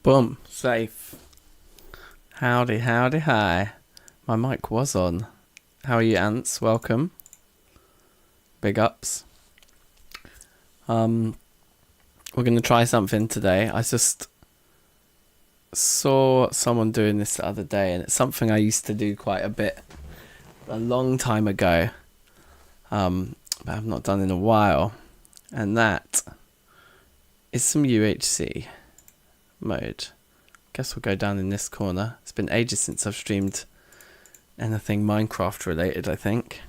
Boom. Safe. Howdy, howdy, hi. My mic was on. How are you, ants? Welcome. Big ups. We're going to try something today. I just saw someone doing this the other day, and it's something I used to do quite a bit a long time ago, but I've not done in a while, and that is some UHC mode. Guess we'll go down in this corner. It's been ages since I've streamed anything Minecraft related, I think,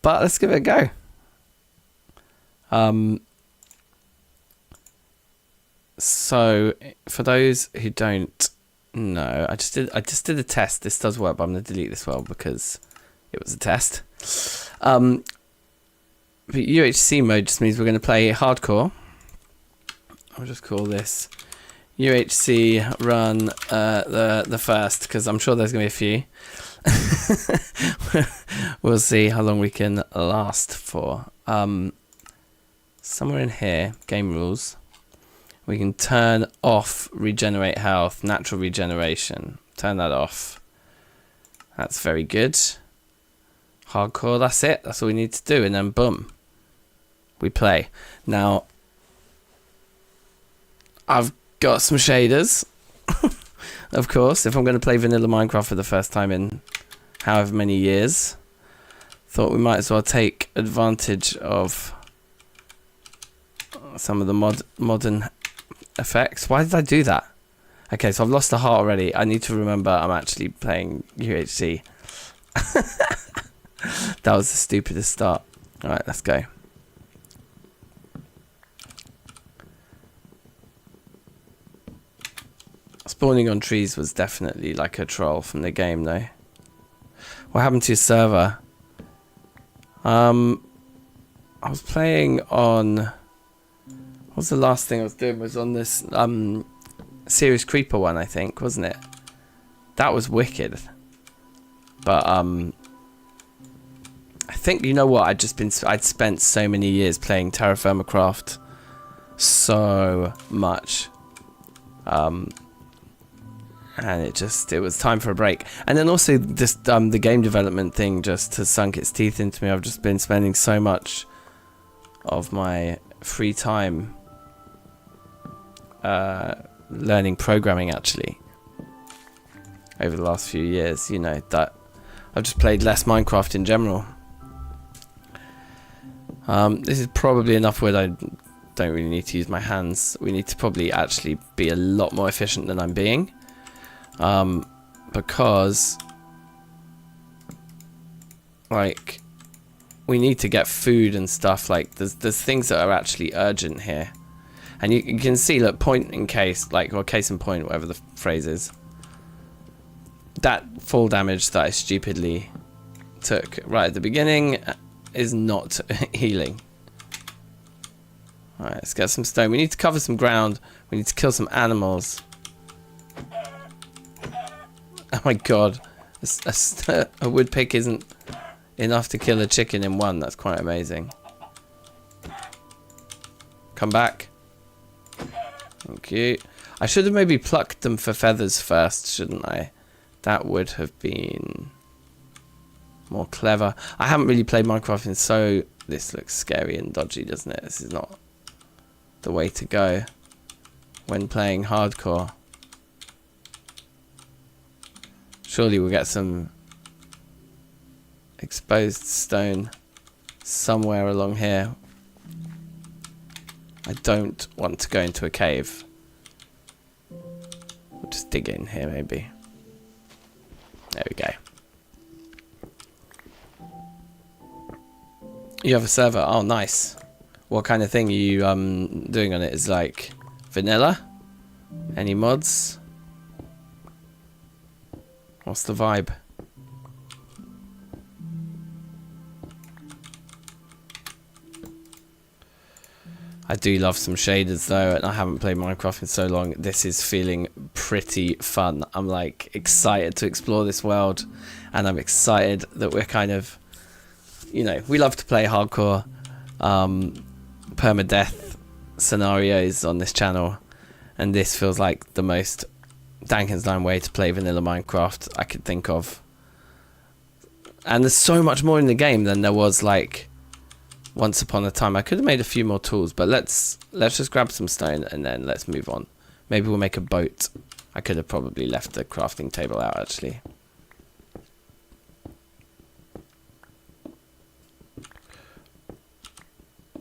but let's give it a go. So for those who don't know, I just did a test. This does work, but I'm going to delete this world because it was a test. But UHC mode just means we're going to play hardcore. I'll just call this UHC run the first, because I'm sure there's going to be a few. We'll see how long we can last for. Somewhere in here, game rules, we can turn off regenerate health, natural regeneration. Turn that off. That's very good. Hardcore, that's it. That's all we need to do. And then boom, we play. Now, I've got some shaders. Of course, if I'm going to play vanilla Minecraft for the first time in however many years, thought we might as well take advantage of some of the modern effects. Why did I do that? Okay, so I've lost the heart already. I need to remember I'm actually playing UHC. That was the stupidest start. Alright, let's go. Spawning on trees was definitely like a troll from the game, though. What happened to your server? I was playing on... What was the last thing I was doing? Was on this Serious Creeper one, I think, wasn't it? That was wicked. But I think, you know what? I'd spent so many years playing Terra Firma Craft, so much, and it was time for a break. And then also this the game development thing just has sunk its teeth into me. I've just been spending so much of my free time learning programming, actually, over the last few years. You know, that I've just played less Minecraft in general. This is probably enough where I don't really need to use my hands. We need to probably actually be a lot more efficient than I'm being, because like we need to get food and stuff. Like there's things that are actually urgent here. And you can see, look, point in case, like, or case in point, whatever the phrase is. That fall damage that I stupidly took right at the beginning is not healing. Alright, let's get some stone. We need to cover some ground. We need to kill some animals. Oh my god. A wood pick isn't enough to kill a chicken in one. That's quite amazing. Come back. Thank you. I should have maybe plucked them for feathers first, shouldn't I? That would have been more clever. I haven't really played Minecraft in so... This looks scary and dodgy, doesn't it? This is not the way to go when playing hardcore. Surely we'll get some exposed stone somewhere along here. I don't want to go into a cave. We'll just dig in here, maybe. There we go. You have a server? Oh, nice. What kind of thing are you doing on it? Is like vanilla? Any mods? What's the vibe? I do love some shaders though, and I haven't played Minecraft in so long. This is feeling pretty fun. I'm like excited to explore this world, and I'm excited that we're kind of, you know, we love to play hardcore permadeath scenarios on this channel, and this feels like the most Dankenstein way to play vanilla Minecraft I could think of. And there's so much more in the game than there was like once upon a time. I could have made a few more tools, but let's just grab some stone and then let's move on. Maybe we'll make a boat. I could have probably left the crafting table out actually.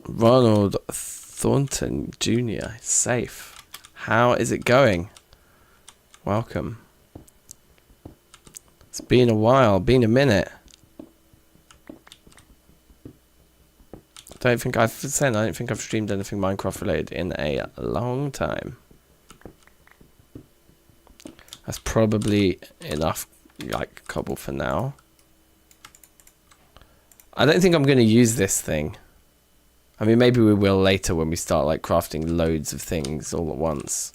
Ronald Thornton Jr. safe. How is it going? Welcome. It's been a while, been a minute. I don't think I've streamed anything Minecraft related in a long time. That's probably enough like cobble for now. I don't think I'm going to use this thing. I mean, maybe we will later when we start like crafting loads of things all at once.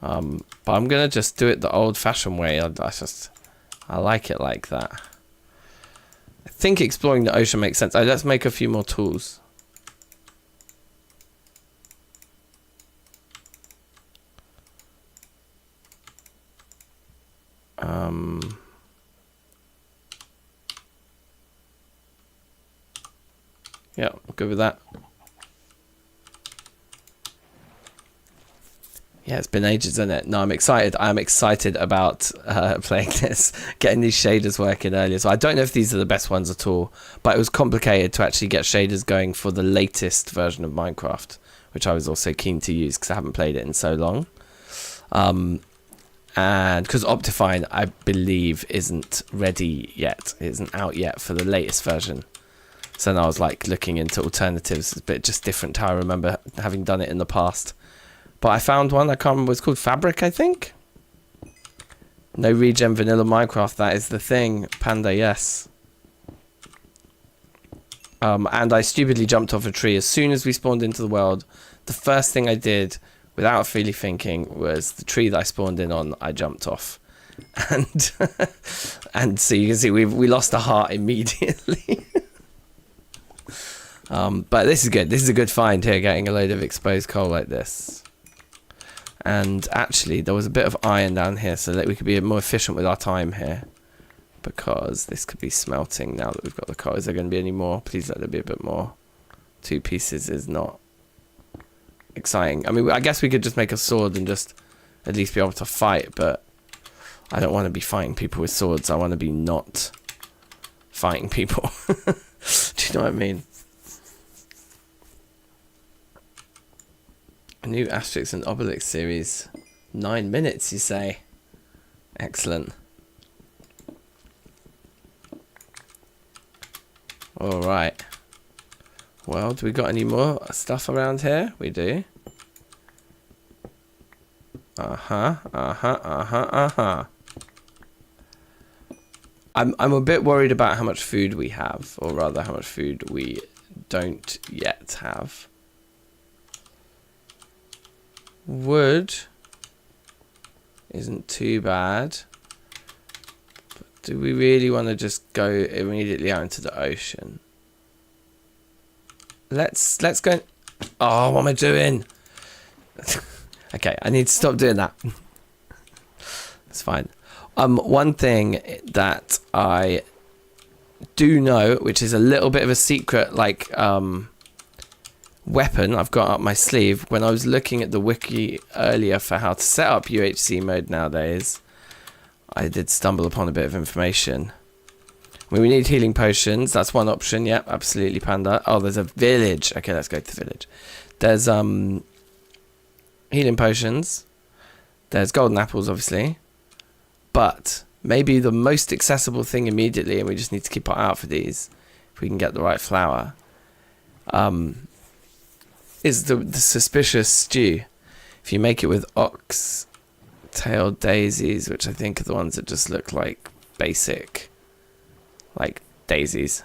But I'm going to just do it the old-fashioned way. I like it like that. I think exploring the ocean makes sense. Let's make a few more tools. Yeah, good with that. Yeah, it's been ages, isn't it? No, I'm excited. I'm excited about playing this, getting these shaders working earlier. So I don't know if these are the best ones at all, but it was complicated to actually get shaders going for the latest version of Minecraft, which I was also keen to use because I haven't played it in so long. And because Optifine, I believe, isn't ready yet. It isn't out yet for the latest version. So then I was like looking into alternatives. It's a bit just different to how I remember having done it in the past. But I found one, I can't remember what it's called, Fabric, I think? No regen vanilla Minecraft, that is the thing. Panda, yes. And I stupidly jumped off a tree. As soon as we spawned into the world, the first thing I did, without really thinking, was the tree that I spawned in on, I jumped off. And and so you can see we lost a heart immediately. But this is good. This is a good find here, getting a load of exposed coal like this. And actually, there was a bit of iron down here, so that we could be more efficient with our time here. Because this could be smelting now that we've got the coal. Is there going to be any more? Please let there be a bit more. 2 pieces is not exciting. I mean, I guess we could just make a sword and just at least be able to fight, but I don't want to be fighting people with swords. I want to be not fighting people. Do you know what I mean? A new Asterix and Obelix series. 9 minutes, you say? Excellent. Alright. Well, do we got any more stuff around here? We do. I'm a bit worried about how much food we have, or rather how much food we don't yet have. Wood isn't too bad, but do we really want to just go immediately out into the ocean? Let's go. Oh, what am I doing? Okay, I need to stop doing that. It's fine. One thing that I do know, which is a little bit of a secret, like weapon I've got up my sleeve. When I was looking at the wiki earlier for how to set up UHC mode nowadays, I did stumble upon a bit of information. I mean, we need healing potions. That's one option. Yep, absolutely, Panda. Oh, there's a village. Okay, let's go to the village. There's healing potions. There's golden apples, obviously. But maybe the most accessible thing immediately, and we just need to keep our eye out for these, if we can get the right flour, is the suspicious stew. If you make it with ox-tailed daisies, which I think are the ones that just look like basic, like daisies,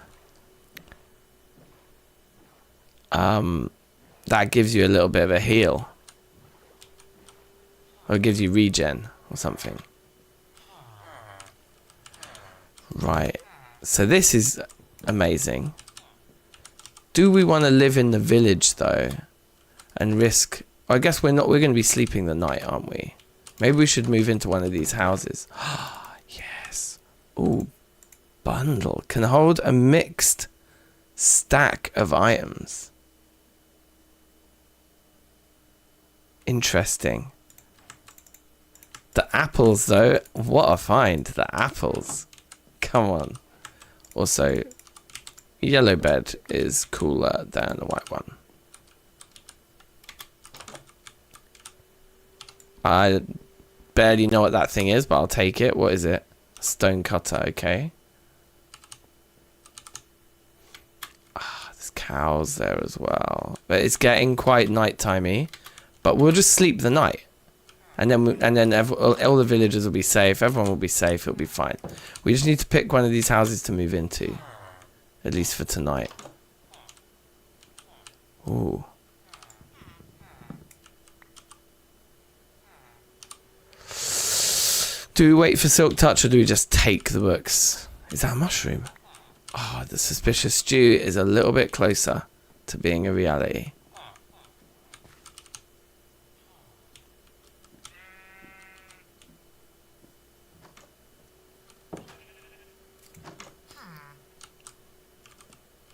that gives you a little bit of a heal, or it gives you regen or something. Right, so this is amazing. Do we want to live in the village though and risk I guess we're not. We're going to be sleeping the night, aren't we? Maybe we should move into one of these houses. Yes. Ooh, bundle. Can hold a mixed stack of items. Interesting. The apples, though. What a find. The apples. Come on. Also, yellow bed is cooler than the white one. I barely know what that thing is, but I'll take it. What is it? Stone cutter, okay. There's cows there as well. But it's getting quite night-timey. But we'll just sleep the night. And then all the villagers will be safe. Everyone will be safe. It'll be fine. We just need to pick one of these houses to move into. At least for tonight. Ooh. Do we wait for Silk Touch or do we just take the books? Is that a mushroom? Oh, the suspicious stew is a little bit closer to being a reality.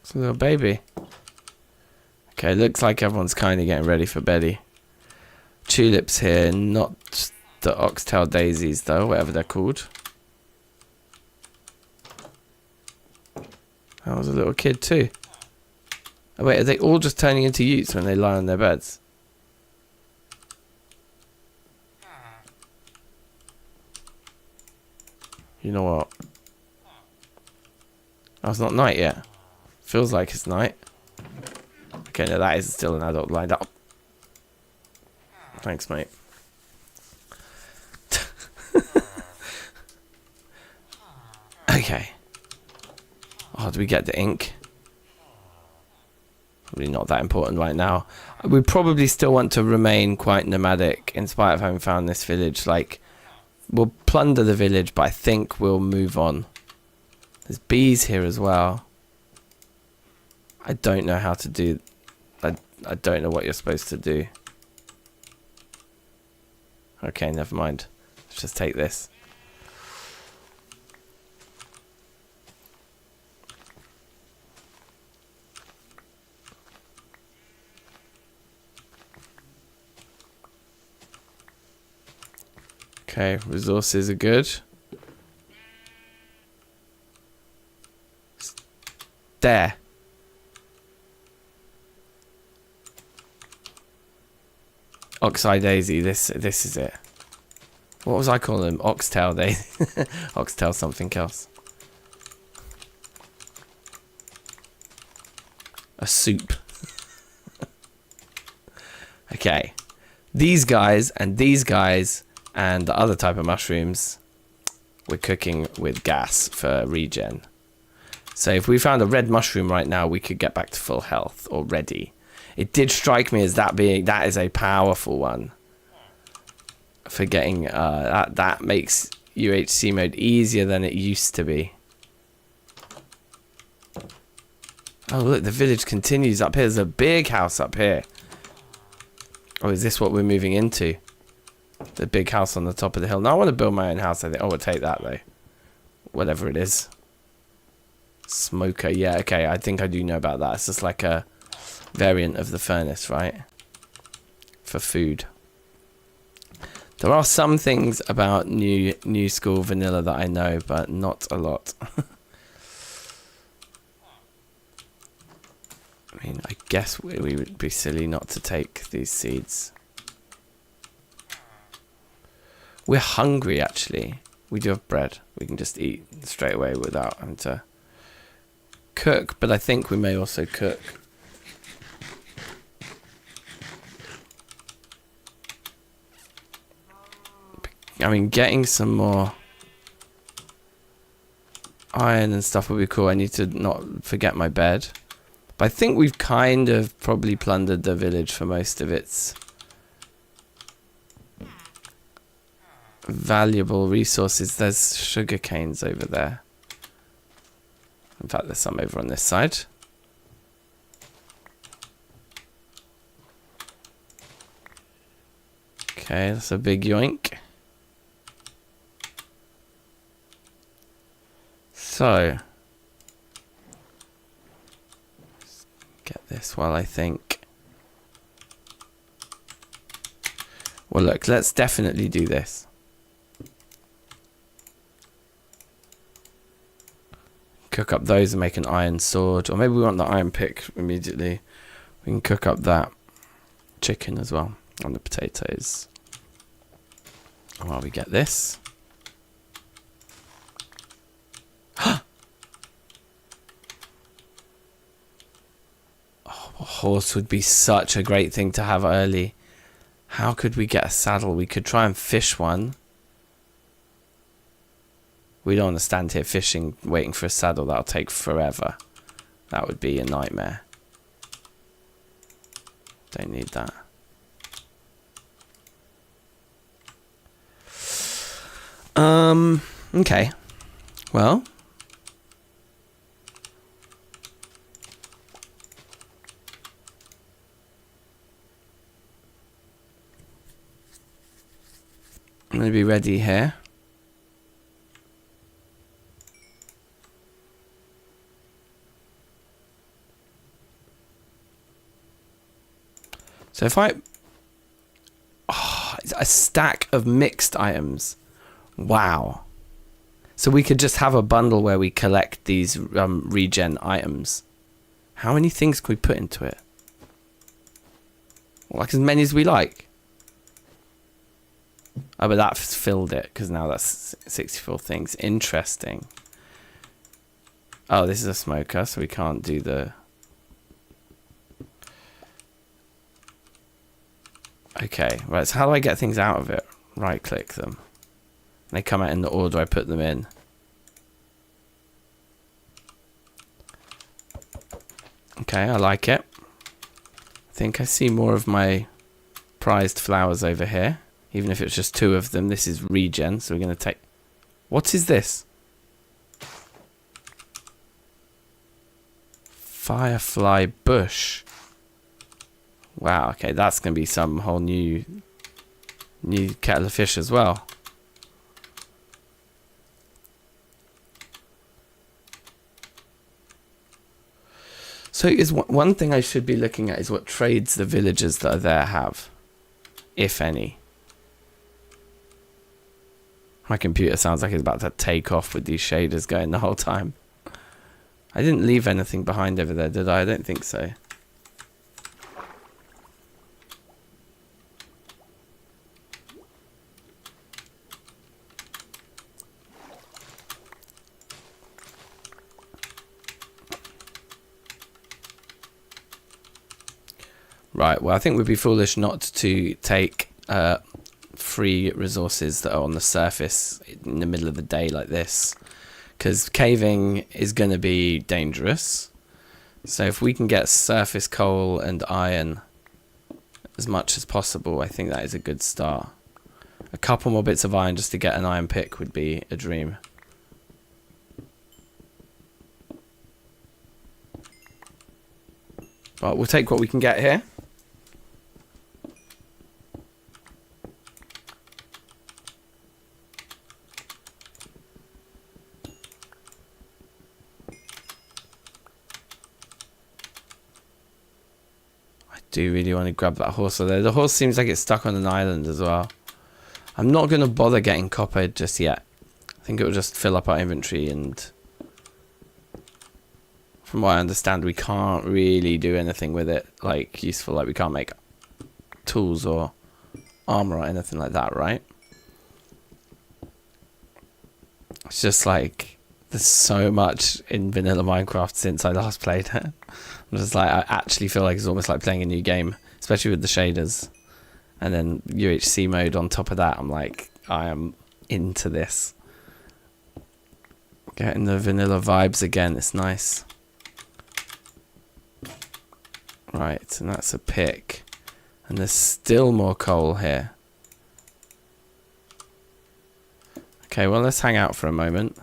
It's a little baby. Okay, looks like everyone's kind of getting ready for beddy. Tulips here, not the oxtail daisies though, whatever they're called. That was a little kid too. Oh wait, are they all just turning into utes when they lie on their beds? You know what? Oh, it's not night yet. Feels like it's night. Okay, no, that is still an adult lined up. Thanks, mate. Okay. Oh, do we get the ink? Probably not that important right now. We probably still want to remain quite nomadic in spite of having found this village. Like, we'll plunder the village, but I think we'll move on. There's bees here as well. I don't know how to do... I don't know what you're supposed to do. Okay, never mind. Let's just take this. Okay, resources are good. There. Oxeye daisy, this is it. What was I calling them? Oxtail daisy. Oxtail something else. A soup. Okay. These guys and the other type of mushrooms, we're cooking with gas for regen. So if we found a red mushroom right now, we could get back to full health already. It did strike me as that is a powerful one. For getting that makes UHC mode easier than it used to be. Oh look, the village continues up here. There's a big house up here. Oh, is this what we're moving into? The big house on the top of the hill. No, I want to build my own house, I think. Oh, we'll take that though. Whatever it is. Smoker, yeah, okay, I think I do know about that. It's just like a variant of the furnace, right? For food. There are some things about new school vanilla that I know, but not a lot. I mean, I guess we would be silly not to take these seeds. We're hungry, actually. We do have bread. We can just eat straight away without having to cook, but I think we may also cook. I mean, getting some more iron and stuff would be cool. I need to not forget my bed. But I think we've kind of probably plundered the village for most of its valuable resources. There's sugar canes over there. In fact, there's some over on this side. Okay, that's a big yoink. So, get this while I think. Well, look, let's definitely do this. Cook up those and make an iron sword. Or maybe we want the iron pick immediately. We can cook up that chicken as well. And the potatoes. While we get this. Oh, a horse would be such a great thing to have early. How could we get a saddle? We could try and fish one. We don't want to stand here fishing, waiting for a saddle. That'll take forever. That would be a nightmare. Don't need that. Okay. Well. I'm going to be ready here. So if I... Oh, it's a stack of mixed items. Wow. So we could just have a bundle where we collect these regen items. How many things can we put into it? Like as many as we like. Oh, but that's filled it, because now that's 64 things. Interesting. Oh, this is a smoker, so we can't do the... Okay, right, so how do I get things out of it? Right click them. They come out in the order I put them in. Okay, I like it. I think I see more of my prized flowers over here. Even if it's just 2 of them. This is regen, so we're going to take... What is this? Firefly bush. Wow, okay, that's going to be some whole new kettle of fish as well. So is one thing I should be looking at is what trades the villagers that are there have, if any. My computer sounds like it's about to take off with these shaders going the whole time. I didn't leave anything behind over there, did I? I don't think so. Right, well, I think we'd be foolish not to take free resources that are on the surface in the middle of the day like this. Because caving is going to be dangerous. So if we can get surface coal and iron as much as possible, I think that is a good start. A couple more bits of iron just to get an iron pick would be a dream. But we'll take what we can get here. Do really want to grab that horse there. The horse seems like it's stuck on an island as well. I'm not going to bother getting copper just yet. I think it will just fill up our inventory, and from what I understand we can't really do anything with it like useful. Like we can't make tools or armor or anything like that, right? It's just like there's so much in vanilla Minecraft since I last played it. I'm just like, I actually feel like it's almost like playing a new game, especially with the shaders. And then UHC mode on top of that, I'm like, I am into this. Getting the vanilla vibes again, it's nice. Right, and that's a pick. And there's still more coal here. Okay, well, let's hang out for a moment.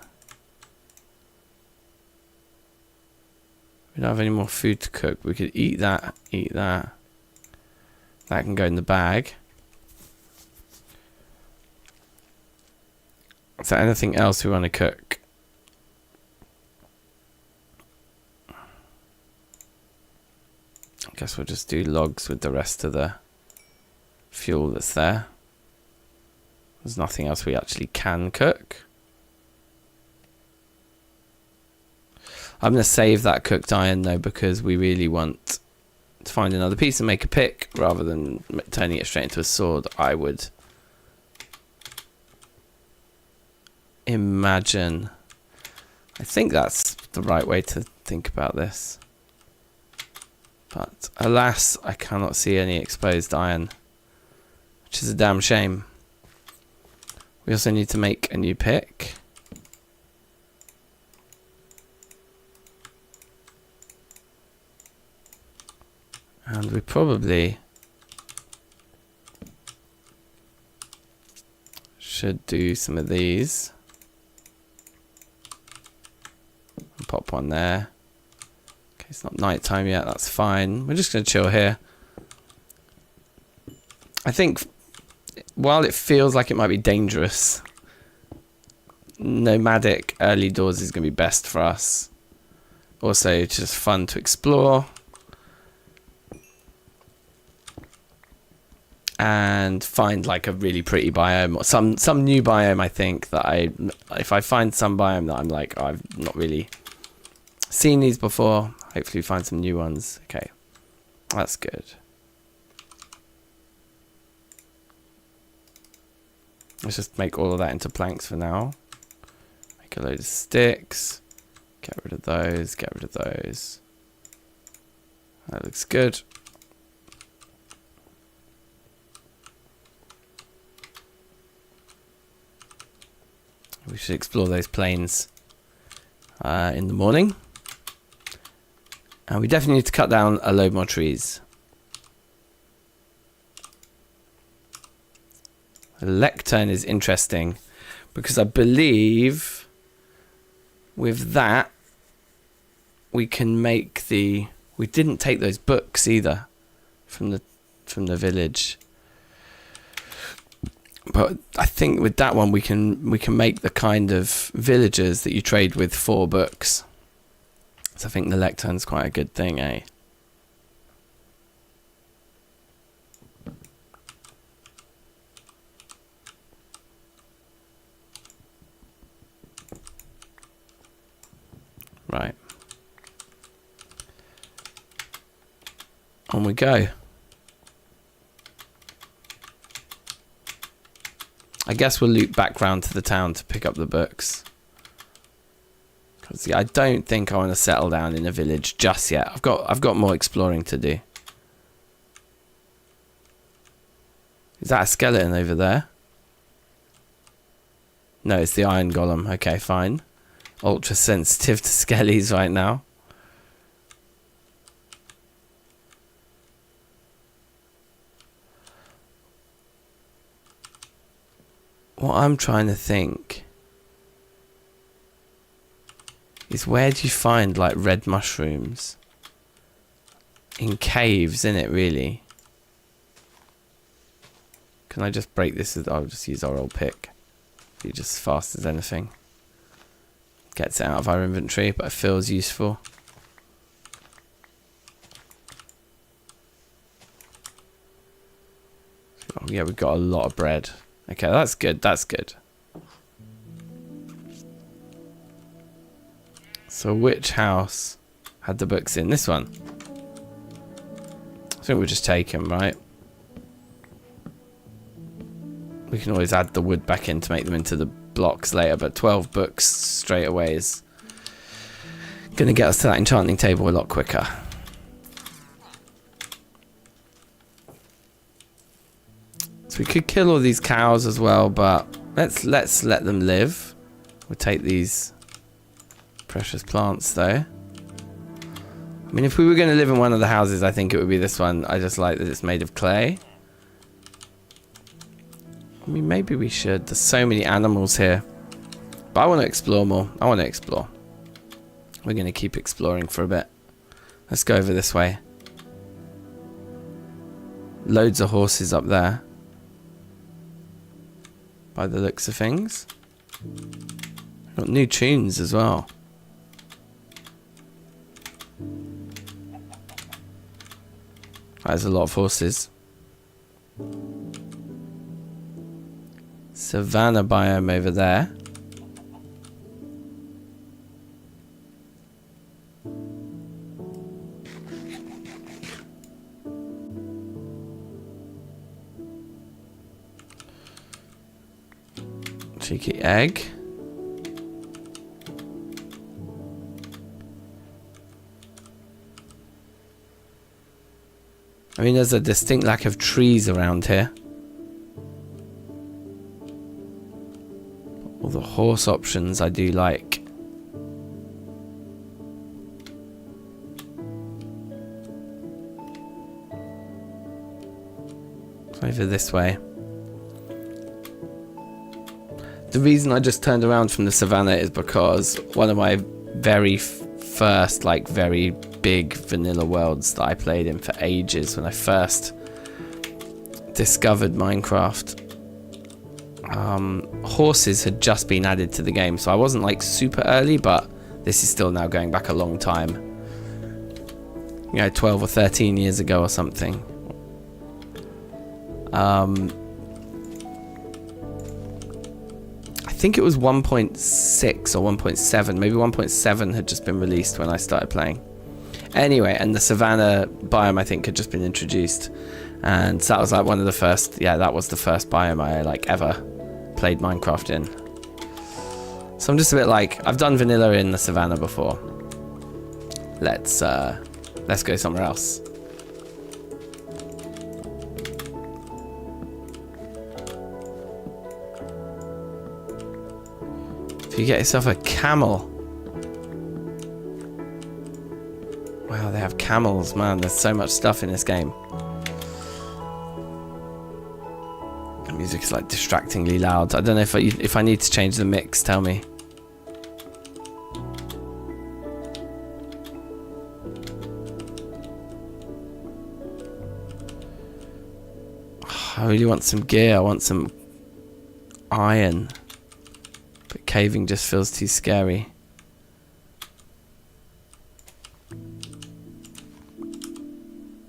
We don't have any more food to cook. We could eat that, eat that. That can go in the bag. Is there anything else we want to cook? I guess we'll just do logs with the rest of the fuel that's there. There's nothing else we actually can cook. I'm going to save that cooked iron though, because we really want to find another piece and make a pick rather than turning it straight into a sword. I would imagine. I think that's the right way to think about this. But alas, I cannot see any exposed iron, which is a damn shame. We also need to make a new pick. And we probably should do some of these. And pop one there. Okay, it's not night time yet, that's fine. We're just going to chill here. I think while it feels like it might be dangerous, nomadic early doors is going to be best for us. Also, it's just fun to explore. And find like a really pretty biome or some new biome. I think that if I find some biome that I'm like, oh, I've not really seen these before, hopefully find some new ones. Okay, that's good. Let's just make all of that into planks for now. Make a load of sticks. Get rid of those, get rid of those. That looks good. We should explore those plains in the morning. And we definitely need to cut down a load more trees. The lectern is interesting because I believe with that we can make the... We didn't take those books either from the village. But I think with that one we can make the kind of villagers that you trade with 4 books. So I think the lectern's quite a good thing, eh? Right. On we go. I guess we'll loop back round to the town to pick up the books. Because I don't think I want to settle down in a village just yet. I've got more exploring to do. Is that a skeleton over there? No, it's the iron golem. Okay, fine. Ultra sensitive to skellies right now. What I'm trying to think is, where do you find like red mushrooms? In caves, innit, really? Can I just break this? I'll just use our old pick. Be just as fast as anything. Gets it out of our inventory, but it feels useful. Oh, yeah, we've got a lot of bread. Okay, that's good, that's good. So which house had the books in? This one. I think we'll just take them, right? We can always add the wood back in to make them into the blocks later, but 12 books straight away is going to get us to that enchanting table a lot quicker. So we could kill all these cows as well, but let's let them live. We'll take these precious plants though. I mean, if we were going to live in one of the houses, I think it would be this one. I just like that it's made of clay. I mean, maybe we should. There's so many animals here. But I want to explore more. I want to explore. We're going to keep exploring for a bit. Let's go over this way. Loads of horses up there, by the looks of things. Got new tunes as well. There's a lot of horses. Savannah biome over there. Cheeky egg. I mean, there's a distinct lack of trees around here. All the horse options I do like. Over this way. The reason I just turned around from the savannah is because one of my very first, like, very big vanilla worlds that I played in for ages, when I first discovered Minecraft, horses had just been added to the game, so I wasn't like super early, but this is still now going back a long time, you know, 12 or 13 years ago or something. I think it was 1.6 or 1.7, maybe 1.7 had just been released when I started playing. Anyway, and the savannah biome I think had just been introduced, and so that was like one of the first, yeah, that was the first biome I like ever played Minecraft in. So I'm just a bit like, I've done vanilla in the savannah before. Let's go somewhere else. If you get yourself a camel. Wow, they have camels, man. There's so much stuff in this game. The music is like distractingly loud. I don't know if I need to change the mix. Tell me. I really want some gear. I want some iron. But caving just feels too scary.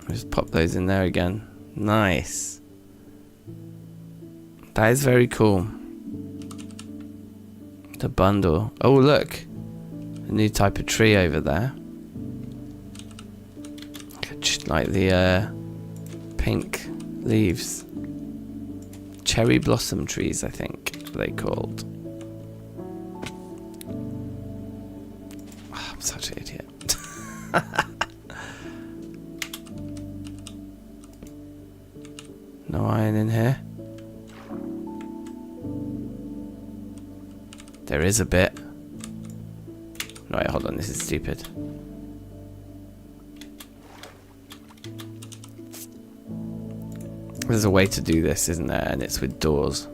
Just pop those in there again. Nice. That is very cool. The bundle. Oh, look. A new type of tree over there. Like the pink leaves. Cherry blossom trees, I think they called. Oh, I'm such an idiot. No iron in here. There is a bit. No, wait, hold on, this is stupid. There's a way to do this, isn't there? And it's with doors.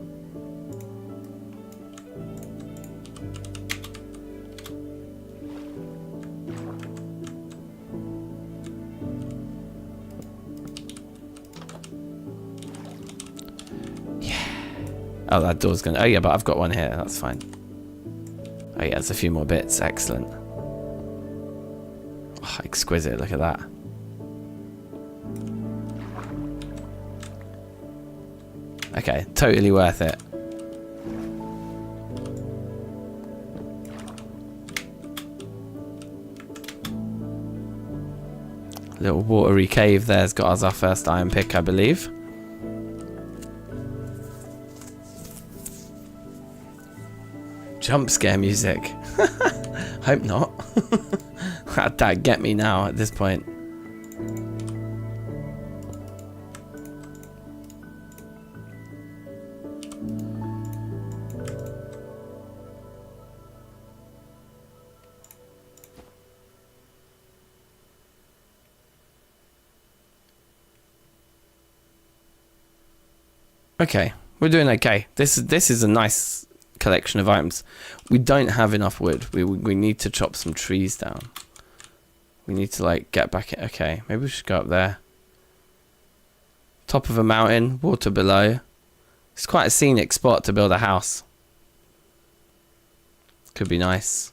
Oh, that door's gonna... Oh, yeah, but I've got one here. That's fine. Oh, yeah, there's a few more bits. Excellent. Oh, exquisite. Look at that. Okay, totally worth it. Little watery cave there's got us our first iron pick, I believe. Jump scare music. Hope not. That'd get me now at this point. Okay, we're doing okay. This is a nice collection of items. We don't have enough wood. We need to chop some trees down. We need to like get back in. Okay, maybe we should go up there. Top of a mountain, water below. It's quite a scenic spot to build a house. Could be nice.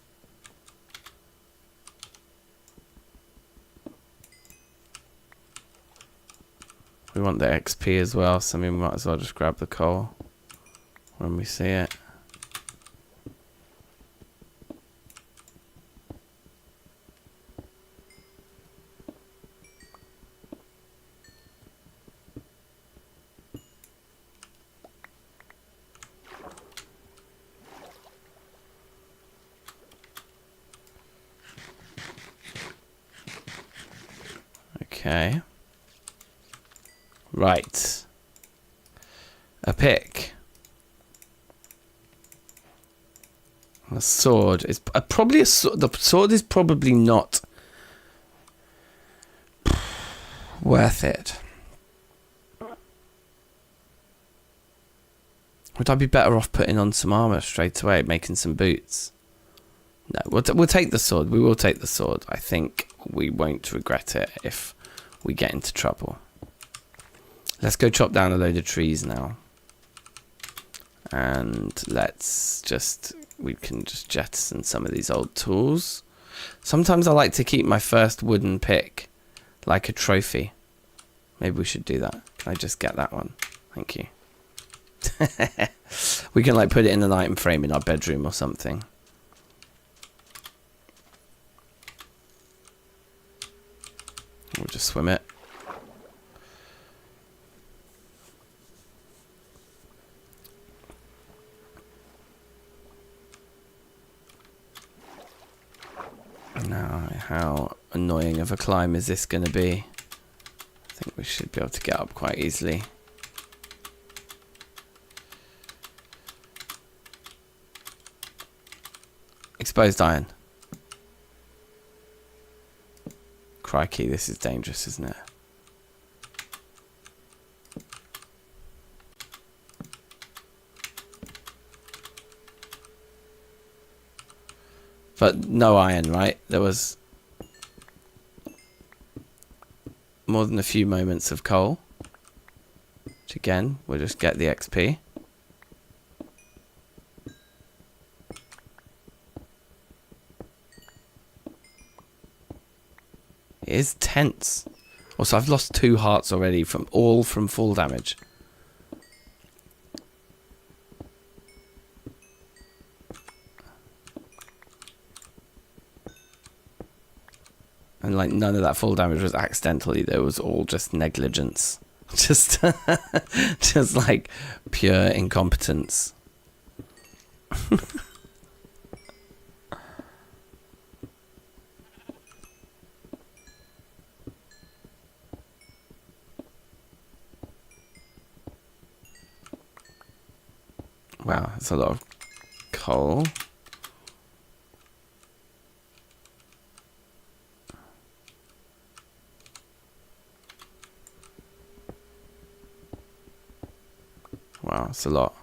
We want the XP as well, so we might as well just grab the coal when we see it. Okay. Right. A pick. A sword is probably the sword is probably not worth it. Would I be better off putting on some armor straight away, making some boots? No, we'll take the sword. We will take the sword. I think we won't regret it if we get into trouble. Let's go chop down a load of trees now. And we can just jettison some of these old tools. Sometimes I like to keep my first wooden pick like a trophy. Maybe we should do that. Can I just get that one? Thank you. We can like put it in an item frame in our bedroom or something. We'll just swim it. Now, how annoying of a climb is this going to be? I think we should be able to get up quite easily. Exposed iron. Crikey, this is dangerous, isn't it? But no iron, right? There was more than a few moments of coal. Which again, we'll just get the XP. It is tense. Also, I've lost 2 hearts already from fall damage. And like none of that fall damage was accidentally, there was all just negligence. Just just like pure incompetence. Wow, that's a lot of coal. Wow, it's a lot.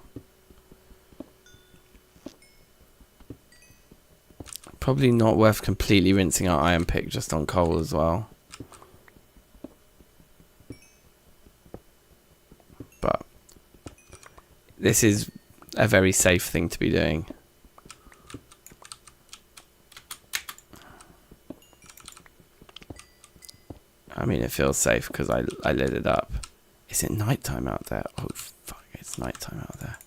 Probably not worth completely rinsing our iron pick just on coal as well. But this is a very safe thing to be doing. I mean, it feels safe because I lit it up. Is it nighttime out there? Oh, fuck, it's nighttime out there.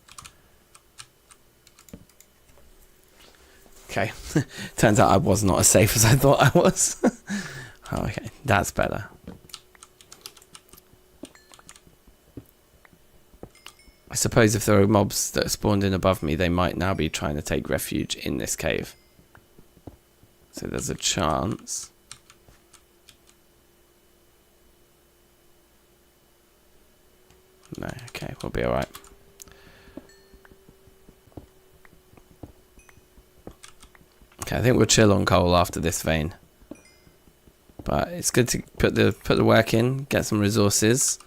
Okay. Turns out I was not as safe as I thought I was. Oh, okay, that's better. I suppose if there are mobs that spawned in above me, they might now be trying to take refuge in this cave. So there's a chance. No, okay, we'll be alright. Okay, I think we'll chill on coal after this vein. But it's good to put the work in, get some resources.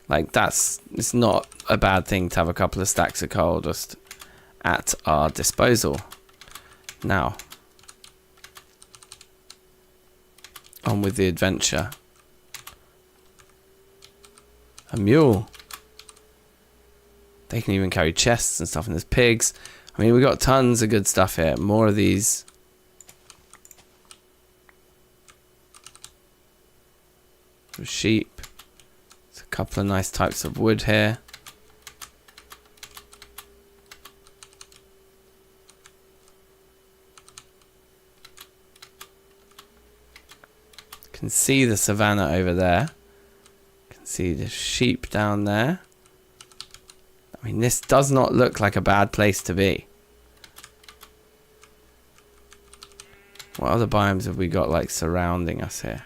Like it's not a bad thing to have a couple of stacks of coal just at our disposal. Now, on with the adventure. A mule. They can even carry chests and stuff, and there's pigs. I mean, we've got tons of good stuff here. More of these. Sheep. There's a couple of nice types of wood here. Can see the savannah over there. Can see the sheep down there. I mean, this does not look like a bad place to be. What other biomes have we got like surrounding us here?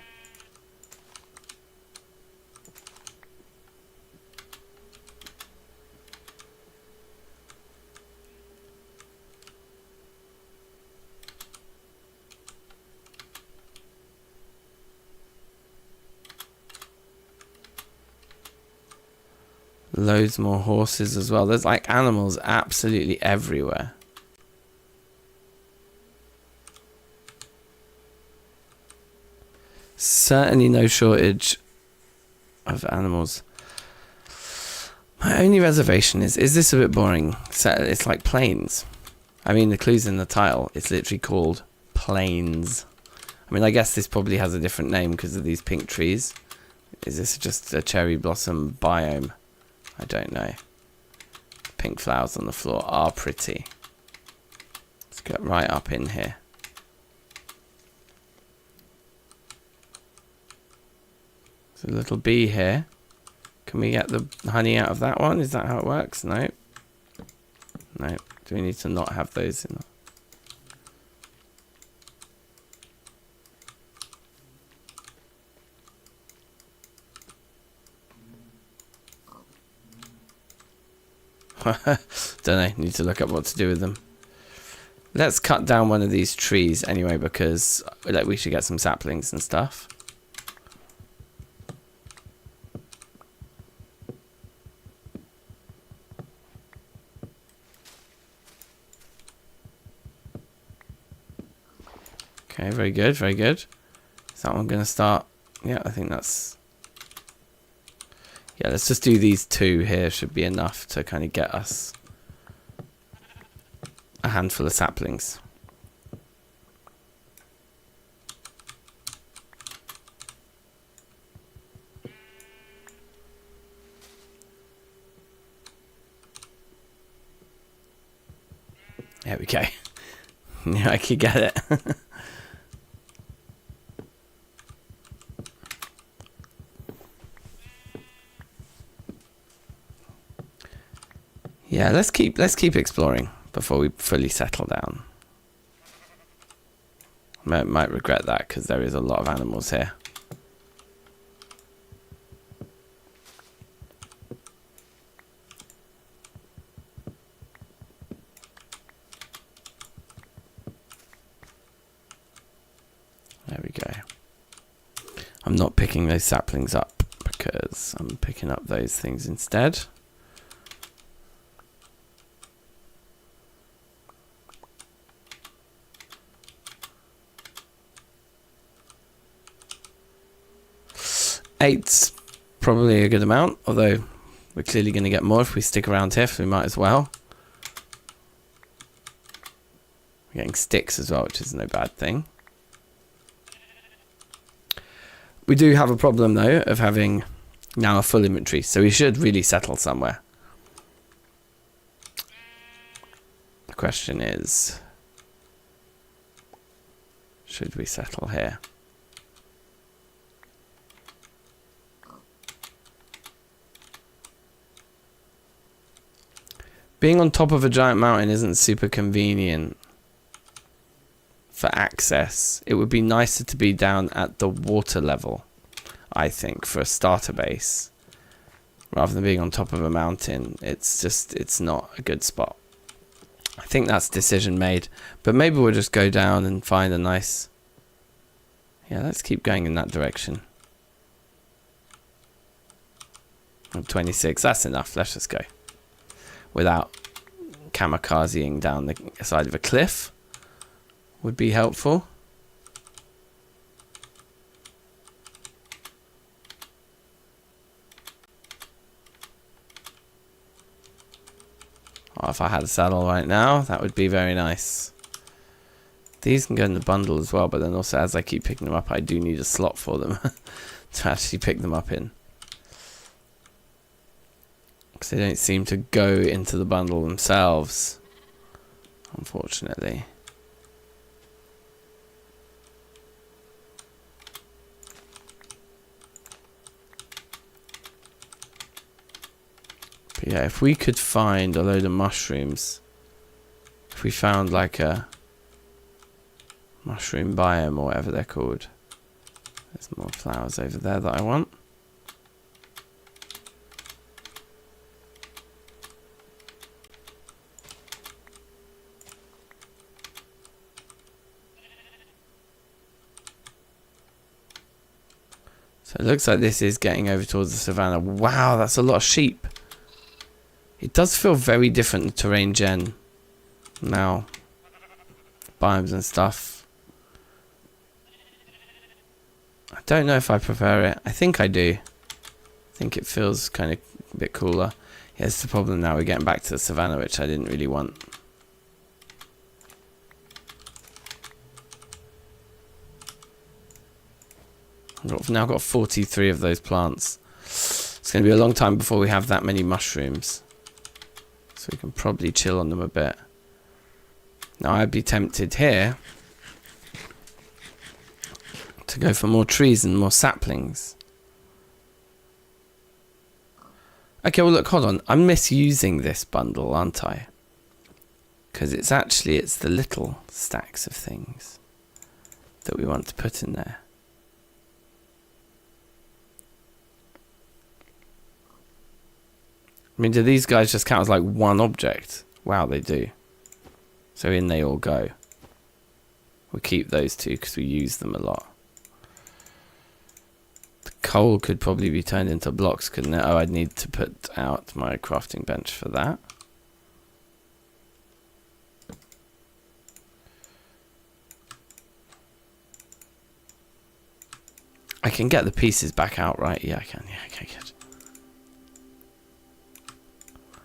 Loads more horses as well. There's like animals absolutely everywhere. Certainly no shortage of animals. My only reservation is this a bit boring? It's like plains. I mean, the clue's in the title. It's literally called plains. I mean, I guess this probably has a different name because of these pink trees. Is this just a cherry blossom biome? I don't know. Pink flowers on the floor are pretty. Let's get right up in here. There's a little bee here. Can we get the honey out of that one? Is that how it works? No. No. Do we need to not have those in? Don't know. Need to look up what to do with them. Let's cut down one of these trees anyway, because like we should get some saplings and stuff. Okay, very good, very good. Is that one going to start? Yeah, I think that's... Yeah, let's just do these two here. Should be enough to kind of get us a handful of saplings. There we go. Yeah, I could get it. Yeah, let's keep exploring before we fully settle down. Might regret that because there is a lot of animals here. There we go. I'm not picking those saplings up because I'm picking up those things instead. Eight's probably a good amount, although we're clearly going to get more if we stick around here, so we might as well. We're getting sticks as well, which is no bad thing. We do have a problem, though, of having now a full inventory, so we should really settle somewhere. The question is, should we settle here? Being on top of a giant mountain isn't super convenient for access. It would be nicer to be down at the water level, I think, for a starter base. Rather than being on top of a mountain, it's not a good spot. I think that's decision made. But maybe we'll just go down and find a nice... Yeah, let's keep going in that direction. 26, that's enough. Let's just go. Without kamikazing down the side of a cliff would be helpful. Oh, if I had a saddle right now, that would be very nice. These can go in the bundle as well, but then also as I keep picking them up, I do need a slot for them to actually pick them up in. Because they don't seem to go into the bundle themselves, unfortunately. But yeah, if we could find a load of mushrooms, if we found like a mushroom biome or whatever they're called. There's more flowers over there that I want. So it looks like this is getting over towards the savannah. Wow, that's a lot of sheep. It does feel very different to regen now. Biomes and stuff. I don't know if I prefer it. I think I do. I think it feels kind of a bit cooler. Yeah, it's the problem now. We're getting back to the savannah, which I didn't really want. I've now got 43 of those plants. It's going to be a long time before we have that many mushrooms. So we can probably chill on them a bit. Now I'd be tempted here to go for more trees and more saplings. Okay, well look, hold on. I'm misusing this bundle, aren't I? Because it's the little stacks of things that we want to put in there. I mean, do these guys just count as like one object? Wow, they do. So in they all go. We'll keep those two because we use them a lot. The coal could probably be turned into blocks, couldn't it? Oh, I'd need to put out my crafting bench for that. I can get the pieces back out, right? Yeah, I can. Yeah, okay, good.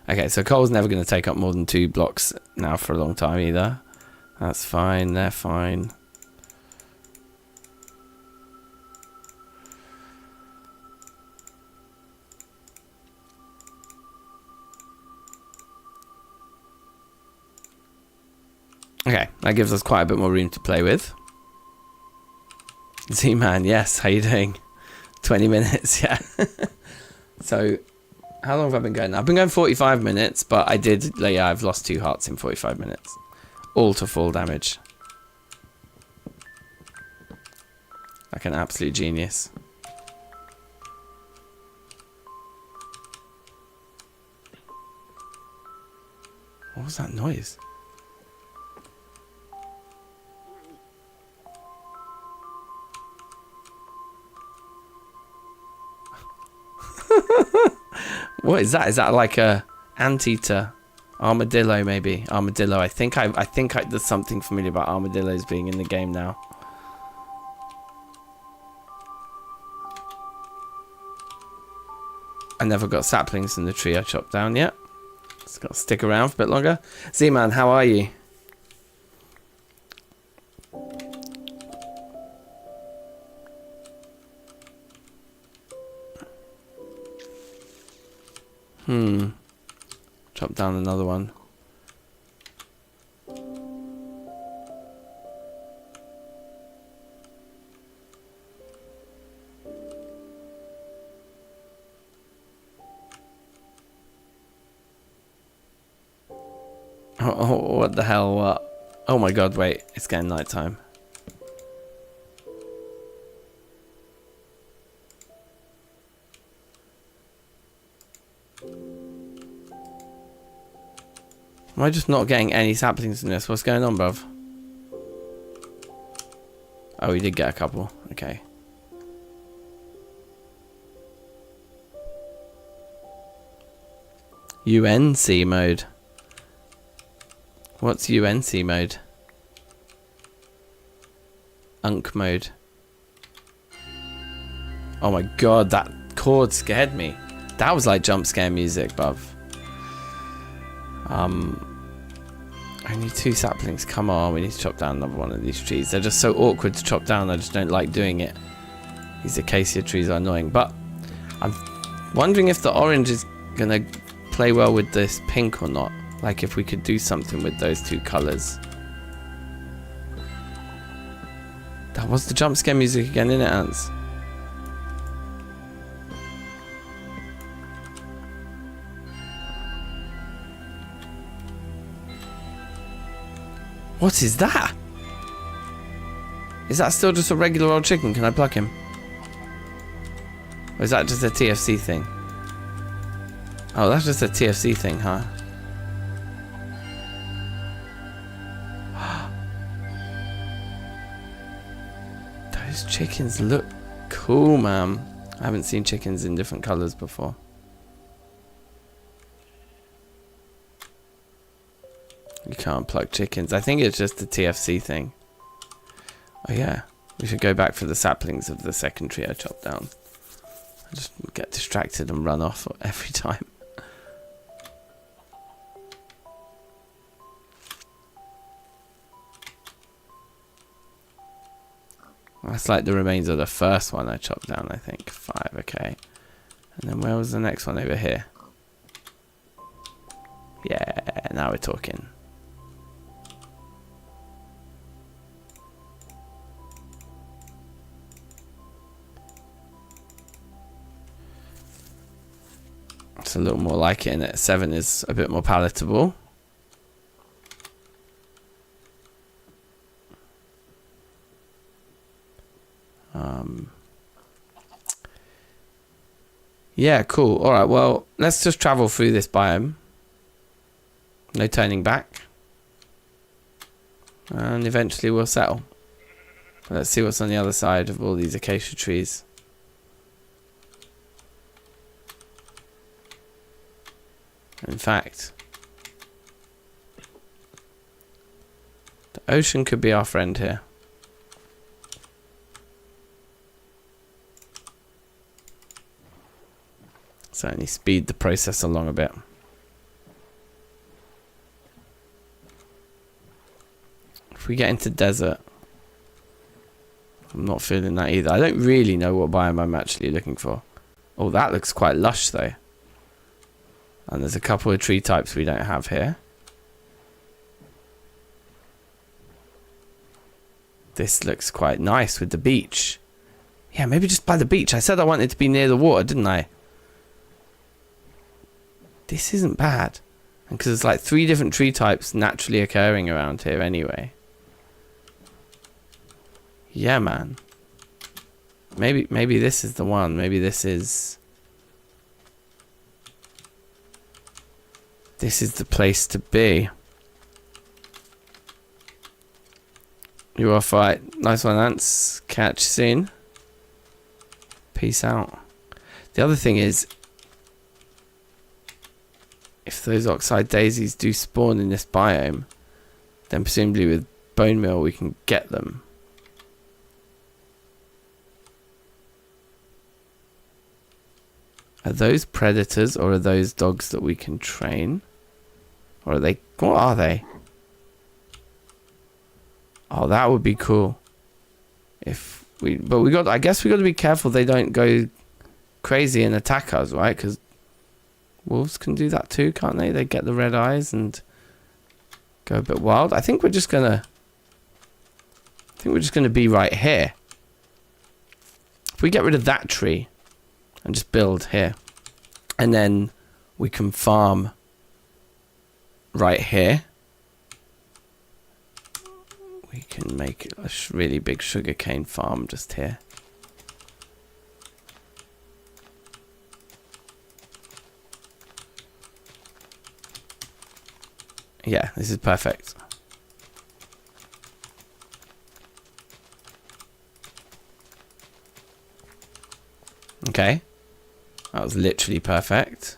Okay, so coal's never going to take up more than 2 blocks now for a long time either. That's fine, they're fine. Okay, that gives us quite a bit more room to play with. Z-Man, yes, how you doing? 20 minutes, yeah. So, how long have I been going? I've been going 45 minutes, but I've lost 2 hearts in 45 minutes. All to full damage. Like an absolute genius. What was that noise? What is that? Is that like a anteater? Armadillo, maybe. Armadillo. I think there's something familiar about armadillos being in the game now. I never got saplings in the tree I chopped down yet. It's got to stick around for a bit longer. Z-Man, how are you? Chop down another one. Oh, what the hell? What? Oh my god, wait. It's getting nighttime. Am I just not getting any saplings in this? What's going on, bruv? Oh, we did get a couple. Okay. UNC mode. What's UNC mode? Unk mode. Oh my god, that chord scared me. That was like jump scare music, bruv. Only 2 saplings. Come on, we need to chop down another one of these trees. They're just so awkward to chop down. I just don't like doing it. These acacia trees are annoying. But I'm wondering if the orange is going to play well with this pink or not. Like if we could do something with those 2 colours. That was the jump scare music again, innit, Ants? What is that? Is that still just a regular old chicken? Can I pluck him? Or is that just a TFC thing? Oh, that's just a TFC thing, huh? Those chickens look cool, man. I haven't seen chickens in different colours before. You can't pluck chickens. I think it's just a TFC thing. Oh yeah, we should go back for the saplings of the second tree I chopped down. I just get distracted and run off every time. That's like the remains of the first one I chopped down, I think. 5, okay. And then where was the next one? Over here. Yeah, now we're talking. It's a little more like it, and 7 is a bit more palatable. Yeah, cool. Alright, well, let's just travel through this biome. No turning back. And eventually we'll settle. Let's see what's on the other side of all these acacia trees. In fact, the ocean could be our friend here. Certainly speed the process along a bit. If we get into desert, I'm not feeling that either. I don't really know what biome I'm actually looking for. Oh, that looks quite lush though. And there's a couple of tree types we don't have here. This looks quite nice with the beach. Yeah, maybe just by the beach. I said I wanted to be near the water, didn't I? This isn't bad. And because there's like 3 different tree types naturally occurring around here anyway. Yeah, man. Maybe this is the one. Maybe this is... This is the place to be. You're off right. Nice one, Ants. Catch you soon. Peace out. The other thing is, if those oxide daisies do spawn in this biome, then presumably with bone meal we can get them. Are those predators or are those dogs that we can train? Or are they... What are they? Oh, that would be cool. If we... But we got... I guess we got to be careful they don't go crazy and attack us, right? Because wolves can do that too, can't they? They get the red eyes and go a bit wild. I think we're just gonna... be right here. If we get rid of that tree and just build here, and then we can farm right here. We can make a really big sugarcane farm just here. Yeah, this is perfect. Okay. That was literally perfect.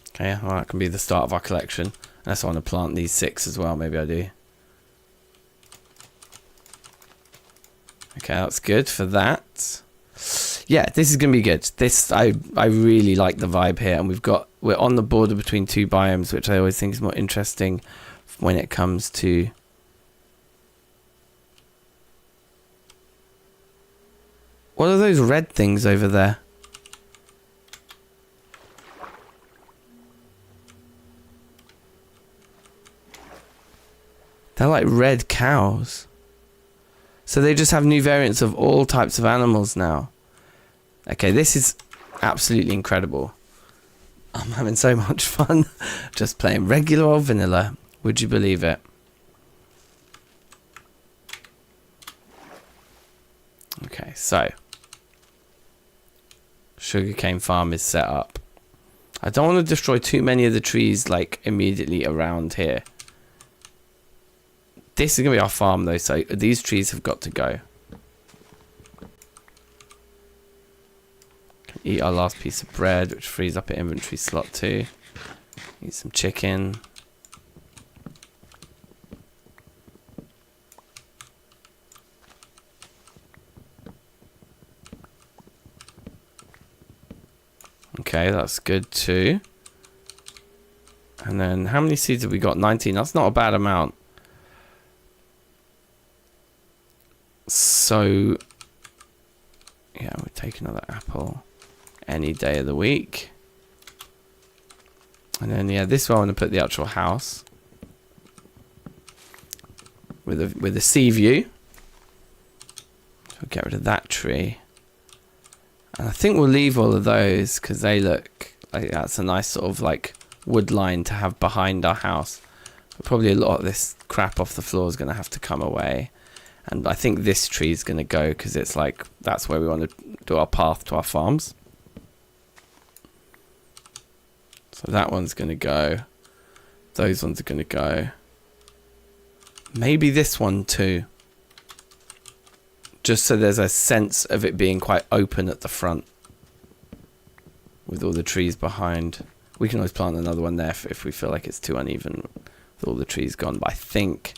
Okay, well, that can be the start of our collection. Unless I want to plant these 6 as well, maybe I do. Okay, that's good for that. Yeah, this is gonna be good. I really like the vibe here, and we're on the border between two biomes, which I always think is more interesting when it comes to what are those red things over there? They're like red cows. So they just have new variants of all types of animals now. Okay, this is absolutely incredible. I'm having so much fun just playing regular old vanilla. Would you believe it? Okay, so sugarcane farm is set up. I don't want to destroy too many of the trees like immediately around here. This is going to be our farm though, so these trees have got to go. Can eat our last piece of bread, which frees up an inventory slot too. Eat some chicken. Okay, that's good too. And then how many seeds have we got? 19. That's not a bad amount. So, yeah, we'll take another apple any day of the week. And then, yeah, this one I want to put the actual house with a sea view. So we'll get rid of that tree. And I think we'll leave all of those because they look like that's a nice sort of like wood line to have behind our house. But probably a lot of this crap off the floor is going to have to come away. And I think this tree is going to go because it's like that's where we want to do our path to our farms. So that one's going to go. Those ones are going to go. Maybe this one too. Just so there's a sense of it being quite open at the front. With all the trees behind. We can always plant another one there if we feel like it's too uneven with all the trees gone. But I think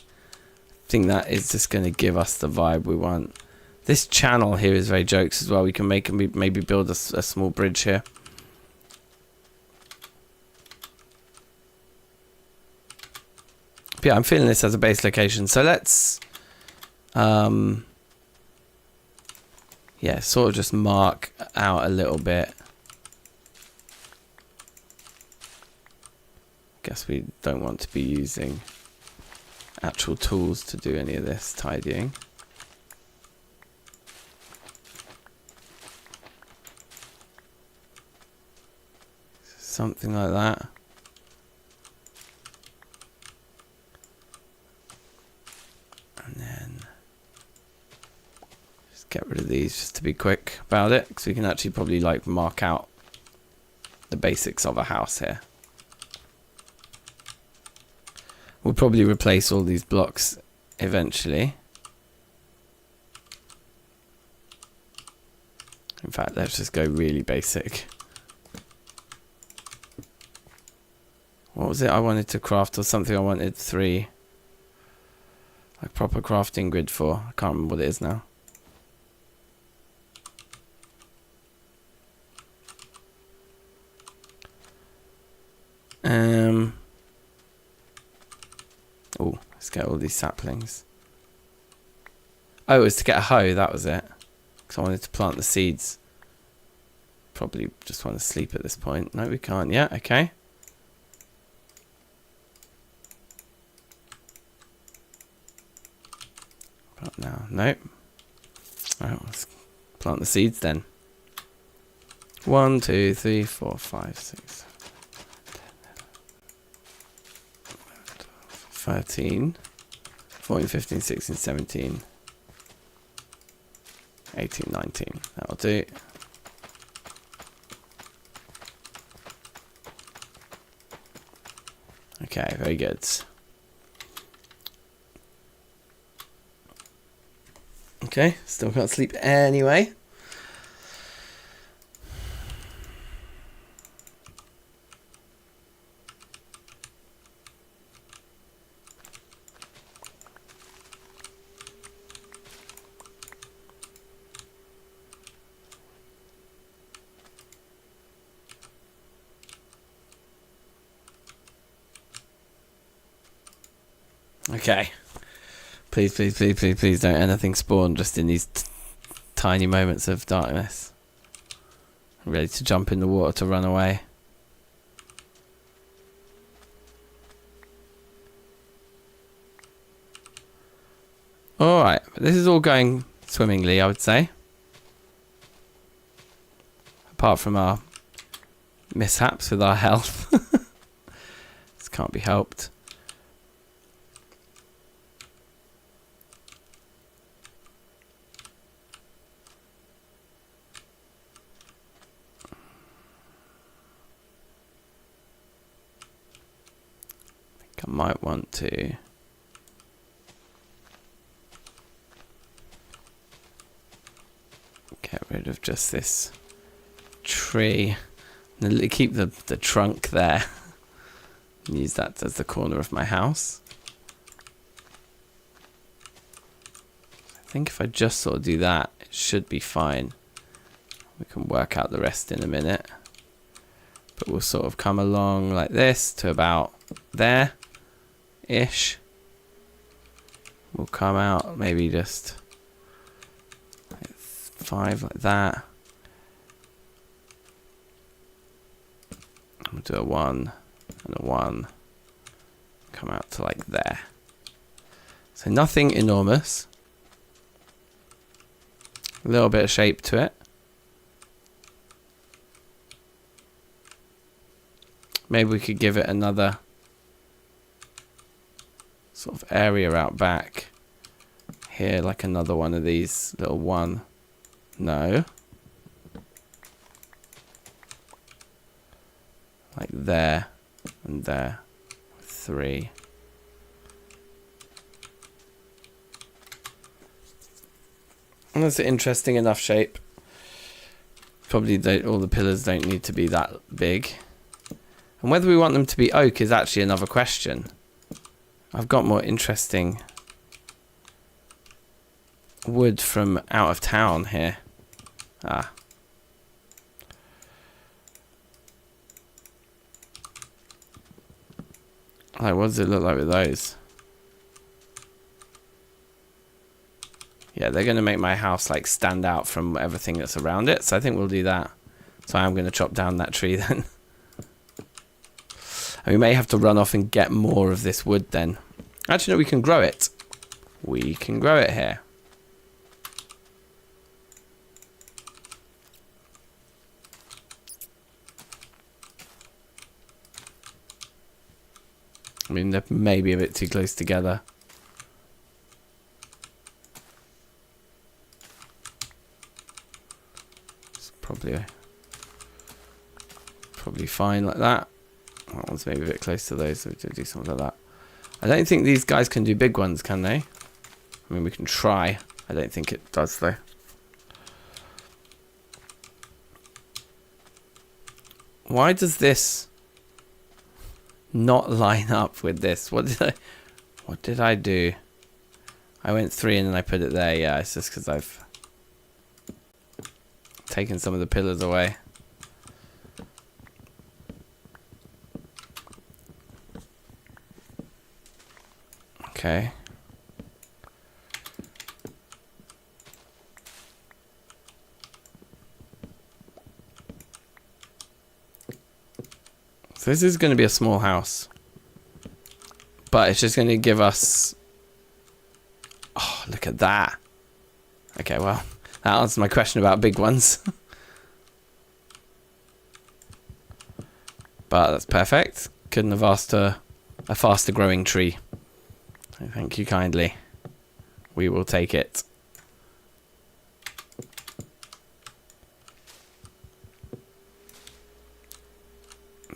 that is just going to give us the vibe we want. This channel here is very jokes as well. We can maybe build a small bridge here. But yeah, I'm feeling this as a base location. So let's, yeah, sort of just mark out a little bit. Guess we don't want to be using actual tools to do any of this tidying. Something like that. And then just get rid of these just to be quick about it, because we can actually probably like mark out the basics of a house here. We'll probably replace all these blocks eventually. In fact, let's just go really basic. What was it I wanted to craft, or something I wanted 3? Like proper crafting grid for. I can't remember what it is now. Oh, let's get all these saplings. Oh, it was to get a hoe, that was it. Because I wanted to plant the seeds. Probably just want to sleep at this point. No, we can't yet. Okay. But now, nope. Alright, let's plant the seeds then. 1, 2, 3, 4, 5, 6, 13, 14, 15, 16, 17, 18, 19. That'll do. Okay, very good. Okay, still can't sleep anyway. Okay. Please, please, please, please, please don't anything spawn just in these tiny moments of darkness. I'm ready to jump in the water to run away. Alright, this is all going swimmingly, I would say. Apart from our mishaps with our health. This can't be helped. I might want to get rid of just this tree and keep the trunk there and use that as the corner of my house. I think if I just sort of do that, it should be fine. We can work out the rest in a minute, but we'll sort of come along like this to about there ish. We'll come out maybe just like 5 like that. We'll do a 1 and a 1. Come out to like there. So nothing enormous. A little bit of shape to it. Maybe we could give it another sort of area out back here, like another one of these little one. No. Like there and there. 3. And that's an interesting enough shape. Probably all the pillars don't need to be that big. And whether we want them to be oak is actually another question. I've got more interesting wood from out of town here. Ah. Like, what does it look like with those? Yeah, they're going to make my house like stand out from everything that's around it. So I think we'll do that. So I'm going to chop down that tree then. And we may have to run off and get more of this wood then. Actually, no, we can grow it. We can grow it here. I mean, they're maybe a bit too close together. It's probably fine like that. That one's maybe a bit close to those, so we'll do something like that. I don't think these guys can do big ones, can they? I mean, we can try. I don't think it does, though. Why does this not line up with this? What did I do? I went 3 and then I put it there. Yeah, it's just because I've taken some of the pillars away. Okay. So this is going to be a small house. But it's just going to give us... Oh, look at that. Okay, well, that answers my question about big ones. But that's perfect. Couldn't have asked a faster growing tree. Thank you kindly. We will take it.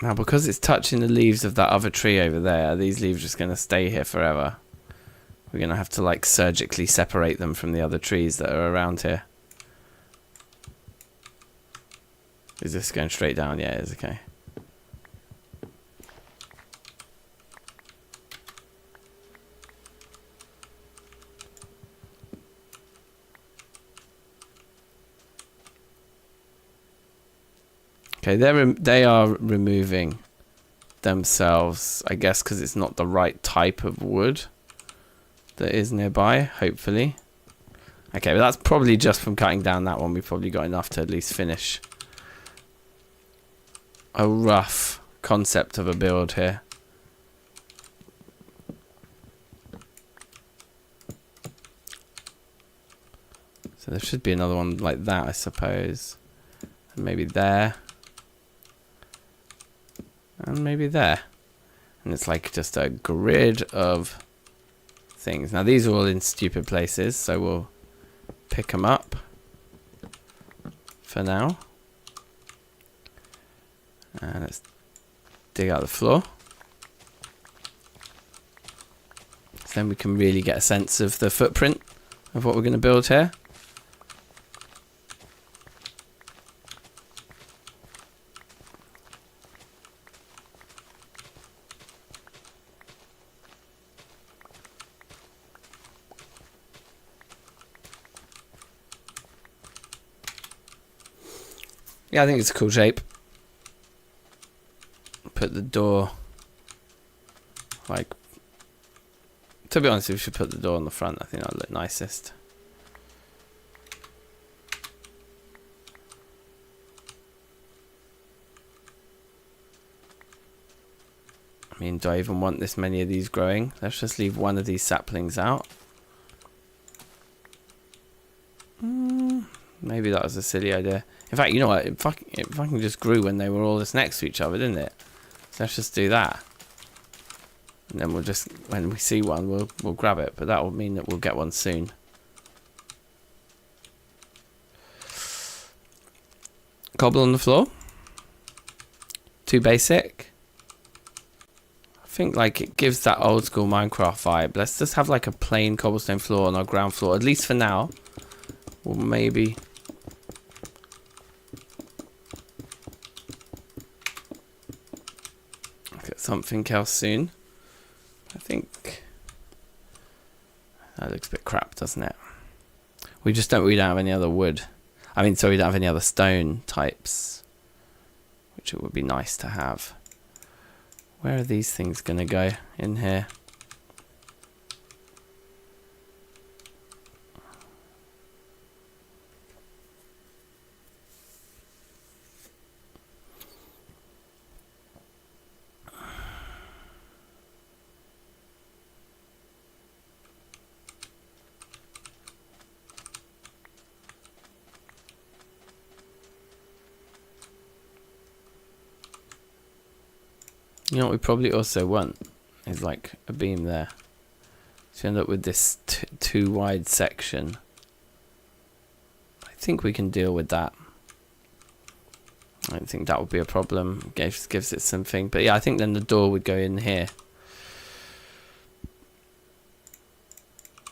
Now, because it's touching the leaves of that other tree over there, these leaves are just going to stay here forever. We're going to have to, like, surgically separate them from the other trees that are around here. Is this going straight down? Yeah, it is. Okay. Okay, they are removing themselves, I guess, because it's not the right type of wood. that is nearby, hopefully. Okay, but that's probably just from cutting down that one. We've probably got enough to at least finish a rough concept of a build here. So there should be another one like that, I suppose. And maybe there. And maybe there. And it's like just a grid of things. Now these are all in stupid places, so we'll pick them up for now. And let's dig out the floor. So then we can really get a sense of the footprint of what we're going to build here. Yeah, I think it's a cool shape. Put the door, like, to be honest, we should put the door on the front. I think that'll look nicest. I mean, do I even want this many of these growing? Let's just leave one of these saplings out. Maybe that was a silly idea. In fact, you know what? It fucking just grew when they were all just next to each other, didn't it? So let's just do that. And then we'll just, when we see one, we'll grab it. But that will mean that we'll get one soon. Cobble on the floor. Too basic. I think like it gives that old school Minecraft vibe. Let's just have like a plain cobblestone floor on our ground floor, at least for now. Or maybe get something else soon. I think that looks a bit crap, doesn't it? We don't have any other wood. I mean, sorry, we don't have any other stone types, which it would be nice to have. Where are these things gonna go in here? You know what we probably also want is like a beam there. So you end up with this too wide section. I think we can deal with that. I don't think that would be a problem. Gives it something. But yeah, I think then the door would go in here.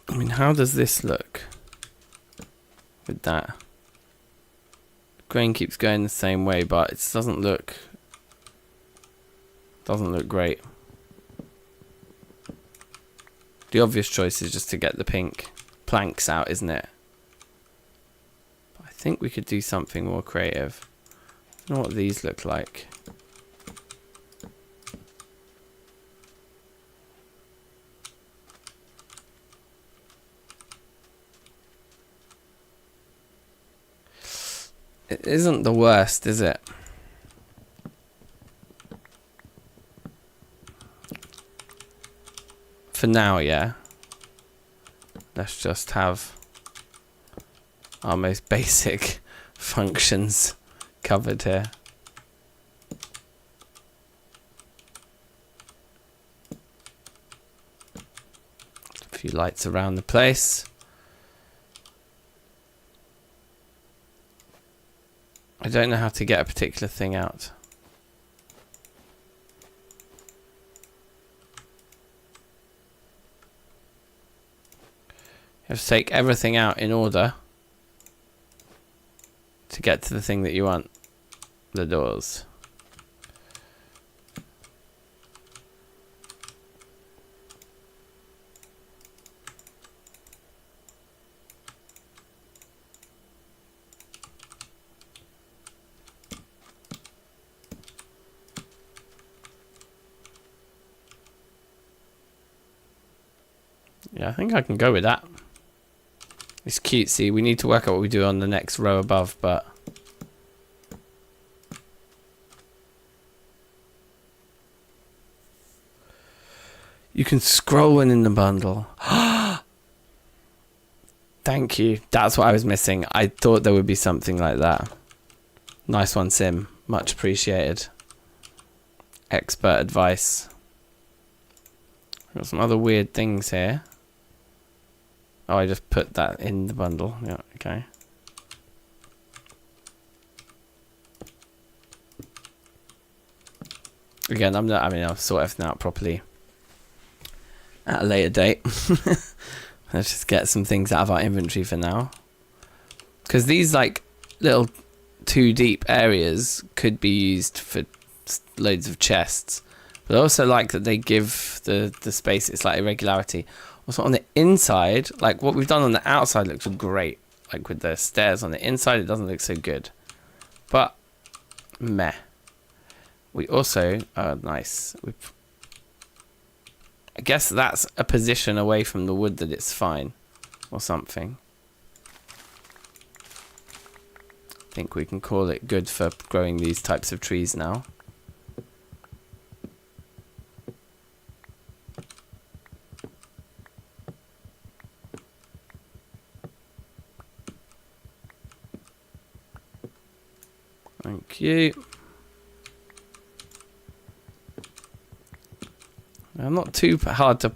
I mean, how does this look with that? Grain keeps going the same way, but it doesn't look great. The obvious choice is just to get the pink planks out, isn't it? But I think we could do something more creative. I don't know what these look like. It isn't the worst, is it? For now, yeah. Let's just have our most basic functions covered here. A few lights around the place. I don't know how to get a particular thing out. You have to take everything out in order to get to the thing that you want. The doors. Yeah, I think I can go with that. It's cutesy. We need to work out what we do on the next row above, but... You can scroll when in the bundle. Thank you. That's what I was missing. I thought there would be something like that. Nice one, Sim. Much appreciated. Expert advice. Got some other weird things here. Oh, I just put that in the bundle. Yeah, okay. Again, I'll sort everything out properly at a later date. Let's just get some things out of our inventory for now. Because these like little 2 deep areas could be used for loads of chests. But I also like that they give the space its like irregularity. Also on the inside, like what we've done on the outside looks great. Like with the stairs on the inside, it doesn't look so good. But, meh. We also, nice. I guess that's a position away from the wood that it's fine. Or something. I think we can call it good for growing these types of trees now. Thank you. They're not too hard to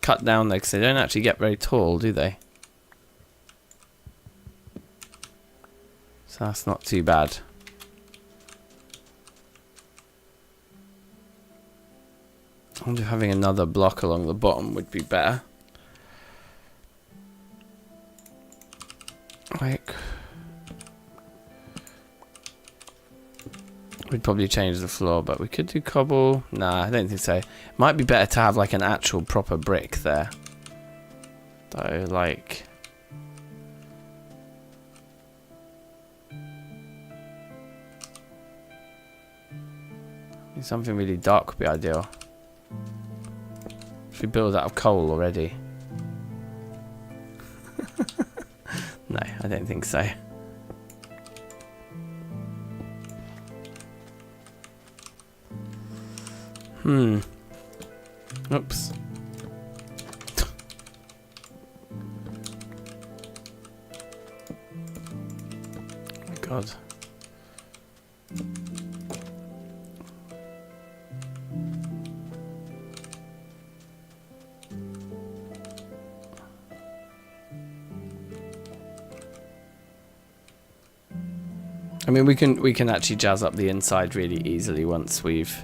cut down though, because they don't actually get very tall, do they? So that's not too bad. I wonder if having another block along the bottom would be better. Like... We'd probably change the floor, but we could do cobble. Nah, I don't think so. It might be better to have like an actual proper brick there. Though, like... Something really dark would be ideal. Should we build out of coal already? No, I don't think so. Oops. Oh my God. I mean, we can actually jazz up the inside really easily once we've.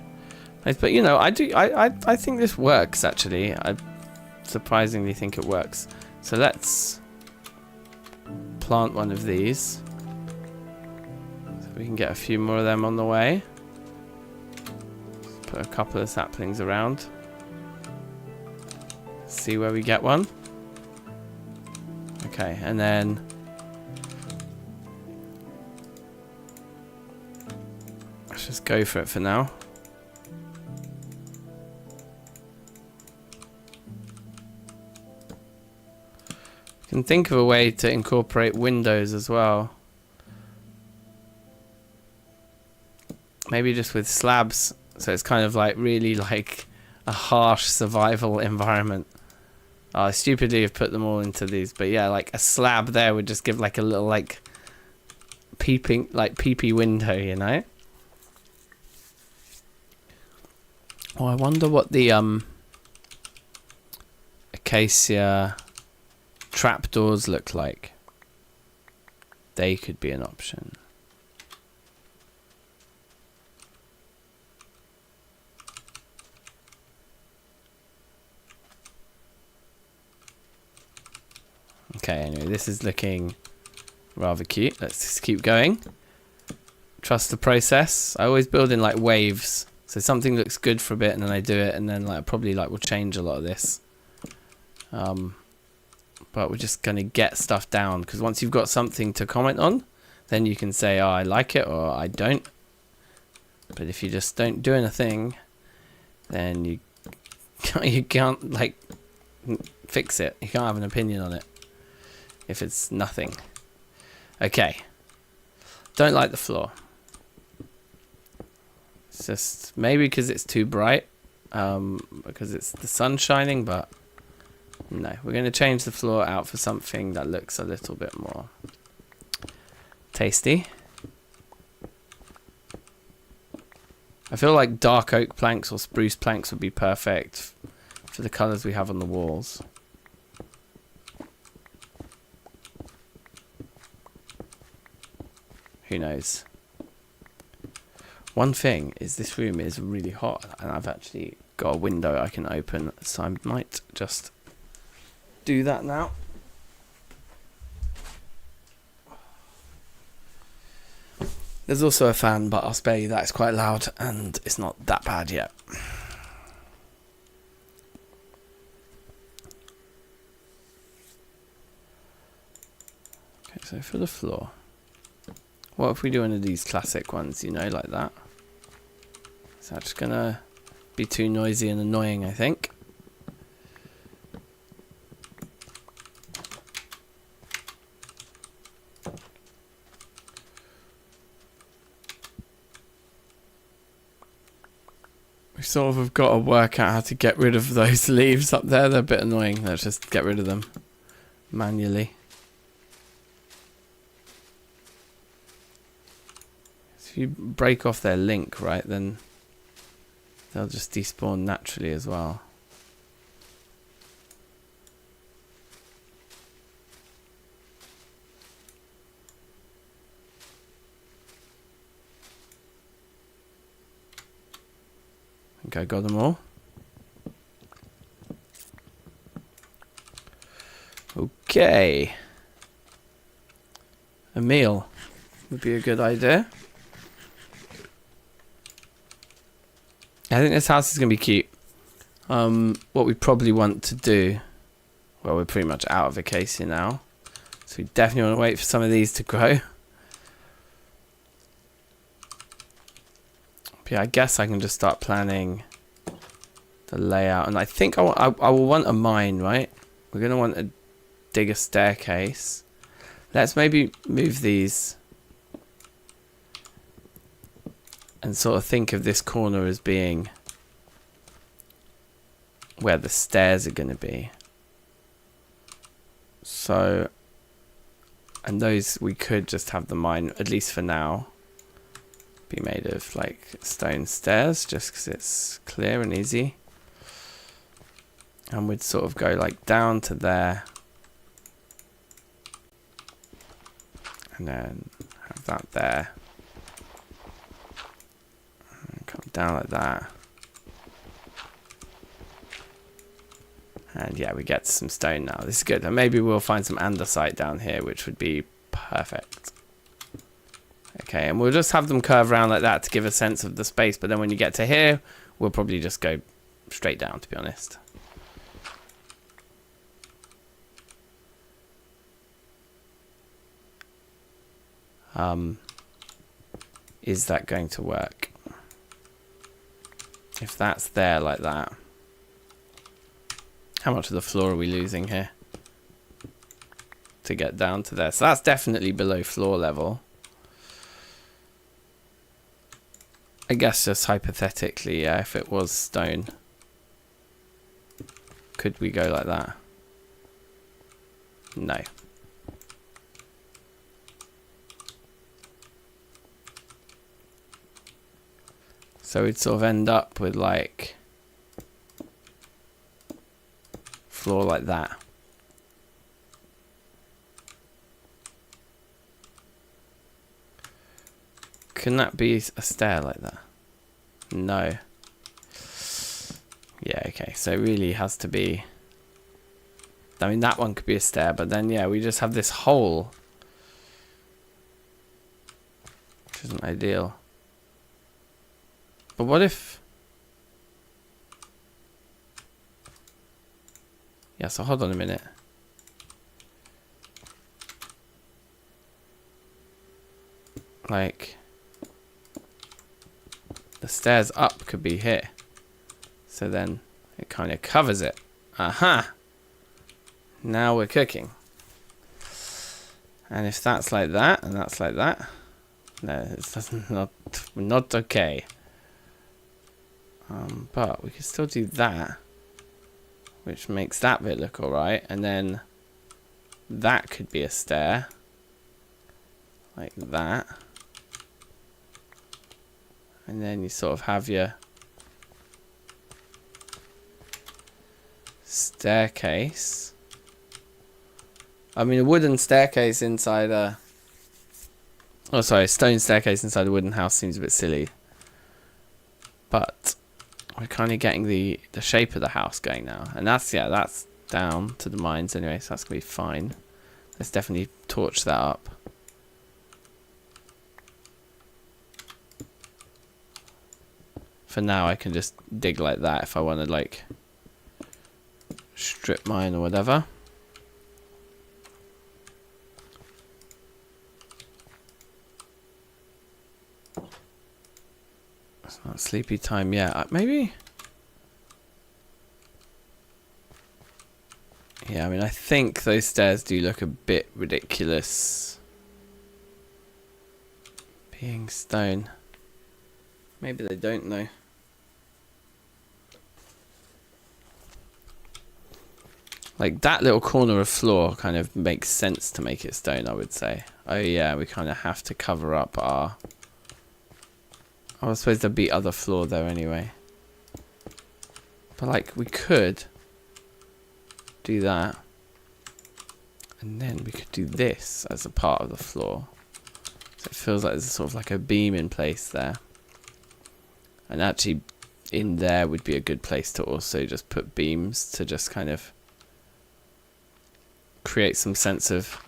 But you know, I think this works actually. I surprisingly think it works. So let's plant one of these. So we can get a few more of them on the way. Let's put a couple of saplings around. See where we get one. Okay, and then let's just go for it for now. Can think of a way to incorporate windows as well. Maybe just with slabs, so it's kind of like really like a harsh survival environment. I stupidly have put them all into these, but yeah, like a slab there would just give like a little like peepee window, you know. Oh, I wonder what the acacia trapdoors look like. They could be an option. Okay, anyway, this is looking rather cute. Let's just keep going. Trust the process. I always build in like waves. So something looks good for a bit and then I do it and then like probably like we'll change a lot of this. But we're just going to get stuff down, because once you've got something to comment on, then you can say, oh, I like it or I don't. But if you just don't do anything, then you can't like fix it. You can't have an opinion on it if it's nothing. Okay. Don't like the floor. It's just maybe because it's too bright, because it's the sun shining, but no. We're going to change the floor out for something that looks a little bit more tasty. I feel like dark oak planks or spruce planks would be perfect for the colours we have on the walls. Who knows? One thing is this room is really hot, and I've actually got a window I can open, so I might just do that now. There's also a fan, but I'll spare you that. It's quite loud and it's not that bad yet. Okay, so for the floor, what if we do one of these classic ones, you know, like that? Is that just gonna be too noisy and annoying, I think? We sort of have got to work out how to get rid of those leaves up there. They're a bit annoying. Let's just get rid of them manually. If you break off their link, right, then they'll just despawn naturally as well. I think I got them all. Okay. A meal would be a good idea. I think this house is going to be cute. What we probably want to do... Well, we're pretty much out of acacia now. So we definitely want to wait for some of these to grow. But yeah, I guess I can just start planning the layout. And I think I will want a mine, right? We're going to want to dig a staircase. Let's maybe move these and sort of think of this corner as being where the stairs are going to be. So, and those we could just have the mine, at least for now, be made of like stone stairs, just because it's clear and easy. And we'd sort of go like down to there, and then have that there. Come down like that. And yeah, we get some stone now. This is good. And maybe we'll find some andesite down here, which would be perfect. Okay, and we'll just have them curve around like that to give a sense of the space. But then when you get to here, we'll probably just go straight down, to be honest. Is that going to work? If that's there like that. How much of the floor are we losing here to get down to there? So that's definitely below floor level. I guess just hypothetically, yeah, if it was stone, could we go like that? No. So we'd sort of end up with like floor like that. Can that be a stair like that? No. Yeah, okay. So it really has to be... I mean, that one could be a stair, but then, yeah, we just have this hole. Which isn't ideal. But what if... Yeah, so hold on a minute. Like... The stairs up could be here. So then it kind of covers it. Aha! Now we're cooking. And if that's like that, and that's like that, no, it's not okay. But we can still do that, which makes that bit look alright. And then that could be a stair, like that. And then you sort of have your staircase. I mean, a wooden staircase inside a... Oh, sorry, a stone staircase inside a wooden house seems a bit silly. But we're kind of getting the shape of the house going now. And that's, yeah, that's down to the mines anyway, so that's going to be fine. Let's definitely torch that up. For now, I can just dig like that if I want to, like, strip mine or whatever. It's not sleepy time yet. Maybe? Yeah, I mean, I think those stairs do look a bit ridiculous. Being stone. Maybe they don't know. Like, that little corner of floor kind of makes sense to make it stone, I would say. Oh yeah, we kind of have to cover up our... I was supposed to be other floor though anyway. But like, we could do that. And then we could do this as a part of the floor. So it feels like there's sort of like a beam in place there. And actually, in there would be a good place to also just put beams to just kind of create some sense of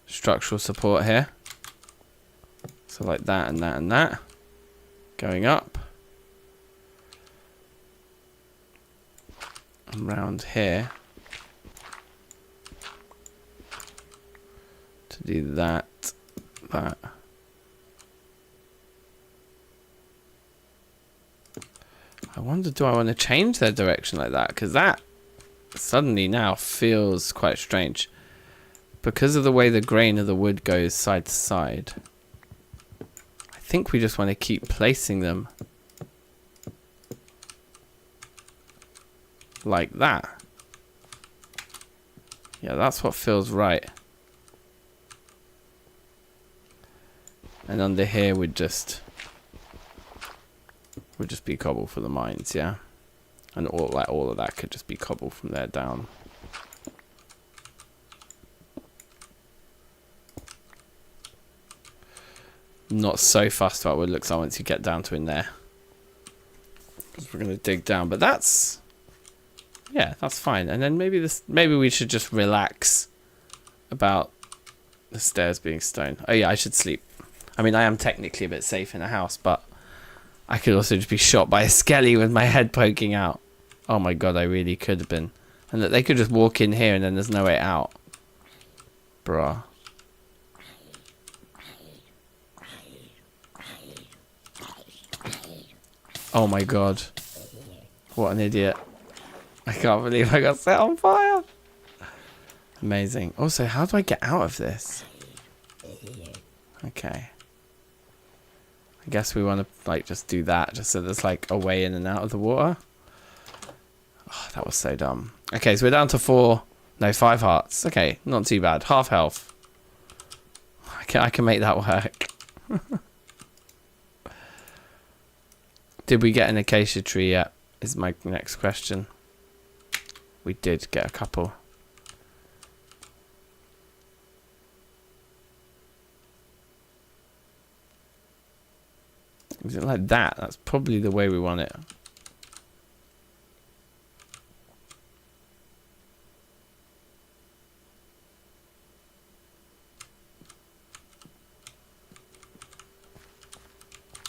structural support here. So like that and that and that. Going up. And round here. To do that. That. I wonder, do I want to change their direction like that? Because that suddenly now feels quite strange. Because of the way the grain of the wood goes side to side. I think we just want to keep placing them like that. Yeah, that's what feels right. And under here would just be cobble for the mines, yeah. And all of that could just be cobble from there down. Not so fussed about what it looks like once you get down to in there. Because we're going to dig down. But that's... yeah, that's fine. And then maybe we should just relax about the stairs being stone. Oh yeah, I should sleep. I mean, I am technically a bit safe in a house, but I could also just be shot by a skelly with my head poking out. Oh my god, I really could have been. And that they could just walk in here and then there's no way out. Bruh. Oh my god. What an idiot. I can't believe I got set on fire. Amazing. Also, how do I get out of this? Okay. I guess we want to like just do that just so there's like a way in and out of the water. Oh, that was so dumb. Okay, so we're down to 5 hearts. Okay, not too bad. Half health. I can make that work. Did we get an acacia tree yet? Is my next question. We did get a couple. Is it like that? That's probably the way we want it.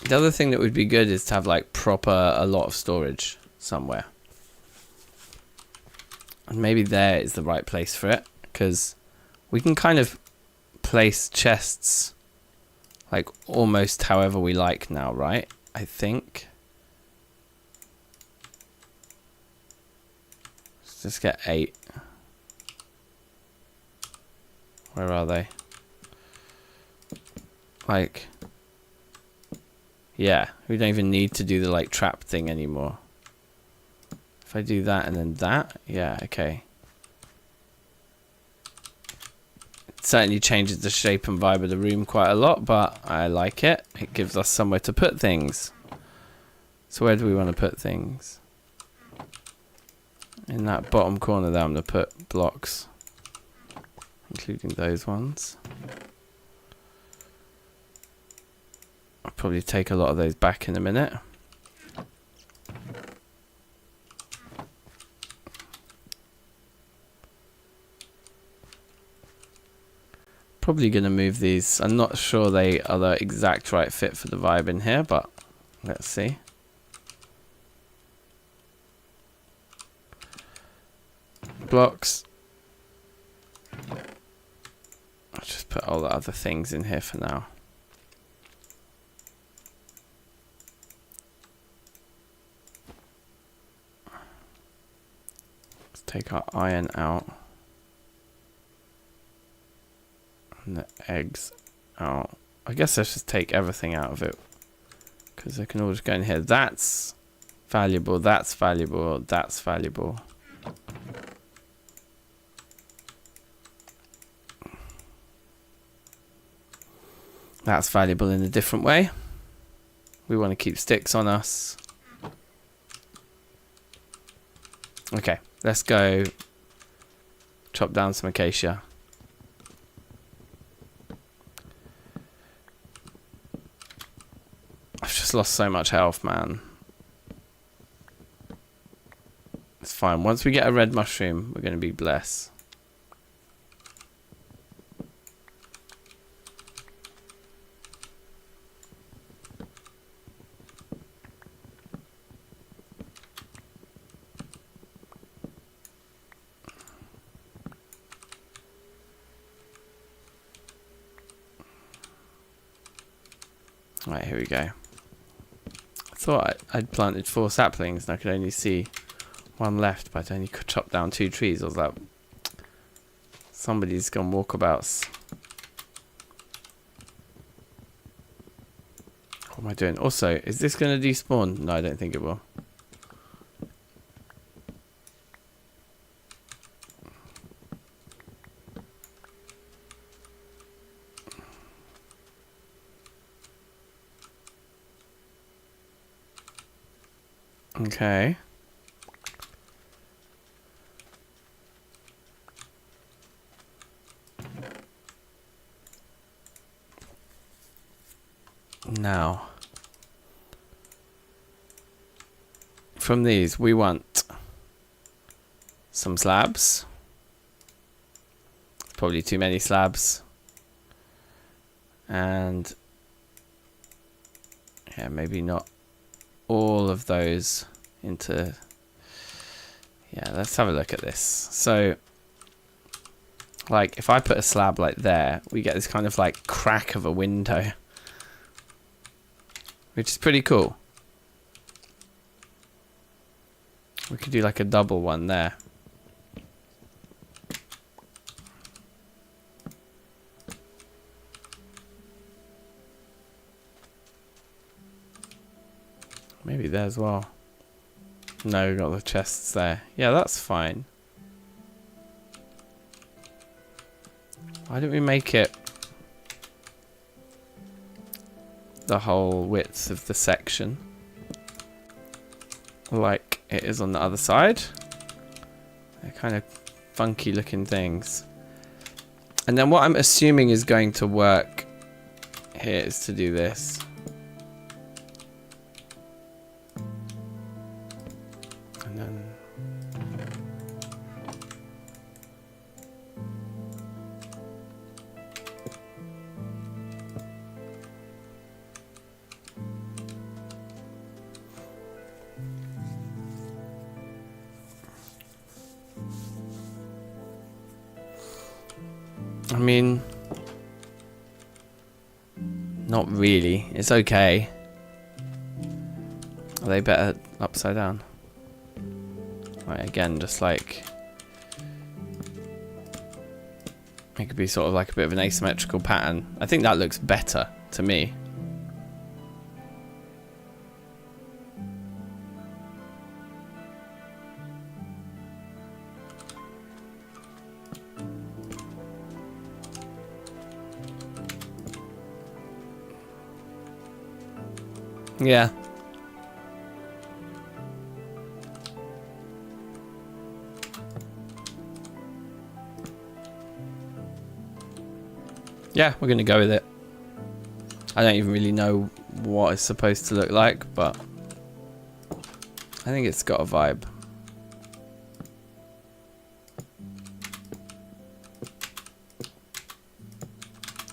The other thing that would be good is to have like a lot of storage somewhere. And maybe there is the right place for it, because we can kind of place chests like almost however we like now, right? I think. Let's just get 8. Where are they? Like, yeah, we don't even need to do the like trap thing anymore. If I do that and then that, yeah, okay. It certainly changes the shape and vibe of the room quite a lot, but I like it. It gives us somewhere to put things. So where do we want to put things? In that bottom corner there, I'm going to put blocks, including those ones. I'll probably take a lot of those back in a minute. Probably going to move these. I'm not sure they are the exact right fit for the vibe in here, but let's see. Blocks. I'll just put all the other things in here for now. Let's take our iron out. And the eggs out. I guess let's just take everything out of it, because they can all just go in here. That's valuable, that's valuable, that's valuable. That's valuable in a different way. We want to keep sticks on us. Okay, let's go chop down some acacia. I've just lost so much health, man. It's fine. Once we get a red mushroom, we're going to be blessed. Right, here we go. I thought I'd planted 4 saplings and I could only see 1 left, but I only could chop down 2 trees. I was like, somebody's gone walkabouts. What am I doing? Also, is this going to despawn? No, I don't think it will. Okay. Now, from these, we want some slabs. Probably too many slabs. And yeah, maybe not all of those into. Yeah, let's have a look at this. So, like, if I put a slab like there, we get this kind of like crack of a window, which is pretty cool. We could do like a double one there. Maybe there as well. No, we've got the chests there. Yeah, that's fine. Why don't we make it the whole width of the section like it is on the other side? They're kind of funky looking things. And then what I'm assuming is going to work here is to do this. And then I mean, not really. It's okay. Are they better upside down? Right, again, just like It could be sort of like a bit of an asymmetrical pattern. I think that looks better to me. Yeah. Yeah, we're going to go with it. I don't even really know what it's supposed to look like, but I think it's got a vibe.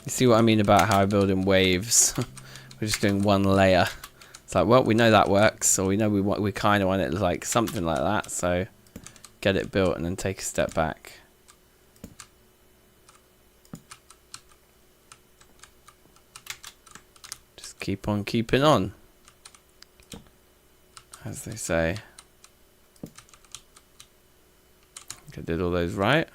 You see what I mean about how I build in waves? We're just doing one layer. It's like, well, we know that works, or we know we kind of want it like something like that, so get it built and then take a step back. Just keep on keeping on, as they say. I think I did all those right.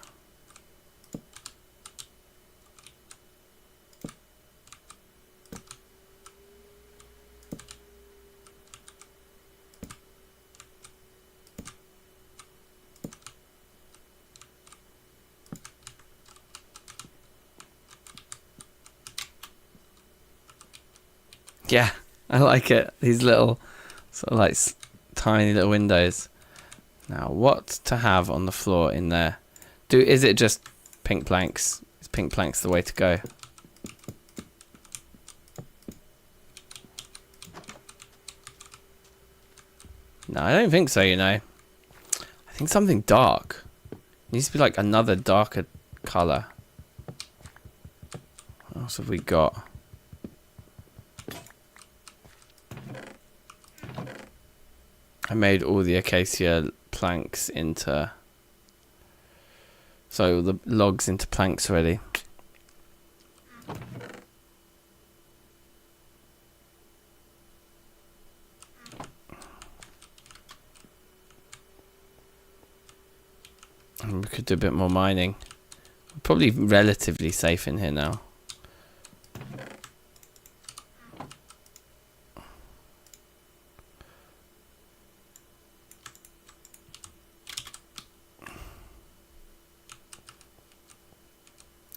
Yeah, I like it. These little, sort of like tiny little windows. Now, what to have on the floor in there? Is it just pink planks? Is pink planks the way to go? No, I don't think so, you know. I think something dark. It needs to be like another darker colour. What else have we got? I made all the acacia planks into... So the logs into planks already. And we could do a bit more mining. We're probably relatively safe in here now.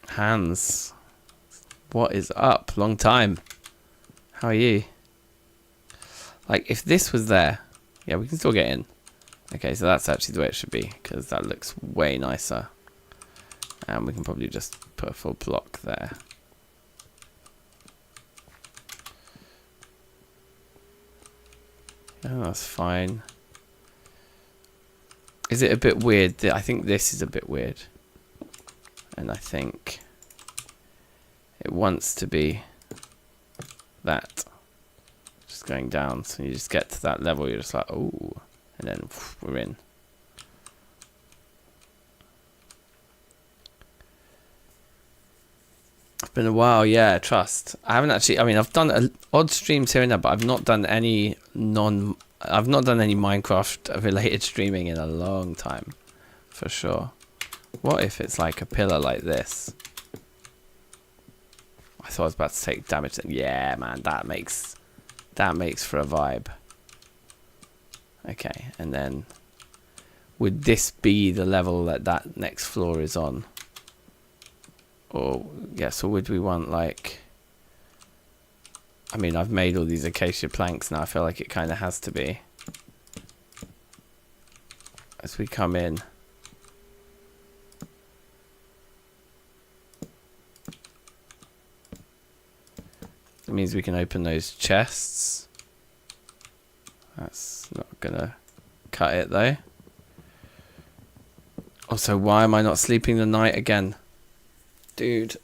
Hans, what is up? Long time. How are you? Like, if this was there, yeah, we can still get in. Okay, so that's actually the way it should be, because that looks way nicer. And we can probably just put a full block there. Oh, that's fine. Is it a bit weird? I think this is a bit weird. And I think it wants to be that. Just going down. So you just get to that level, you're just like, oh. And then we're in. It's been a while, yeah, trust. I haven't actually, I mean, I've done odd streams here and there, but I've not done any Minecraft related streaming in a long time. For sure. What if it's like a pillar like this? I thought I was about to take damage. Yeah, man, that makes for a vibe. Okay, and then would this be the level that next floor is on? Or yes, or would we want like? I mean, I've made all these acacia planks now. I feel like it kind of has to be. As we come in. It means we can open those chests. That's not gonna cut it though. Also, why am I not sleeping the night again? Dude.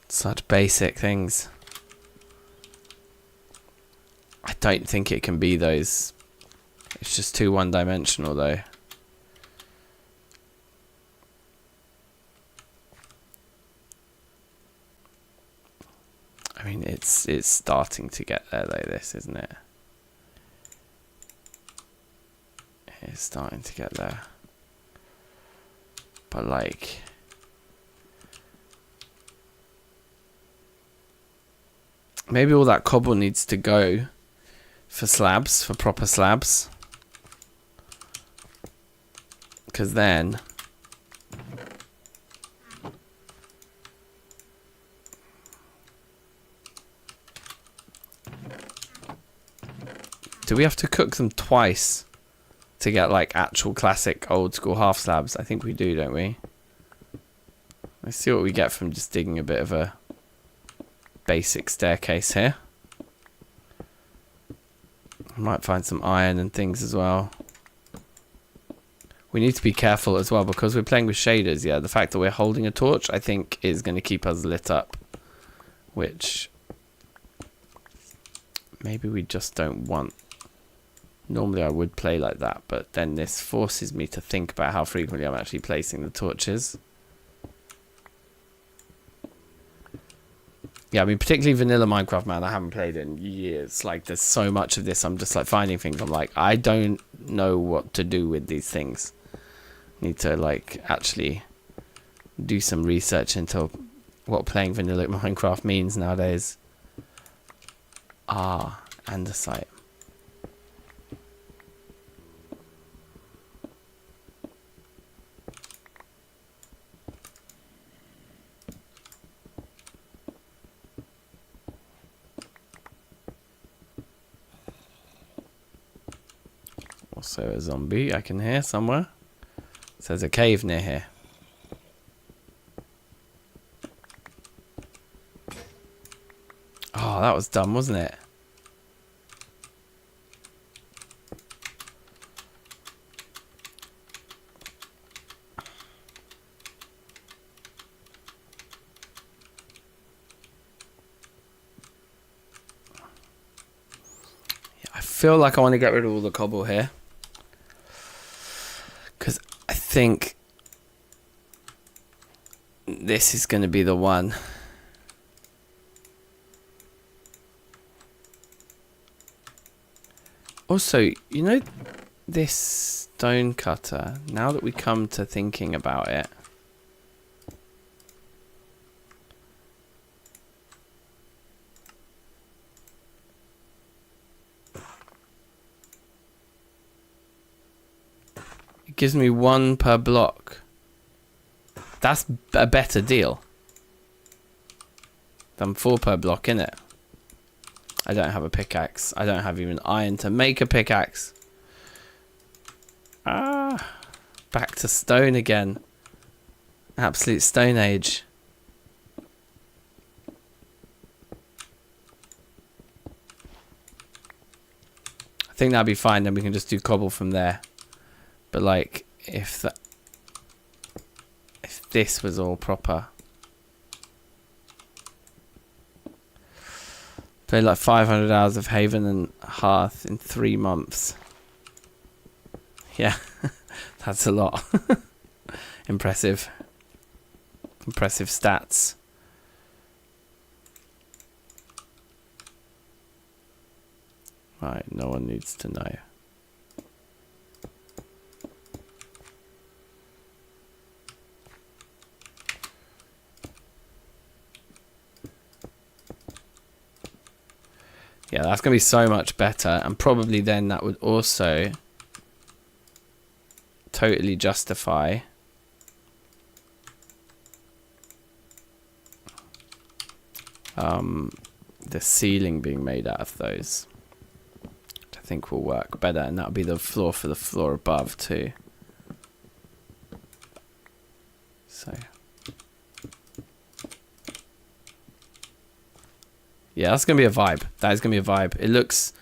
Such basic things. I don't think it can be those. It's just too one-dimensional though. I mean, it's starting to get there though, this, isn't it? It's starting to get there. But like, maybe all that cobble needs to go for slabs, for proper slabs. Because then do we have to cook them twice to get like actual classic old school half slabs? I think we do, don't we? Let's see what we get from just digging a bit of a basic staircase here. I might find some iron and things as well. We need to be careful as well because we're playing with shaders. Yeah, the fact that we're holding a torch, I think, is going to keep us lit up. Which maybe we just don't want. Normally I would play like that, but then this forces me to think about how frequently I'm actually placing the torches. Yeah, I mean, particularly vanilla Minecraft, man, I haven't played in years. Like, there's so much of this, I'm just, like, finding things. I'm like, I don't know what to do with these things. Need to, like, actually do some research into what playing vanilla Minecraft means nowadays. Ah, andesite. Also a zombie I can hear somewhere. So there's a cave near here. Oh, that was dumb, wasn't it? Yeah, I feel like I want to get rid of all the cobble here. Because I think this is going to be the one. Also, you know, this stone cutter, now that we come to thinking about it, it gives me 1 per block. That's a better deal than 4 per block, innit? I don't have a pickaxe. I don't have even iron to make a pickaxe. Ah, back to stone again. Absolute stone age. I think that'd be fine. Then we can just do cobble from there. But like, if this was all proper. Played like 500 hours of Haven and Hearth in 3 months. Yeah, that's a lot. Impressive. Impressive stats. Right, no one needs to know. Yeah, that's going to be so much better. And probably then that would also totally justify the ceiling being made out of those. Which I think will work better. And that'll be the floor for the floor above too. So... yeah, that's going to be a vibe. That is going to be a vibe. It looks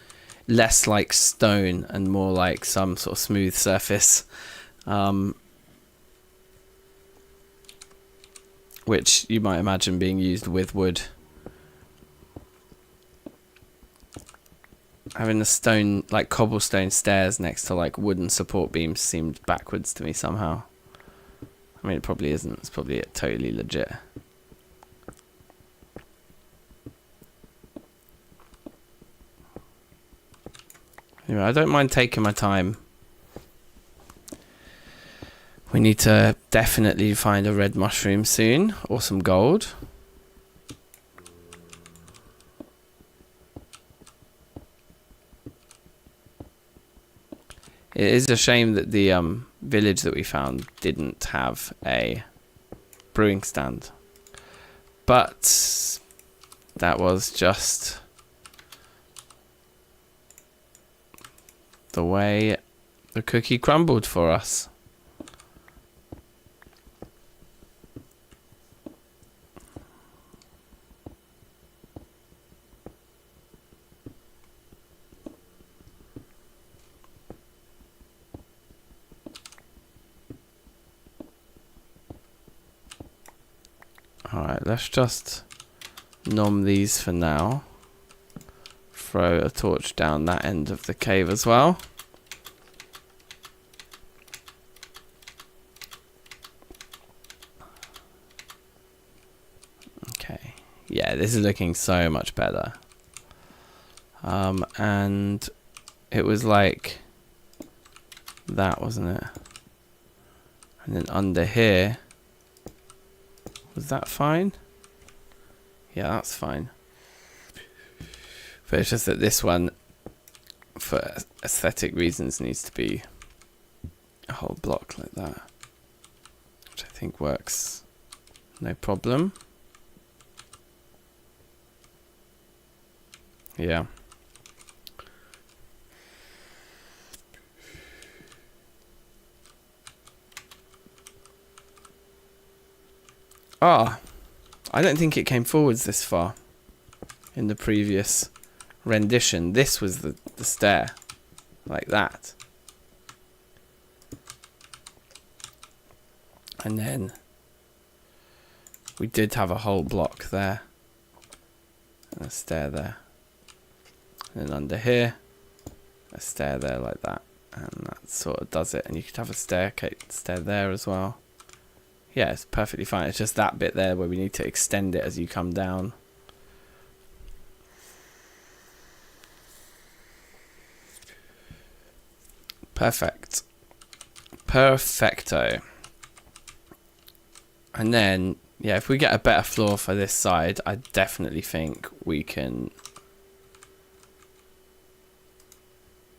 less like stone and more like some sort of smooth surface. Which you might imagine being used with wood. Having the stone, like cobblestone stairs next to like wooden support beams seemed backwards to me somehow. I mean, it probably isn't. It's probably totally legit. Anyway, I don't mind taking my time We need to definitely find a red mushroom soon, or some gold. It is a shame that the village that we found didn't have a brewing stand. But that was just the way the cookie crumbled for us. Alright, let's just nom these for now. Throw a torch down that end of the cave as well. Okay, yeah, this is looking so much better. And it was like that, wasn't it? And then under here, was that fine? Yeah, that's fine. But it's just that this one, for aesthetic reasons, needs to be a whole block like that, which I think works no problem. Yeah. Ah, I don't think it came forwards this far in the previous rendition. This was the stair, like that. And then we did have a whole block there, and a stair there. And then under here, a stair there like that. And that sort of does it. And you could have a stair there as well. Yeah, it's perfectly fine. It's just that bit there where we need to extend it as you come down. Perfect. Perfecto. And then, yeah, if we get a better floor for this side, I definitely think we can...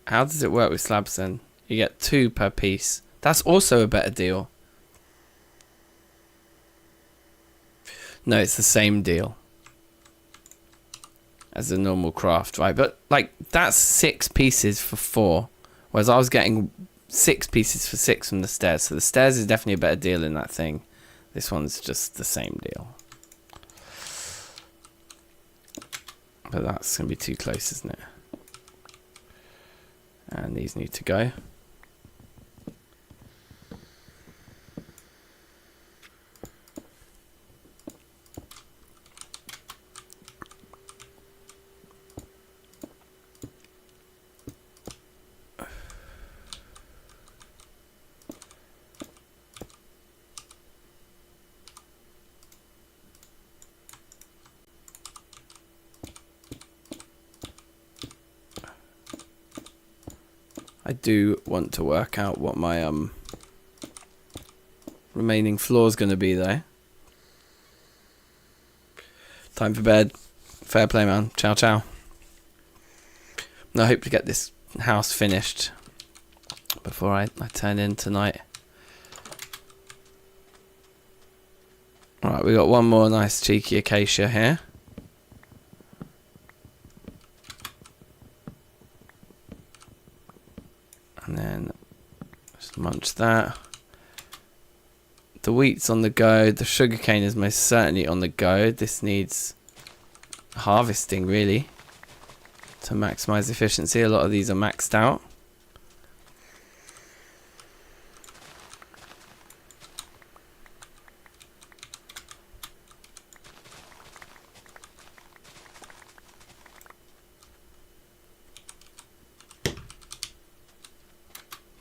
How does it work with slabs then? You get 2 per piece. That's also a better deal. No, it's the same deal as a normal craft, right? But like that's 6 pieces for 4, whereas I was getting 6 pieces for 6 from the stairs. So the stairs is definitely a better deal in that thing. This one's just the same deal. But that's gonna be too close, isn't it? And these need to go. I do want to work out what my remaining floor is going to be though. Time for bed. Fair play, man. Ciao, ciao. I hope to get this house finished before I turn in tonight. Alright, we got one more nice cheeky acacia here. And then just munch that. The wheat's on the go. The sugarcane is most certainly on the go. This needs harvesting really to maximize efficiency. A lot of these are maxed out.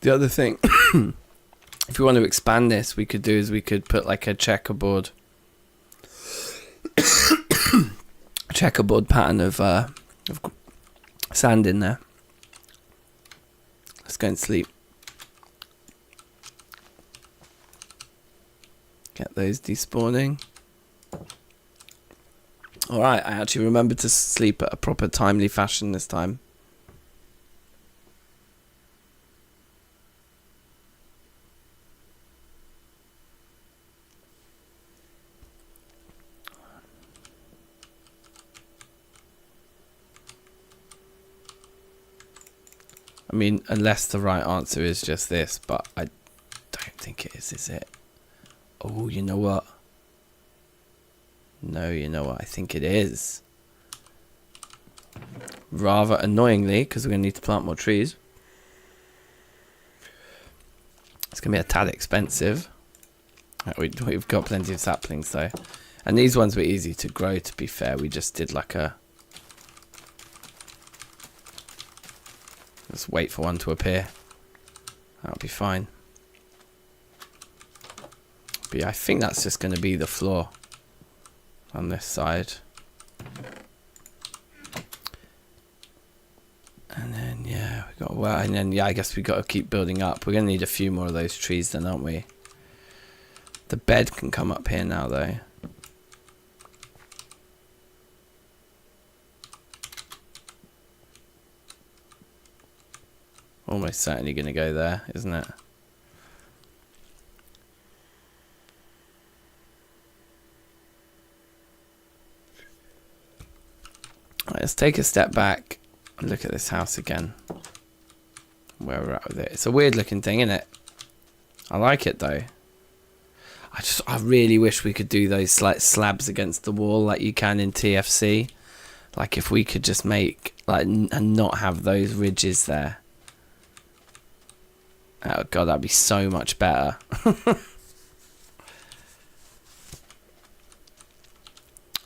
The other thing, if we want to expand this, we could do is we could put like a checkerboard pattern of sand in there. Let's go and sleep. Get those despawning. Alright, I actually remembered to sleep at a proper timely fashion this time. I mean, unless the right answer is just this, but I don't think it is it? Oh, you know what? No, you know what? I think it is. Rather annoyingly, because we're going to need to plant more trees. It's going to be a tad expensive. We've got plenty of saplings though. And these ones were easy to grow, to be fair. We just did like a... Just wait for one to appear. That'll be fine. But yeah, I think that's just going to be the floor on this side. And then yeah, we got well, and then yeah, I guess we got to keep building up. We're going to need a few more of those trees then, aren't we? The bed can come up here now though. Almost certainly going to go there, isn't it? Right, let's take a step back and look at this house again. Where we're at with it. It's a weird looking thing, isn't it? I like it though. I really wish we could do those like slabs against the wall like you can in TFC. Like if we could just make like and not have those ridges there. Oh god, that'd be so much better.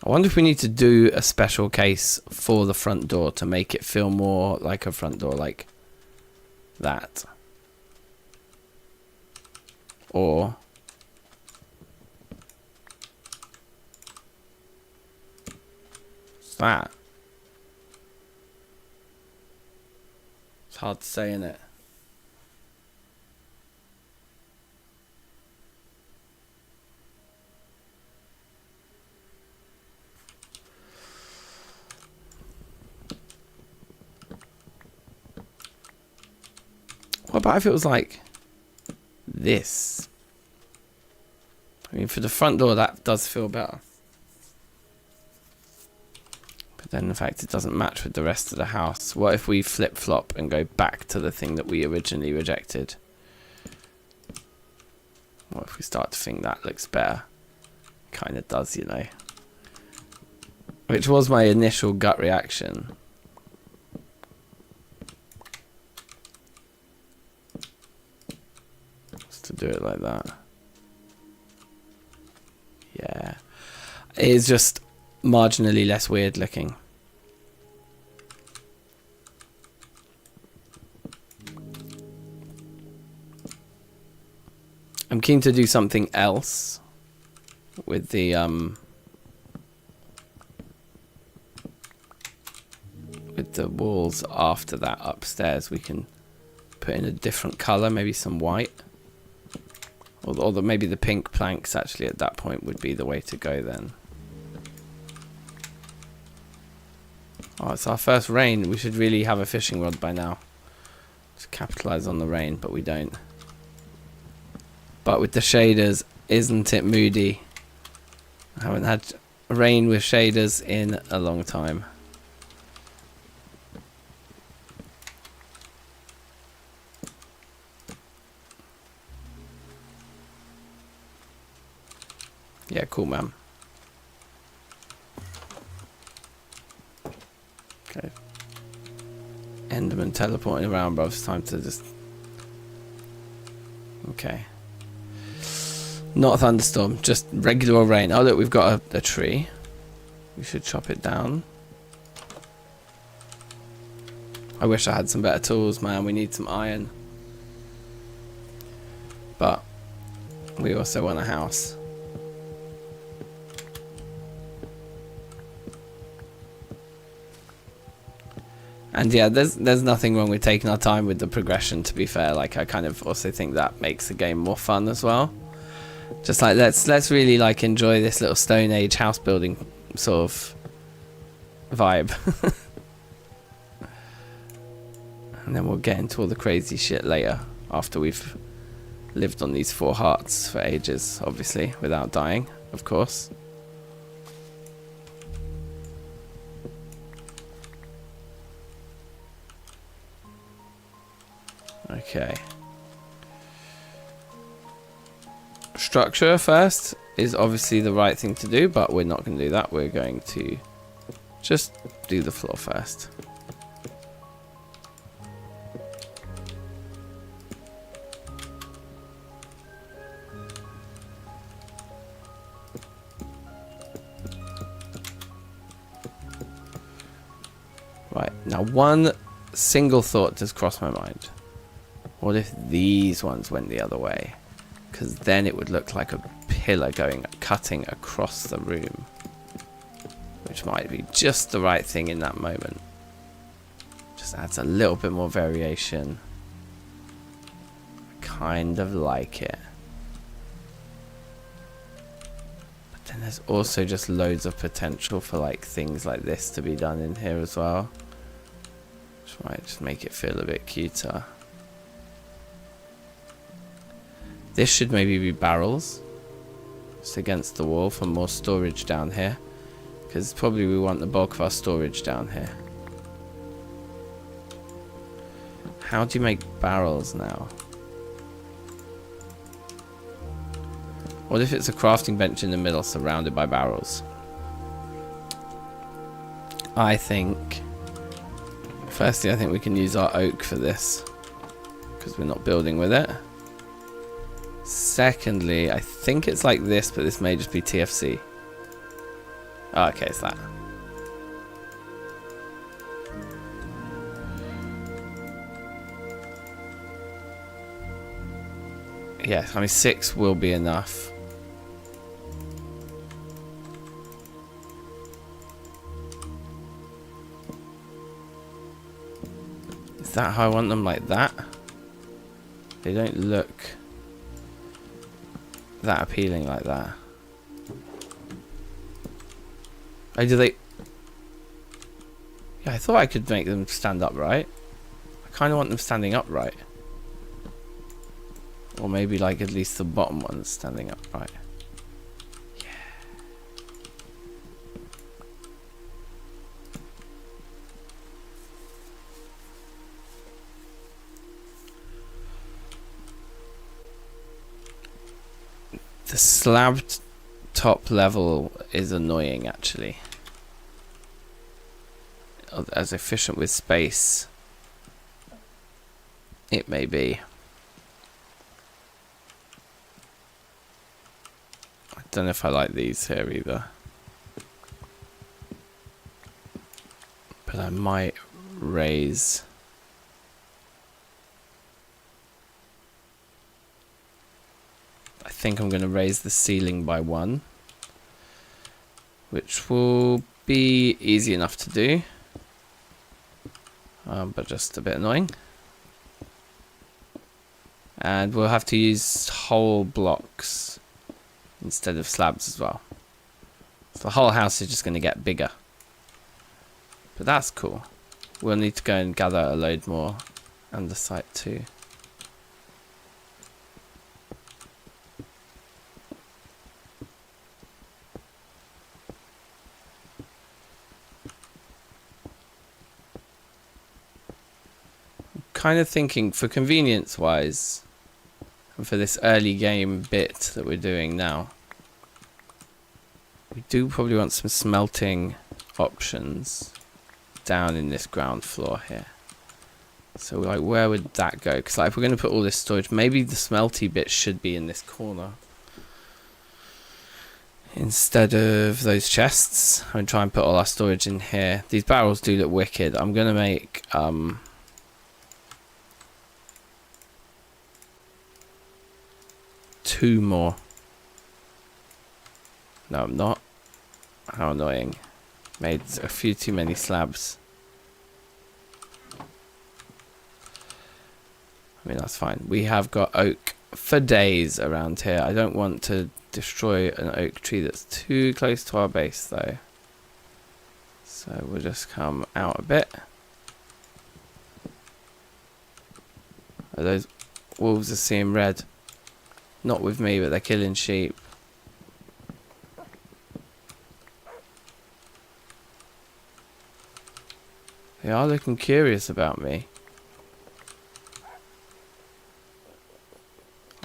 I wonder if we need to do a special case for the front door to make it feel more like a front door, like that. Or that. It's hard to say, innit? What about if it was like this? I mean, for the front door, that does feel better. But then the fact it doesn't match with the rest of the house. What if we flip-flop and go back to the thing that we originally rejected? What if we start to think that looks better? Kind of does, you know. Which was my initial gut reaction. To do it like that. Yeah. It is just marginally less weird looking. I'm keen to do something else with the walls after that upstairs. We can put in a different color, maybe some white. Or maybe the pink planks actually at that point would be the way to go then. Oh, it's our first rain. We should really have a fishing rod by now. To capitalize on the rain, but we don't. But with the shaders, isn't it moody? I haven't had rain with shaders in a long time. Yeah, cool, man. Okay. Enderman teleporting around, bro. It's time to just... Okay. Not a thunderstorm, just regular rain. Oh, look, we've got a tree. We should chop it down. I wish I had some better tools, man. We need some iron. But we also want a house. And yeah, there's nothing wrong with taking our time with the progression, to be fair. Like, I kind of also think that makes the game more fun as well. Just like let's really like enjoy this little Stone Age house building sort of vibe. And then we'll get into all the crazy shit later after we've lived on these 4 hearts for ages, obviously, without dying, of course. Okay. Structure first is obviously the right thing to do, but we're not going to do that. We're going to just do the floor first. Right, now one single thought just crossed my mind. What if these ones went the other way? Because then it would look like a pillar cutting across the room. Which might be just the right thing in that moment. Just adds a little bit more variation. I kind of like it. But then there's also just loads of potential for like things like this to be done in here as well. Which might just make it feel a bit cuter. This should maybe be barrels. Just against the wall for more storage down here. Because probably we want the bulk of our storage down here. How do you make barrels now? What if it's a crafting bench in the middle surrounded by barrels? I think... Firstly, I think we can use our oak for this. Because we're not building with it. Secondly, I think it's like this, but this may just be TFC. Oh, okay, it's that. Yeah, I mean 6 will be enough. Is that how I want them, like that? They don't look that appealing like that. Oh, do they? Yeah, I thought I could make them stand upright. I kind of want them standing upright. Or maybe like at least the bottom one's standing upright. Yeah. The slabbed top level is annoying actually. As efficient with space it may be. I don't know if I like these here either. But I might raise. I think I'm going to raise the ceiling by 1. Which will be easy enough to do. But just a bit annoying. And we'll have to use whole blocks instead of slabs as well. So the whole house is just going to get bigger. But that's cool. We'll need to go and gather a load more andesite too. Kind of thinking for convenience wise and for this early game bit that we're doing now, we do probably want some smelting options down in this ground floor here. So like where would that go? Because like if we're going to put all this storage, maybe the smelty bit should be in this corner instead of those chests. I'm going to try and put all our storage in here. These barrels do look wicked. I'm going to make 2 more. No, I'm not. How annoying. Made a few too many slabs. I mean, that's fine. We have got oak for days around here. I don't want to destroy an oak tree that's too close to our base though. So we'll just come out a bit. Oh, those wolves are seeing red. Not with me, but they're killing sheep. They are looking curious about me.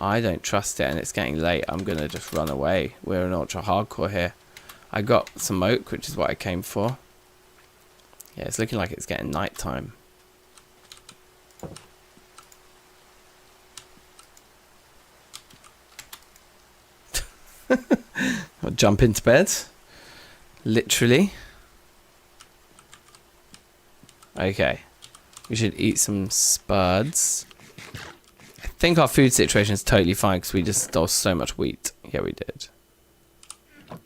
I don't trust it, and it's getting late. I'm gonna just run away. We're an ultra hardcore here. I got some oak, which is what I came for. Yeah, it's looking like it's getting nighttime. I'll jump into bed. Literally. Okay. We should eat some spuds. I think our food situation is totally fine because we just stole so much wheat. Yeah, we did. But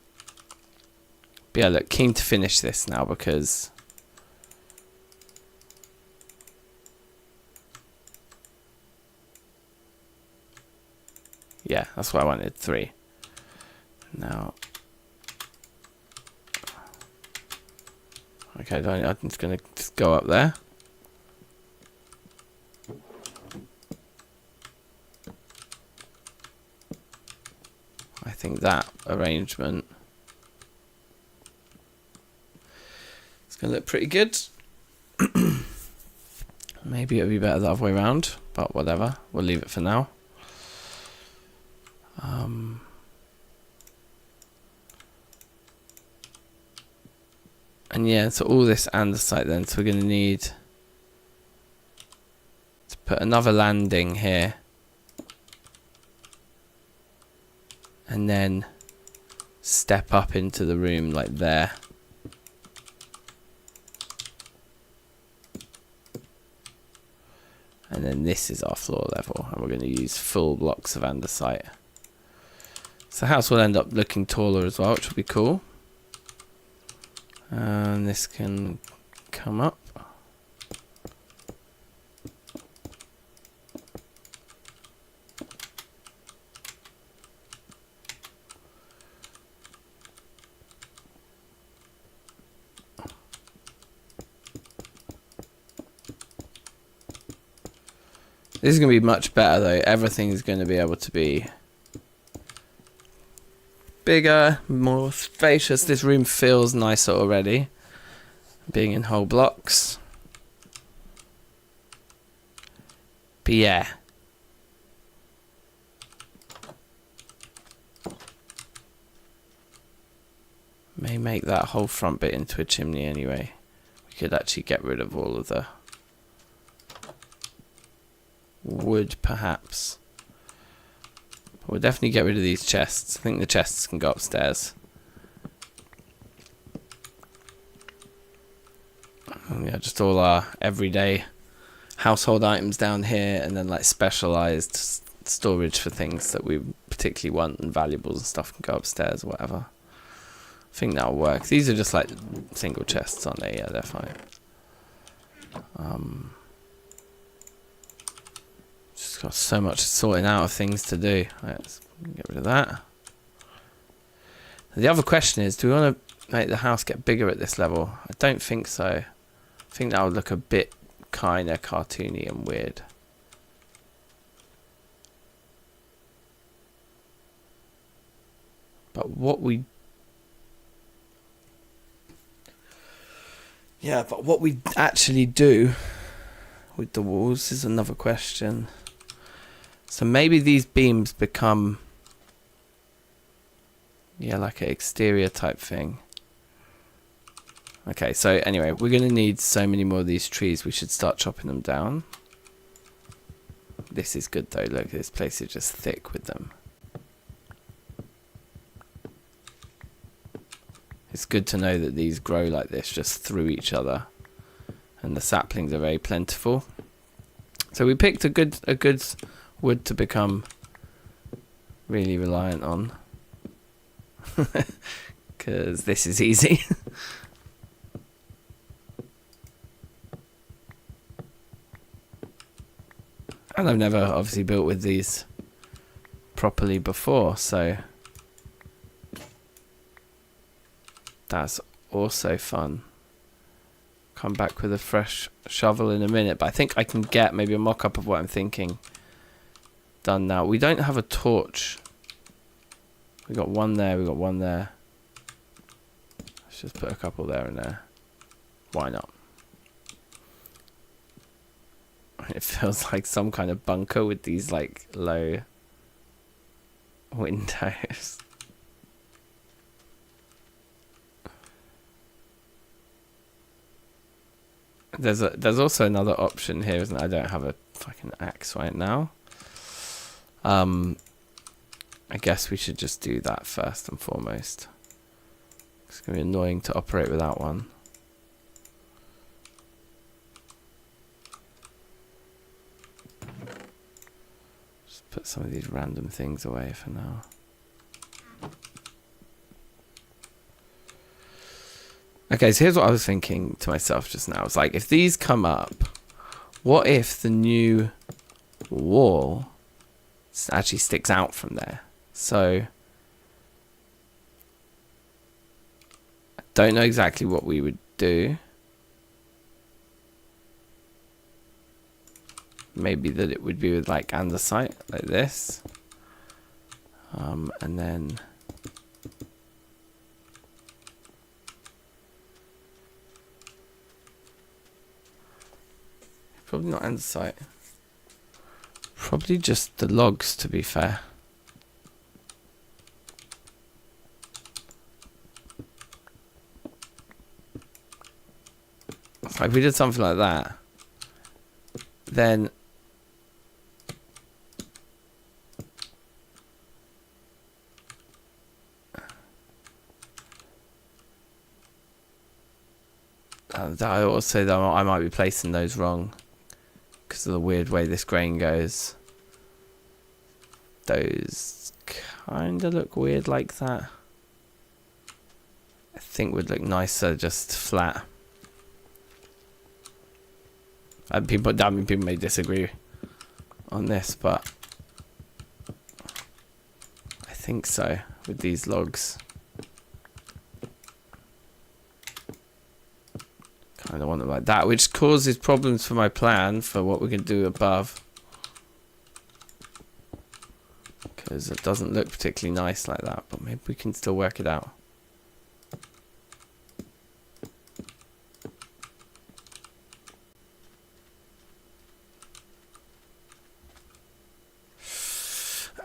yeah, look, keen to finish this now because... yeah, that's what I wanted, 3. Now... okay, I'm just going to just go up there. I think that arrangement is going to look pretty good. Maybe it'll be better the other way around, but whatever. We'll leave it for now. And yeah, so all this andesite then, so we're going to need to put another landing here. And then step up into the room like there. And then this is our floor level, and we're going to use full blocks of andesite. So the house will end up looking taller as well, which will be cool. And this can come up. This is going to be much better though. Everything is going to be able to be bigger, more spacious. This room feels nicer already, being in whole blocks. But yeah. May make that whole front bit into a chimney anyway. We could actually get rid of all of the wood perhaps. We'll definitely get rid of these chests. I think the chests can go upstairs. And yeah, just all our everyday household items down here, and then like specialized storage for things that we particularly want and valuables and stuff can go upstairs or whatever. I think that'll work. These are just like single chests, aren't they? Yeah, they're fine. Just got so much sorting out of things to do. Let's get rid of that. The other question is, do we want to make the house get bigger at this level? I don't think so. I think that would look a bit kind of cartoony and weird. But what we... yeah, but what we actually do with the walls is another question. So maybe these beams become, yeah, like an exterior type thing. Okay, so anyway, we're going to need so many more of these trees. We should start chopping them down. This is good though. Look, this place is just thick with them. It's good to know that these grow like this, just through each other. And the saplings are very plentiful. So we picked a good wood to become really reliant on. Because this is easy. And I've never obviously built with these properly before, so that's also fun. Come back with a fresh shovel in a minute, but I think I can get maybe a mock-up of what I'm thinking done now. We don't have a torch. We got one there, we got one there. Let's just put a couple there and there. Why not? It feels like some kind of bunker with these like low windows. There's also another option here, isn't there? I don't have a fucking axe right now. I guess we should just do that first and foremost. It's gonna be annoying to operate without one. Just put some of these random things away for now. Okay, so here's what I was thinking to myself just now. It's like, if these come up, what if the new wall actually sticks out from there? So I don't know exactly what we would do. Maybe that it would be with like andesite, like this. And then probably not andesite. Probably just the logs, to be fair. Like, if we did something like that, then I also that I might be placing those wrong because of the weird way this grain goes. Those kind of look weird like that. I think would look nicer just flat. People may disagree on this, but I think so with these logs. Kind of want them like that, which causes problems for my plan for what we can do above, because it doesn't look particularly nice like that, but maybe we can still work it out.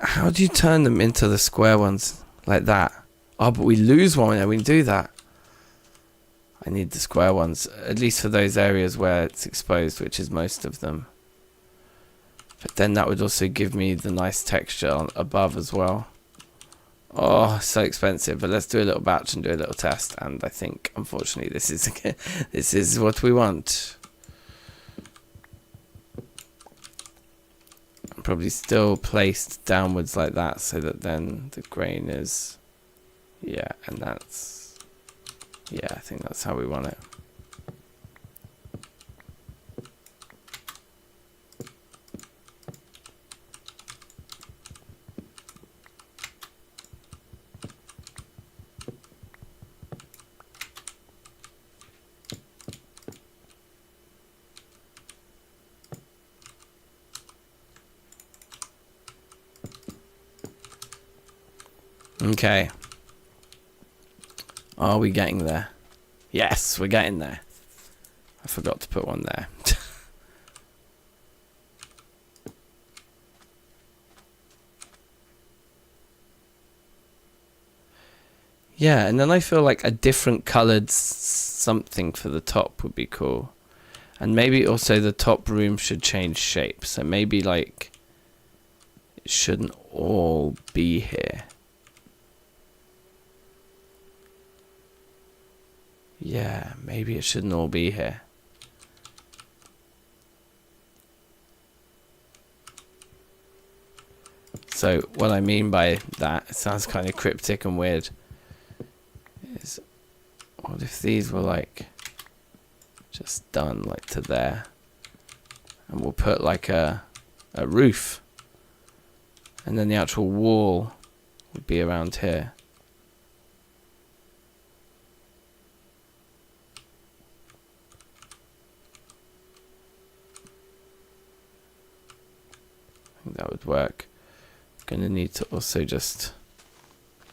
How do you turn them into the square ones like that? Oh, but we lose one when we do that. I need the square ones, at least for those areas where it's exposed, which is most of them. But then that would also give me the nice texture above as well. Oh, so expensive. But let's do a little batch and do a little test. And I think, unfortunately, this is what we want. Probably still placed downwards like that, so that then the grain is, yeah, and that's, yeah, I think that's how we want it. Okay. Are we getting there? Yes, we're getting there. I forgot to put one there. Yeah, and then I feel like a different coloured something for the top would be cool. And maybe also the top room should change shape. So maybe like it shouldn't all be here. Yeah, maybe it shouldn't all be here. So what I mean by that, it sounds kind of cryptic and weird, is what if these were like just done like to there, and we'll put like a roof And then the actual wall would be around here. I think that would work. Gonna need to also just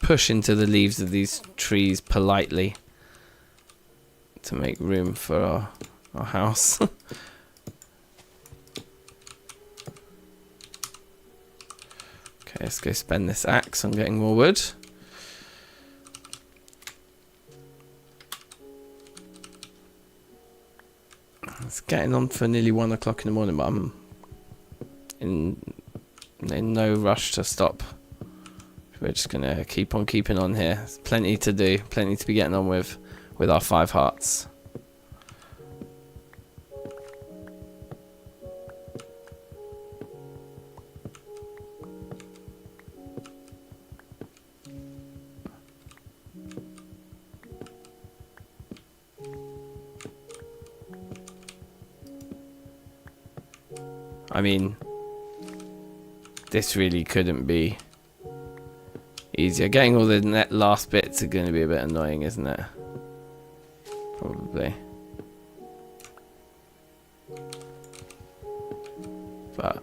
push into the leaves of these trees politely to make room for our house. Okay, let's go spend this axe on getting more wood. It's getting on for nearly 1 o'clock in the morning, but I'm in no rush to stop. We're just gonna keep on keeping on here. There's plenty to do, plenty to be getting on with our 5 hearts. I mean, this really couldn't be easier. Getting all the last bits are going to be a bit annoying, isn't it? Probably. But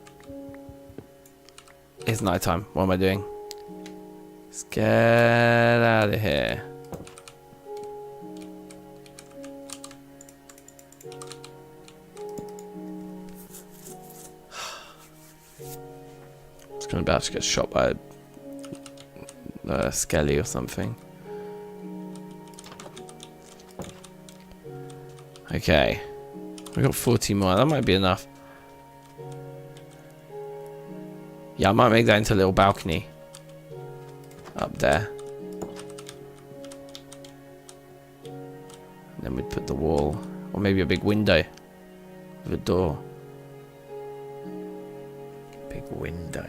it's night time. What am I doing? Let's get out of here. I'm about to get shot by a skelly or something. Okay, we got 40 more. That might be enough. Yeah, I might make that into a little balcony up there. And then we'd put the wall, or maybe a big window with a door. Big window.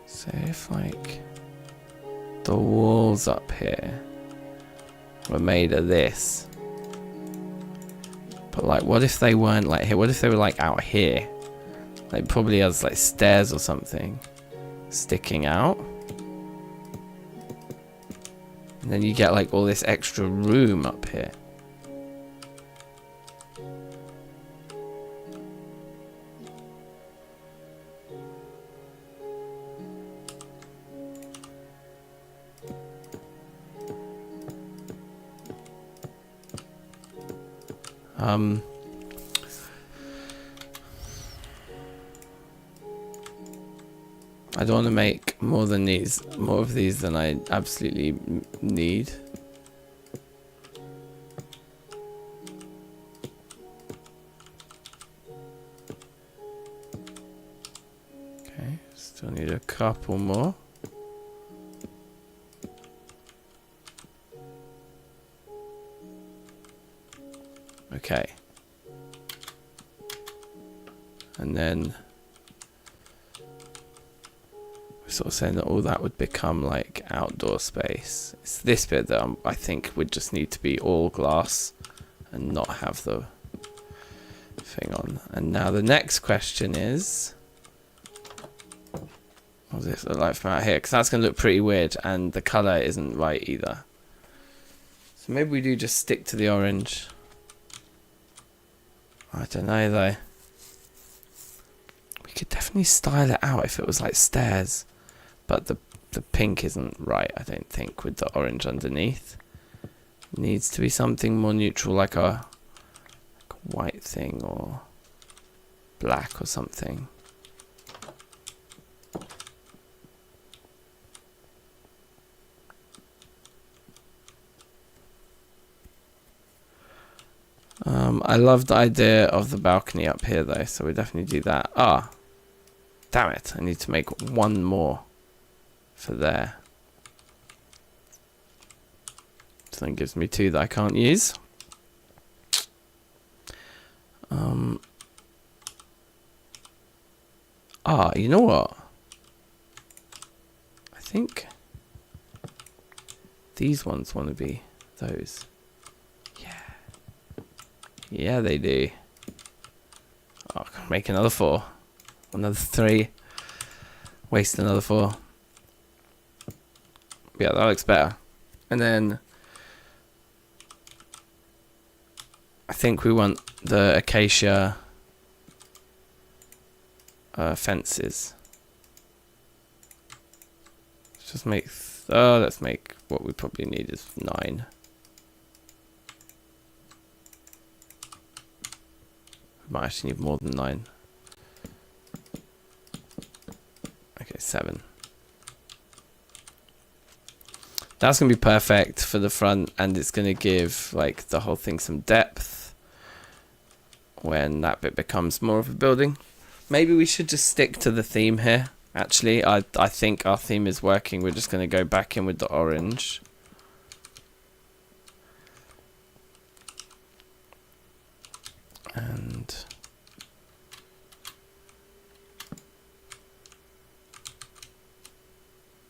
So if like the walls up here were made of this, but like what if they weren't like here? What if they were like out here? Like probably has like stairs or something sticking out. And then you get like all this extra room up here. I don't want to make more of these than I absolutely need. Okay, still need a couple more. Okay. And then we're sort of saying that all that would become like outdoor space. It's this bit that I think would just need to be all glass and not have the thing on. And now the next question is, what does this look like from out here? Because that's going to look pretty weird and the colour isn't right either. So maybe we do just stick to the orange. I don't know though. We could definitely style it out if it was like stairs, but the pink isn't right, I don't think, with the orange underneath. It needs to be something more neutral, like a white thing or black or something. I love the idea of the balcony up here though, so we definitely do that. Ah, damn it, I need to make one more for there. So that gives me 2 that I can't use. You know what? I think these ones want to be those. Yeah. Yeah, they do. Oh, make another 4. Another 3. Waste another 4. Yeah, that looks better. And then I think we want the acacia fences. Let's just make let's make what we probably need is 9. We might actually need more than 9. Okay, 7. That's going to be perfect for the front, and it's going to give like the whole thing some depth when that bit becomes more of a building. Maybe we should just stick to the theme here. Actually, I think our theme is working. We're just going to go back in with the orange. And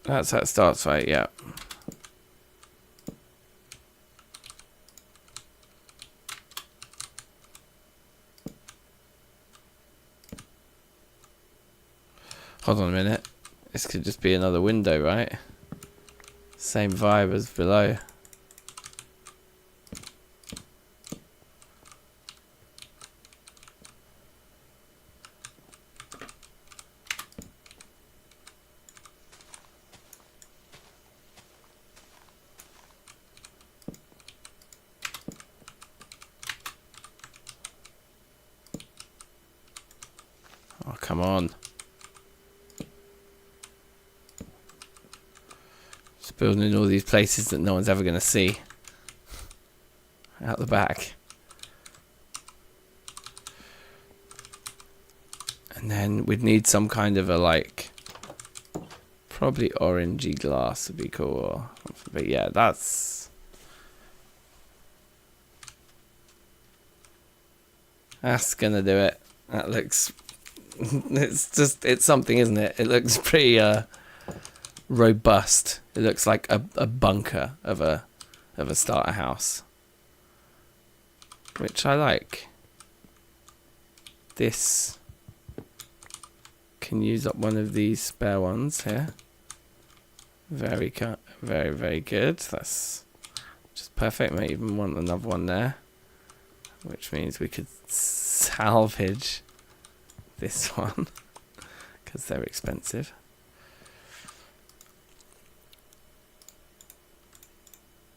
that's how it starts, right? Yeah. Hold on a minute. This could just be another window, right? Same vibe as below. Oh, come on. Building in all these places that no one's ever going to see out the back. And then we'd need some kind of a like probably orangey glass would be cool. But yeah, that's gonna do it. That looks it's something, isn't it? It looks pretty robust. It looks like a bunker of a starter house, which I like. This can use up one of these spare ones here. Very good. That's just perfect. Might even want another one there, which means we could salvage this one because they're expensive.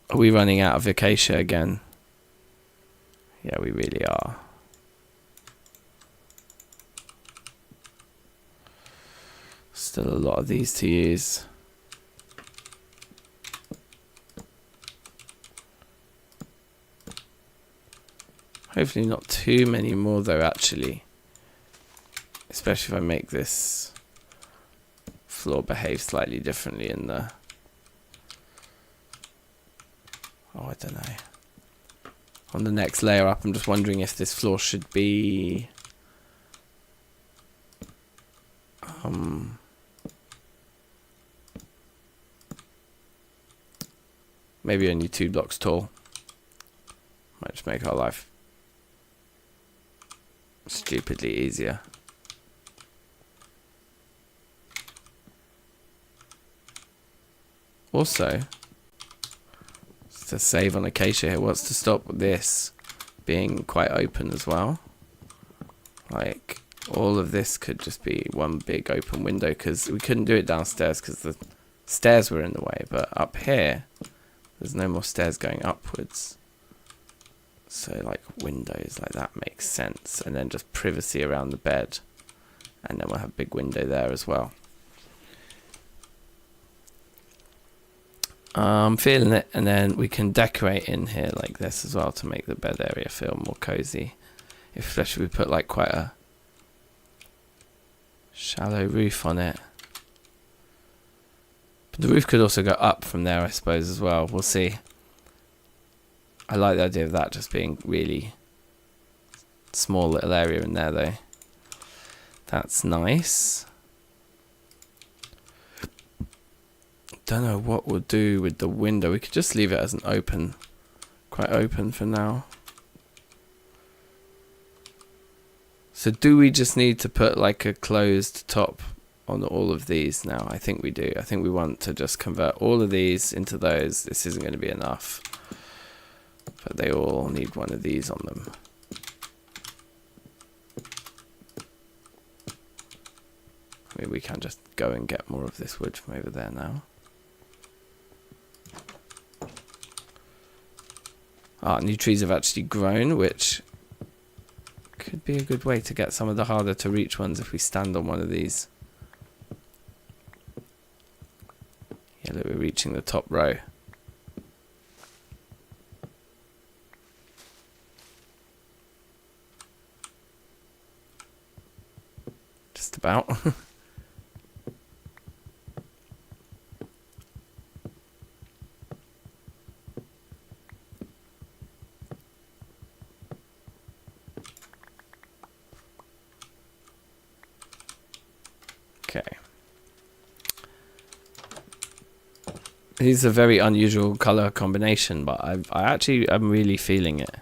Are we running out of acacia again? Yeah, we really are. Still a lot of these to use. Hopefully not too many more though, actually. Especially if I make this floor behave slightly differently in the... Oh, I don't know. On the next layer up, I'm just wondering if this floor should be... maybe only 2 blocks tall. Might just make our life stupidly easier. Also, to save on acacia here, what's to stop this being quite open as well? Like, all of this could just be one big open window, because we couldn't do it downstairs because the stairs were in the way, but up here there's no more stairs going upwards, so like windows like that makes sense, and then just privacy around the bed, and then we'll have a big window there as well. I'm feeling it. And then we can decorate in here like this as well to make the bed area feel more cozy, especially if we put like quite a shallow roof on it. But the roof could also go up from there, I suppose, as well. We'll see. I like the idea of that just being really small little area in there though. That's nice. don't know what we'll do with the window. We could just leave it as an open, quite open for now. So do we just need to put like a closed top on all of these now? I think we do. I think we want to just convert all of these into those. This isn't going to be enough, but they all need one of these on them. I mean, we can just go and get more of this wood from over there now. Ah, new trees have actually grown, which could be a good way to get some of the harder to reach ones if we stand on one of these. Yeah, look, we're reaching the top row. Just about. Okay. These are a very unusual color combination, but I'm really feeling it.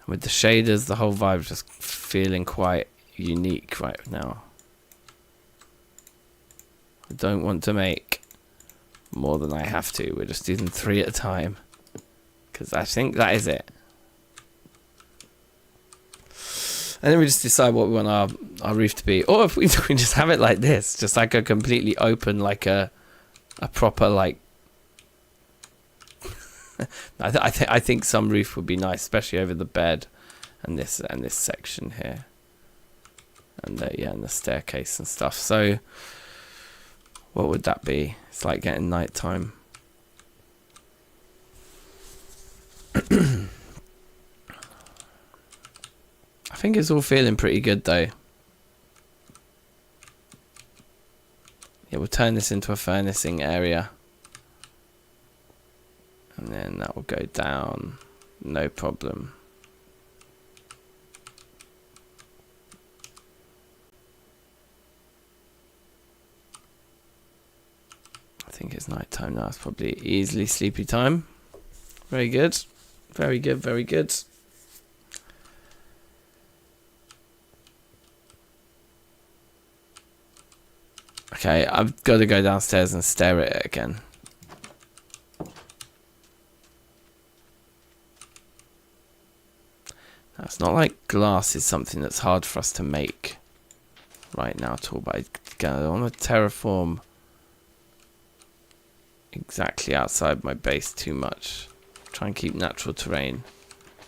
With the shaders, the whole vibe just feeling quite unique right now. I don't want to make more than I have to. We're just using 3 at a time, because I think that is it. And then we just decide what we want our roof to be. Or if we just have it like this, just like a completely open, like a proper, like... I think some roof would be nice, especially over the bed and this section here. And and the staircase and stuff. So what would that be? It's like getting nighttime. I think it's all feeling pretty good though. Yeah, we'll turn this into a furnacing area. And then that will go down, no problem. I think it's night time now. It's probably easily sleepy time. Very good. Very good, very good. Okay, I've got to go downstairs and stare at it again. Now, it's not like glass is something that's hard for us to make right now at all, but I want to terraform exactly outside my base too much. Try and keep natural terrain.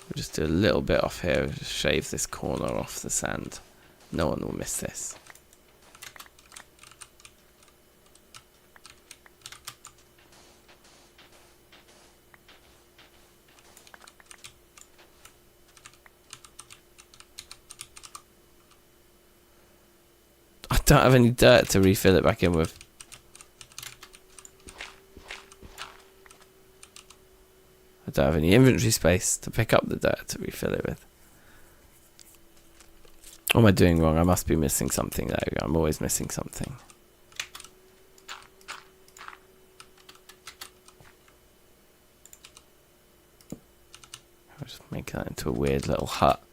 We'll just do a little bit off here, just shave this corner off the sand. No one will miss this. I don't have any dirt to refill it back in with. I don't have any inventory space to pick up the dirt to refill it with. What am I doing wrong? I must be missing something. There we go. I'm always missing something. I'll just make that into a weird little hut.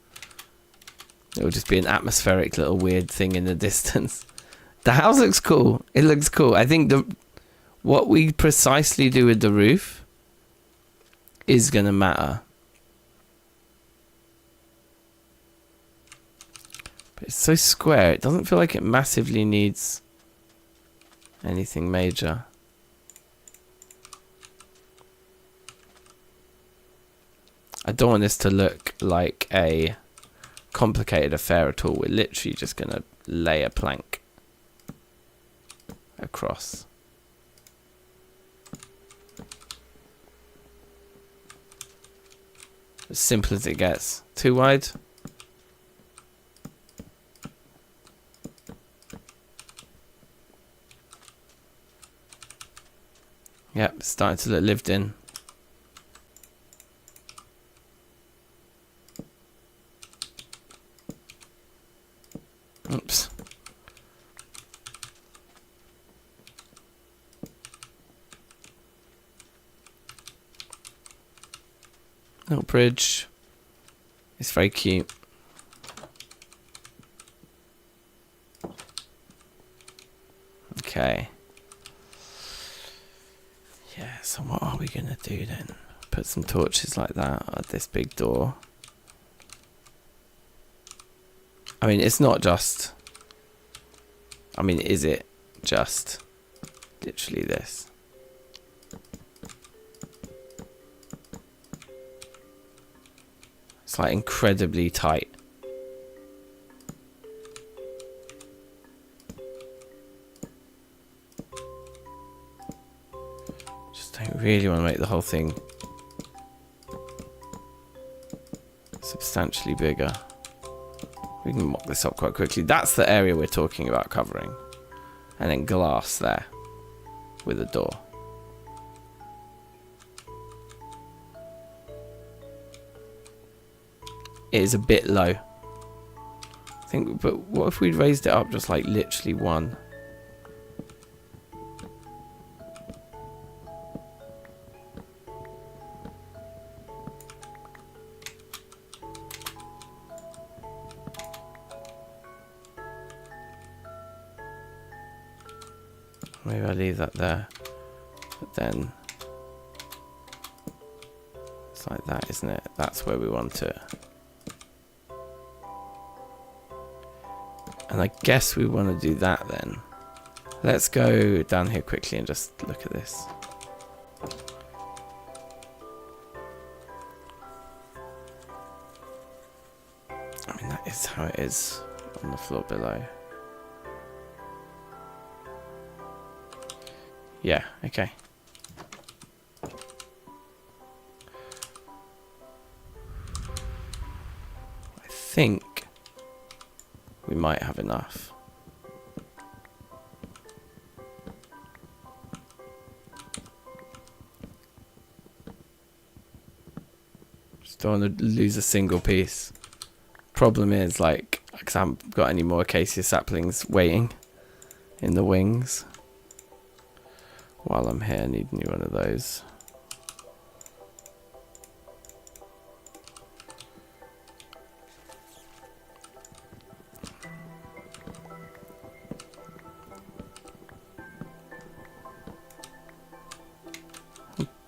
It will just be an atmospheric little weird thing in the distance. The house looks cool. It looks cool. I think what we precisely do with the roof is going to matter. But it's so square. It doesn't feel like it massively needs anything major. I don't want this to look like a complicated affair at all. We're literally just going to lay a plank across. As simple as it gets. Too wide. Yep, it's starting to look lived in. Oops. Little bridge. It's very cute. Okay. Yeah, so what are we going to do then? Put some torches like that at this big door. I mean, it's not just... I mean, is it just literally this? It's like incredibly tight. Just don't really want to make the whole thing substantially bigger. We can mock this up quite quickly. That's the area we're talking about covering. And then glass there with a door. It is a bit low. I think, but what if we'd raised it up just like literally one? Maybe I leave that there, but then it's like that, isn't it? That's where we want it. And I guess we want to do that then. Let's go down here quickly and just look at this. I mean, that is how it is on the floor below. Yeah, okay. I think we might have enough. Just don't want to lose a single piece. Problem is, like, because I haven't got any more acacia saplings waiting in the wings. While I'm here, I need new one of those.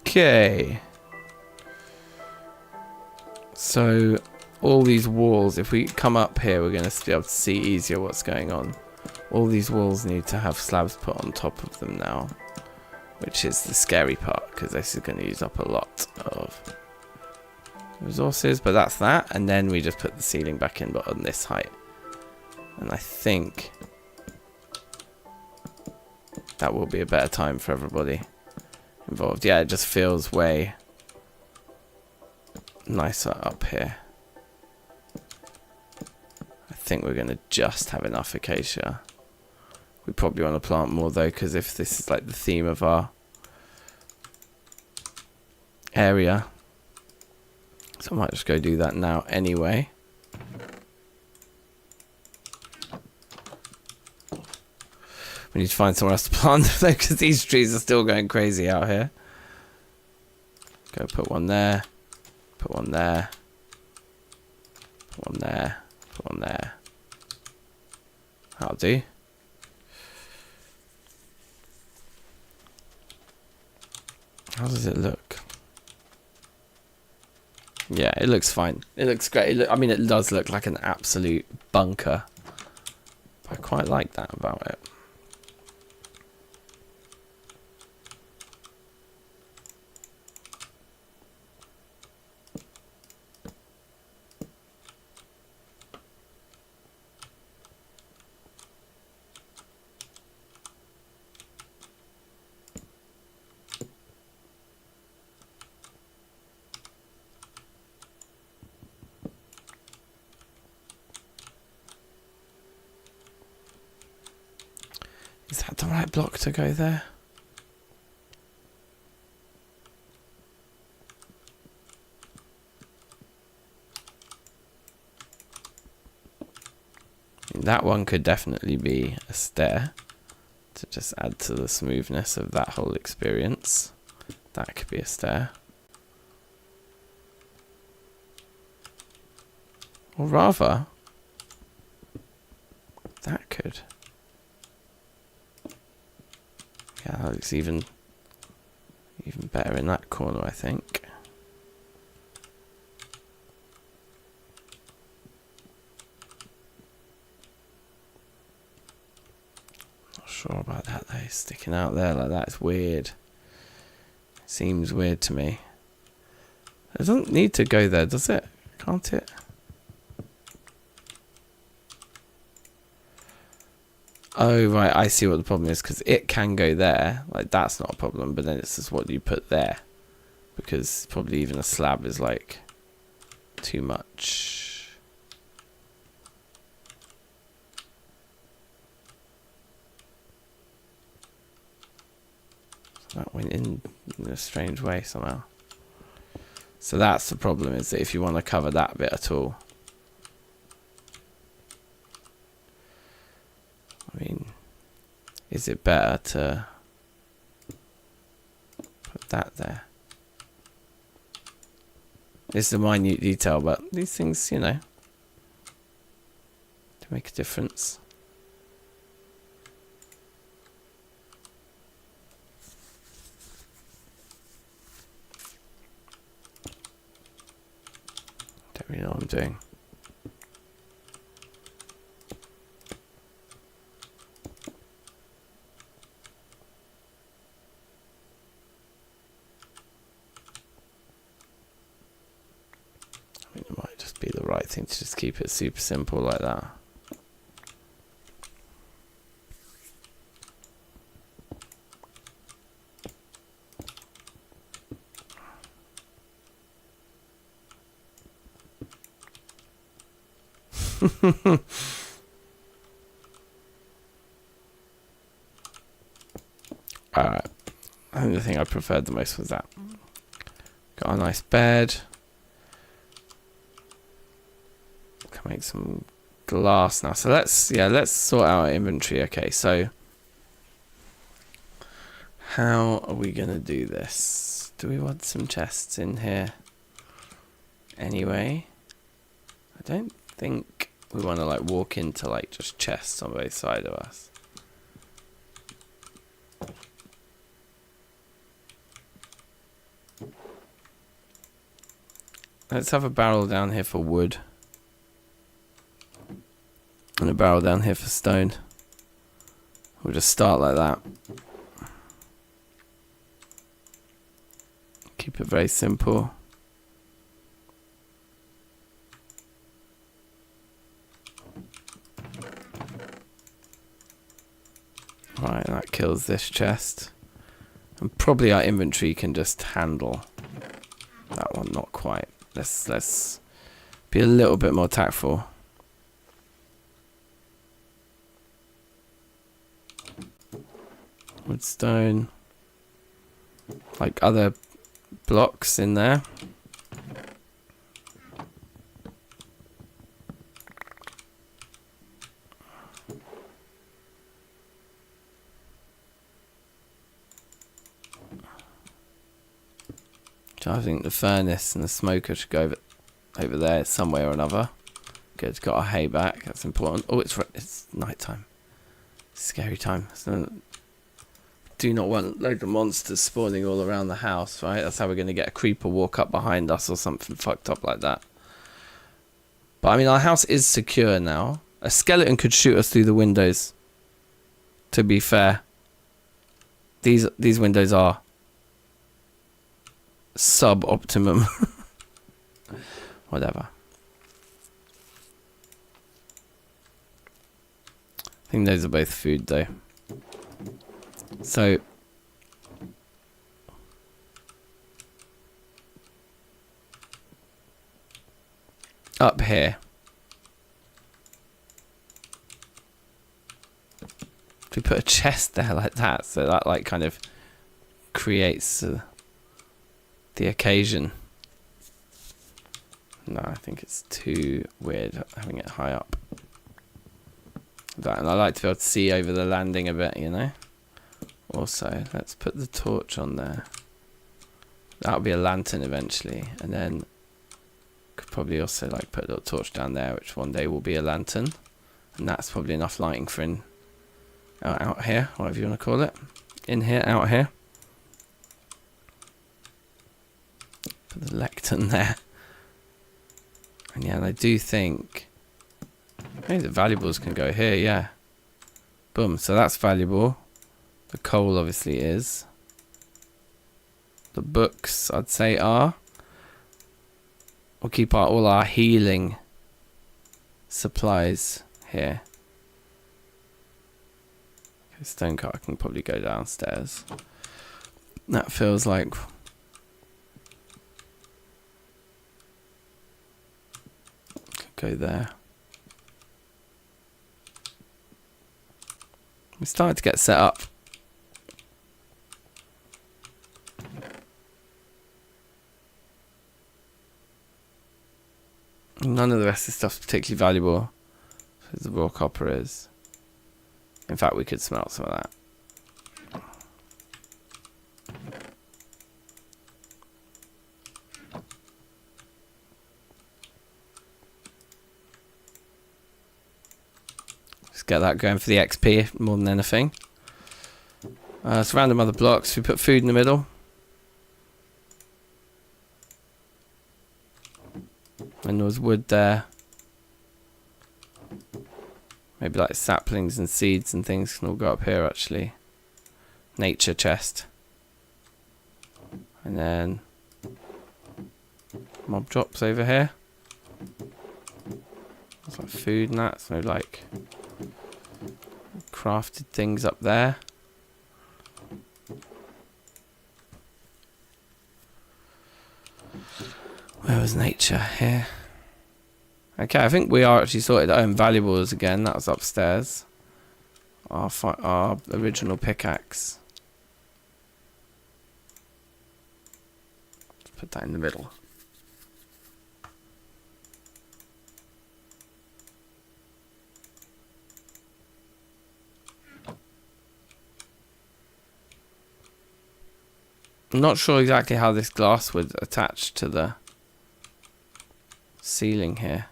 Okay. So all these walls, if we come up here, we're going to be able to see easier what's going on. All these walls need to have slabs put on top of them now, which is the scary part, because this is going to use up a lot of resources, but that's that. And then we just put the ceiling back in, but on this height. And I think that will be a better time for everybody involved. Yeah, it just feels way nicer up here. I think we're going to just have enough acacia. We probably want to plant more though, because if this is like the theme of our area, so I might just go do that now anyway. We need to find somewhere else to plant them though, because these trees are still going crazy out here. Go put one there, put one there, put one there, put one there. That'll do. How does it look? Yeah, it looks fine. It looks great. I mean, it does look like an absolute bunker. I quite like that about it. Is that the right block to go there? That one could definitely be a stair to just add to the smoothness of that whole experience. That could be a stair. Or rather, that could. Yeah, that looks even better in that corner, I think. Not sure about that though. Sticking out there like that is weird. Seems weird to me. It doesn't need to go there, does it? Can't it? Oh, right, I see what the problem is, because it can go there. Like, that's not a problem, but then it's just what you put there. Because probably even a slab is, like, too much. So that went in a strange way somehow. So that's the problem, is that if you want to cover that bit at all. I mean, is it better to put that there? It's a minute detail, but these things, you know, to make a difference. Don't really know what I'm doing. I mean, it might just be the right thing to just keep it super simple like that. Alright. I think the thing I preferred the most was that. Got a nice bed. Can make some glass now. So let's sort out our inventory. Okay, so how are we gonna do this? Do we want some chests in here? Anyway, I don't think we want to like walk into like just chests on both sides of us. Let's have a barrel down here for wood. And a barrel down here for stone. We'll just start like that. Keep it very simple. Right, that kills this chest. And probably our inventory can just handle that one, not quite. Let's be a little bit more tactful. Wood, stone, like other blocks in there. So I think the furnace and the smoker should go over there some way or another. Good, got our hay back. That's important. Oh, it's night time. Scary time. So do not want loads of monsters spawning all around the house, right? That's how we're going to get a creeper walk up behind us or something fucked up like that. But I mean, our house is secure now. A skeleton could shoot us through the windows. To be fair, these windows are sub-optimum. Whatever. I think those are both food though. So up here, if we put a chest there like that, so that like kind of creates the occasion. No, I think it's too weird having it high up. That, and I like to be able to see over the landing a bit, you know. Also, let's put the torch on there. That'll be a lantern eventually, and then could probably also like put a little torch down there, which one day will be a lantern, and that's probably enough lighting for in out here, whatever you want to call it, in here, out here. Put the lectern there, and yeah, and I do think maybe the valuables can go here. Yeah, boom. So that's valuable. The coal obviously is. The books, I'd say, are. We'll keep all our healing supplies here. Okay, stonecart can probably go downstairs. That feels like could go there. We're starting to get set up. None of the rest of the stuff's particularly valuable, as the raw copper is. In fact, we could smelt some of that. Just get that going for the XP more than anything. So random other blocks. We put food in the middle. And there was wood there. Maybe like saplings and seeds and things can all go up here actually. Nature chest. And then mob drops over here. There's like food and that, so like crafted things up there. Where was nature? Here. Okay, I think we are actually sorted. Valuables again. That was upstairs. Our original pickaxe. Let's put that in the middle. I'm not sure exactly how this glass would attach to the ceiling here.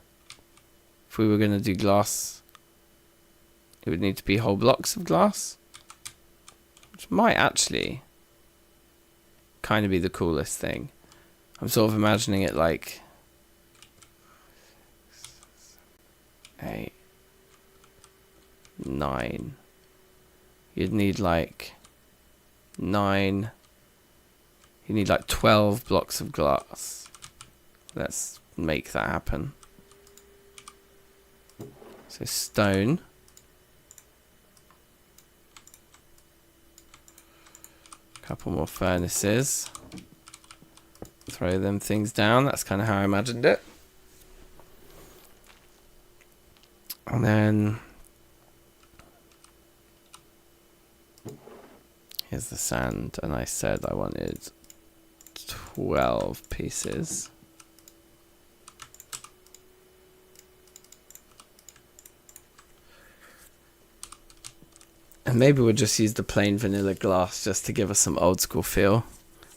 If we were going to do glass, it would need to be whole blocks of glass, which might actually kind of be the coolest thing. I'm sort of imagining it like 8, 9. You'd need like 9. You need like 12 blocks of glass. Let's make that happen. So stone. A couple more furnaces. Throw them things down. That's kind of how I imagined it. And then here's the sand. And I said I wanted 12 pieces. And maybe we'll just use the plain vanilla glass just to give us some old school feel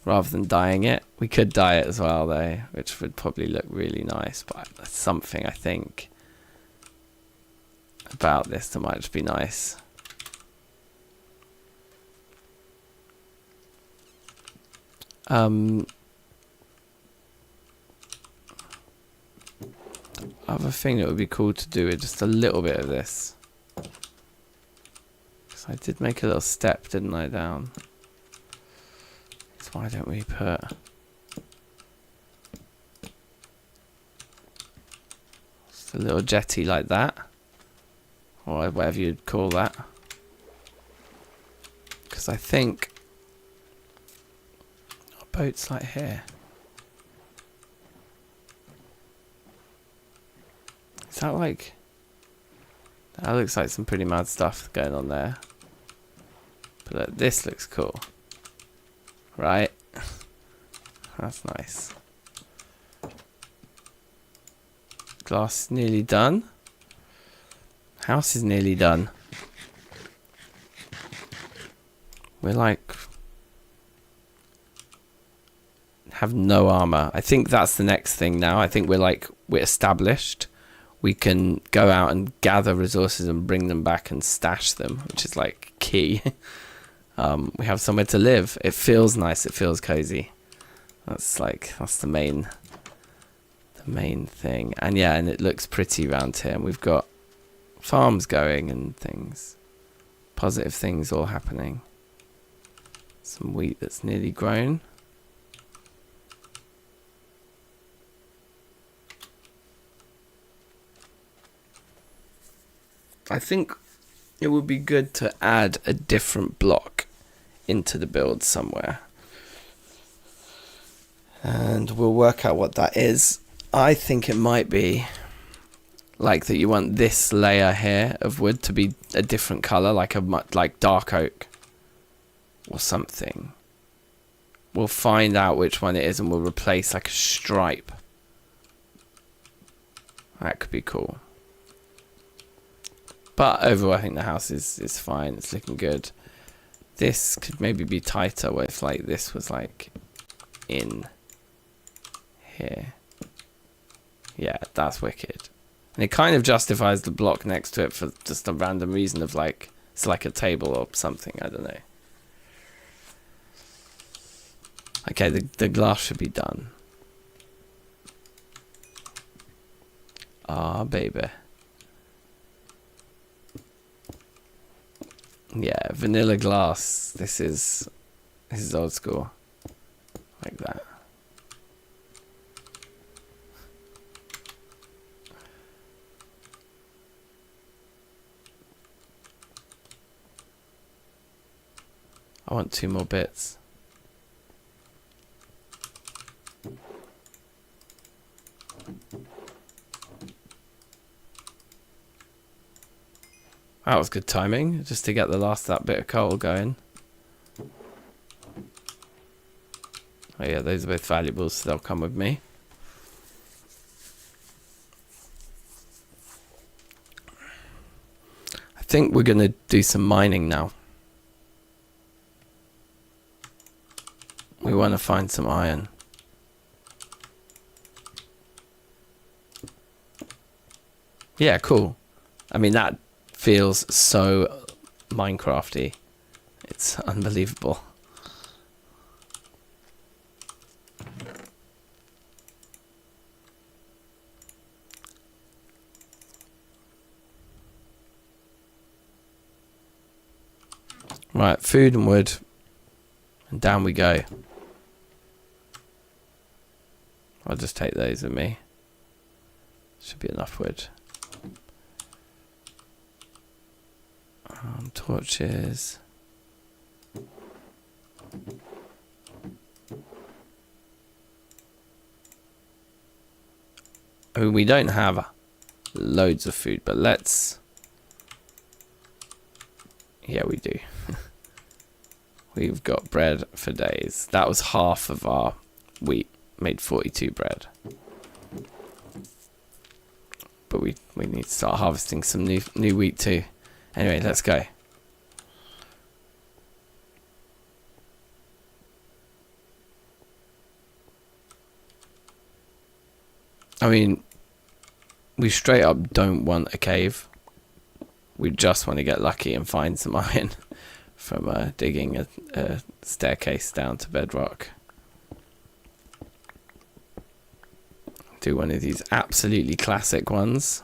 rather than dyeing it. We could dye it as well though, which would probably look really nice, but that's something I think about this that might just be nice. Other thing that would be cool to do is just a little bit of this. So I did make a little step, didn't I, down? So why don't we put just a little jetty like that, or whatever you'd call that? Because I think our boat's like here. Is that like... That looks like some pretty mad stuff going on there. But look, this looks cool. Right? That's nice. Glass is nearly done. House is nearly done. We're like have no armor. I think that's the next thing now. I think we're established. We can go out and gather resources and bring them back and stash them, which is like key. We have somewhere to live. It feels nice. It feels cozy. That's the main thing. And yeah, and it looks pretty around here. And we've got farms going and things. Positive things all happening. Some wheat that's nearly grown. I think it would be good to add a different block into the build somewhere. And we'll work out what that is. I think it might be like that you want this layer here of wood to be a different color, like dark oak or something. We'll find out which one it is and we'll replace like a stripe. That could be cool. But overall, I think the house is fine. It's looking good. This could maybe be tighter, where if like this was like in here. Yeah, that's wicked. And it kind of justifies the block next to it for just a random reason of like it's like a table or something. I don't know. Okay, the glass should be done. Ah, baby. Yeah, vanilla glass. This is old school. Like that. I want 2 more bits. That was good timing, just to get that bit of coal going. Oh yeah, those are both valuable, so they'll come with me. I think we're going to do some mining now. We want to find some iron. Yeah, cool. I mean, that feels so Minecrafty. It's unbelievable. Right, food and wood. And down we go. I'll just take those with me. Should be enough wood. Torches. I mean, we don't have loads of food, but let's... Yeah, we do. We've got bread for days. That was half of our wheat. Made 42 bread. But we need to start harvesting some new wheat too. Anyway, let's go. I mean, we straight up don't want a cave. We just want to get lucky and find some iron from digging a staircase down to bedrock. Do one of these absolutely classic ones.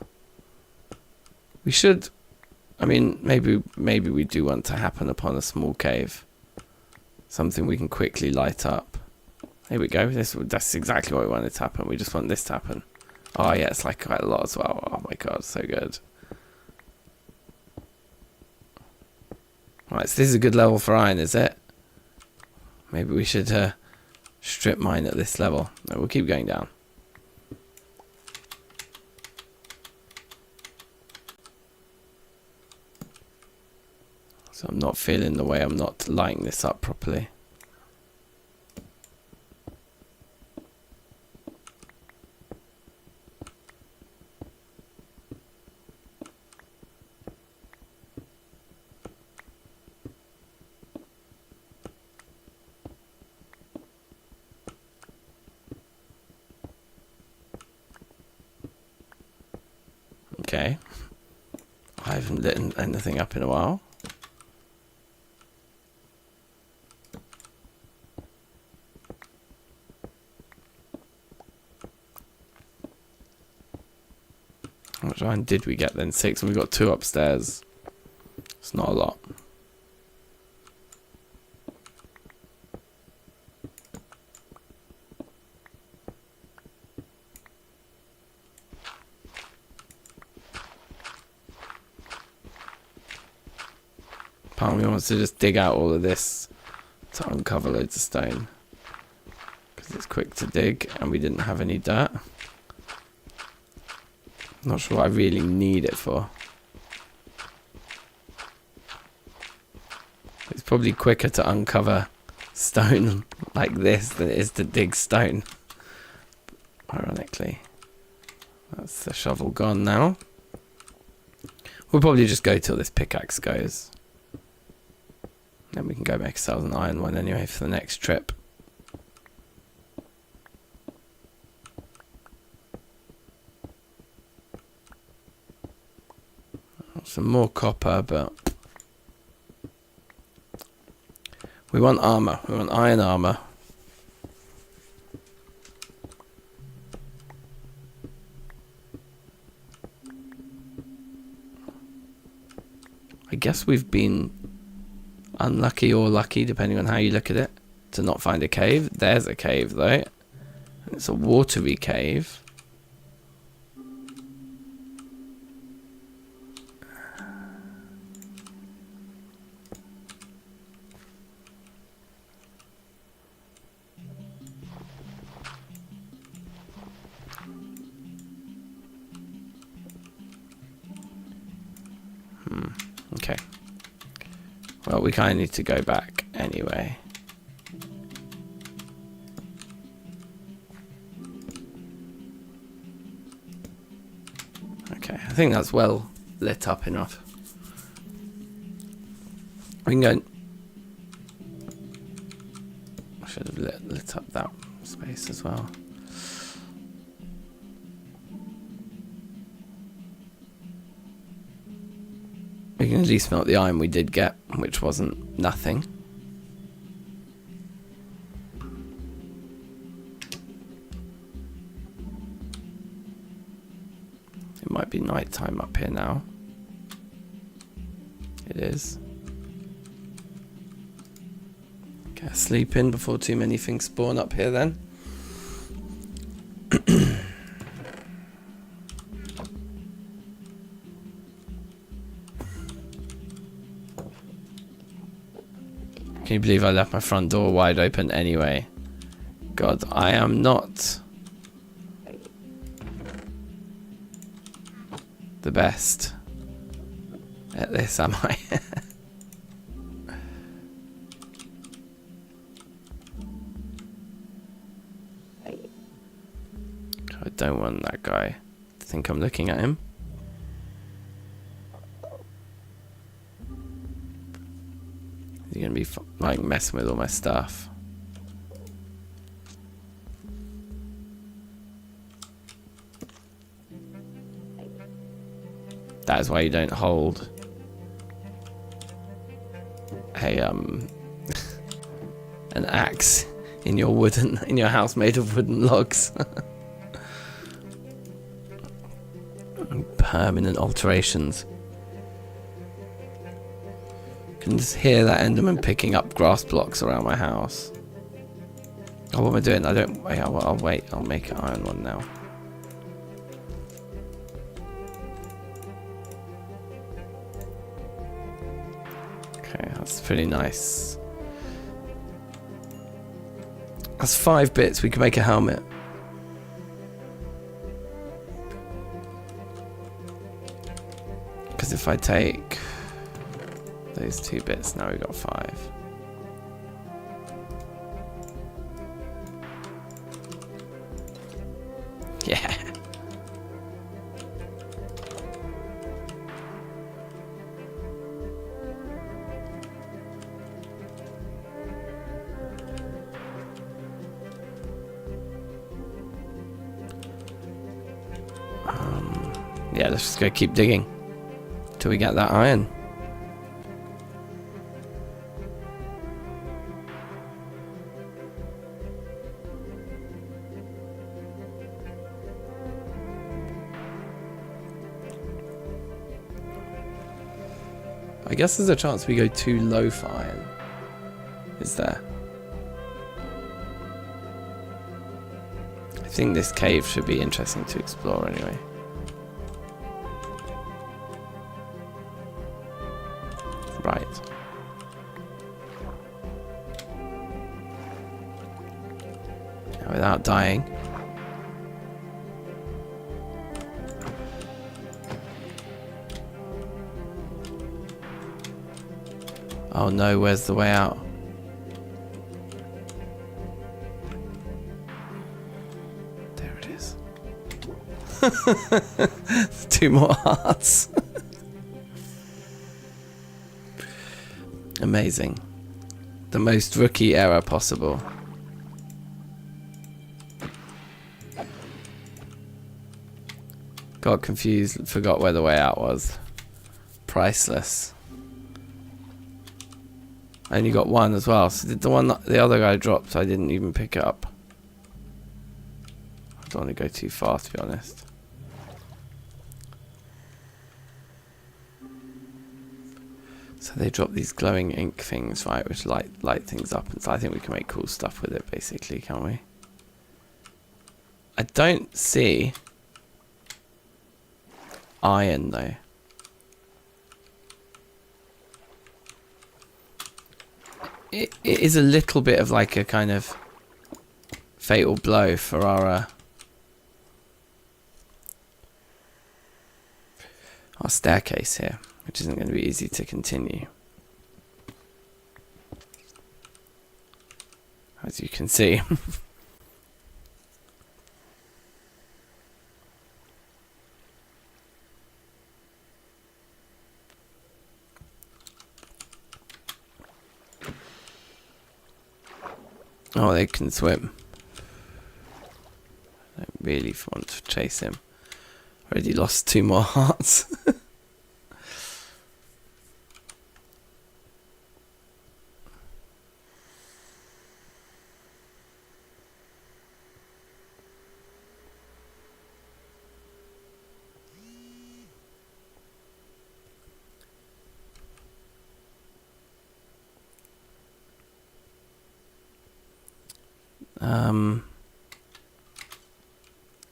We should... I mean, maybe we do want to happen upon a small cave. Something we can quickly light up. Here we go. That's exactly what we wanted to happen. We just want this to happen. Oh yeah, it's like quite a lot as well. Oh my god, so good. Right, so this is a good level for iron, is it? Maybe we should strip mine at this level. No, we'll keep going down. So I'm not feeling the way I'm not lighting this up properly. Okay. I haven't lit anything up in a while. How much iron did we get then? 6, and we got 2 upstairs. It's not a lot. Part of me wants to just dig out all of this to uncover loads of stone. Because it's quick to dig and we didn't have any dirt. Not sure what I really need it for. It's probably quicker to uncover stone like this than it is to dig stone. Ironically. That's the shovel gone now. We'll probably just go till this pickaxe goes. Then we can go make ourselves an iron one anyway for the next trip. Some more copper, but we want armor. We want iron armor. I guess we've been unlucky or lucky, depending on how you look at it, to not find a cave. There's a cave, though. And it's a watery cave. Okay. Well, we kind of need to go back anyway. Okay, I think that's well lit up enough. We can go... I should have lit up that space as well. We can at least melt the iron we did get, which wasn't nothing. It might be night time up here now. It is. Get a sleep in before too many things spawn up here then. Can you believe I left my front door wide open anyway? God, I am not the best at this, am I? I don't want that guy to think I'm looking at him. He's gonna be like messing with all my stuff. That is why you don't hold a an axe in your house made of wooden logs. Permanent alterations. I can just hear that Enderman picking up grass blocks around my house. Oh, what am I doing? I don't. Wait, I'll wait. I'll make an iron one now. Okay, that's pretty nice. That's 5 bits. We can make a helmet. Because if I take those 2 bits, now we've got 5. Yeah. Yeah, let's just go keep digging till we get that iron. I guess there's a chance we go too low for iron. Is there? I think this cave should be interesting to explore anyway. Right. Now, without dying. Oh no, where's the way out? There it is. 2 more hearts. Amazing. The most rookie error possible. Got confused, forgot where the way out was. Priceless. I only got 1 as well. So did the one that the other guy dropped, I didn't even pick up. I don't want to go too far, to be honest. So they drop these glowing ink things, right, which light things up, and so I think we can make cool stuff with it, basically, can't we? I don't see iron though. It is a little bit of like a kind of fatal blow for our staircase here, which isn't going to be easy to continue. As you can see. Oh, they can swim. I don't really want to chase him. Already lost 2 more hearts.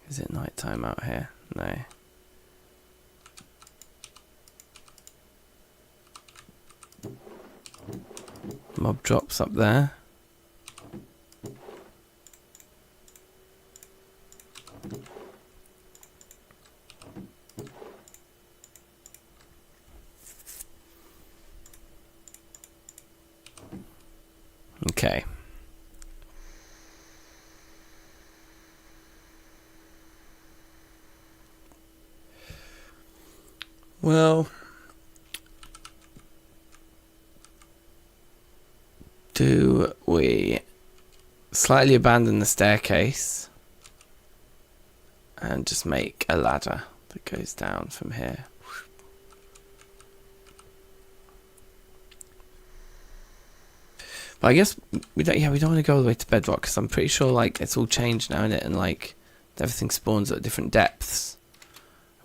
Is it night time out here? No. Mob drops up there. Okay. Well, do we slightly abandon the staircase and just make a ladder that goes down from here? But I guess we don't want to go all the way to bedrock, because I'm pretty sure like it's all changed now, innit? And like everything spawns at different depths.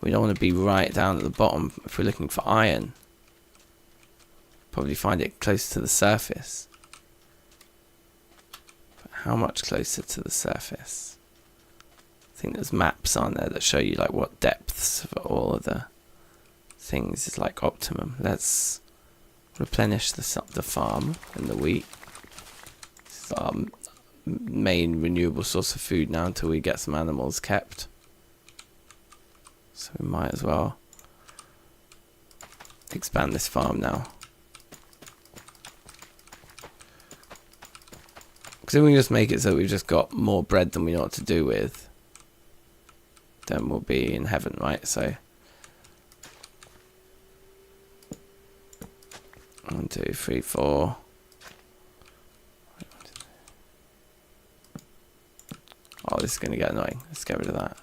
We don't want to be right down at the bottom if we're looking for iron. Probably find it close to the surface. But how much closer to the surface? I think there's maps on there that show you like what depths for all of the things is like optimum. Let's replenish the farm and the wheat. This is our main renewable source of food now until we get some animals kept. So we might as well expand this farm now. Because if we just make it so we've just got more bread than we know what to do with, then we'll be in heaven, right? So 1, 2, 3, 4. Oh, this is going to get annoying. Let's get rid of that.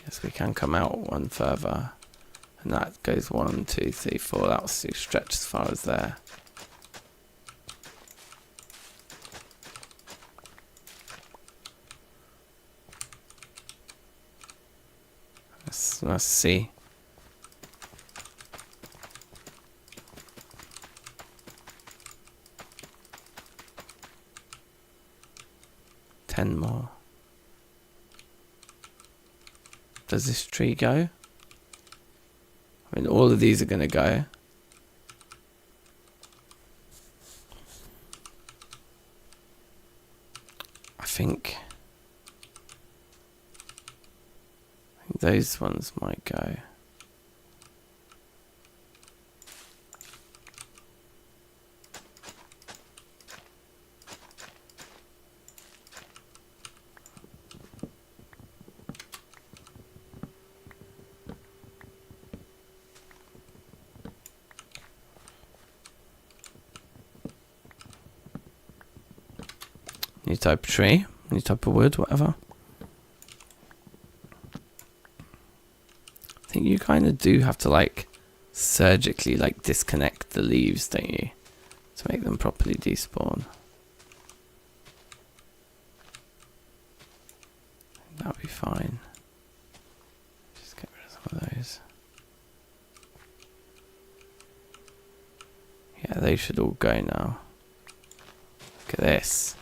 Guess we can come out one further. And that goes 1, 2, 3, 4. That'll stretch as far as there. Let's see. Ten more. Does this tree go? I mean, all of these are going to go. I think those ones might go. New type of tree, new type of wood, whatever. I think you kind of do have to like surgically like disconnect the leaves, don't you, to make them properly despawn. That'll be fine. Just get rid of some of those. Yeah, they should all go now. Look at this.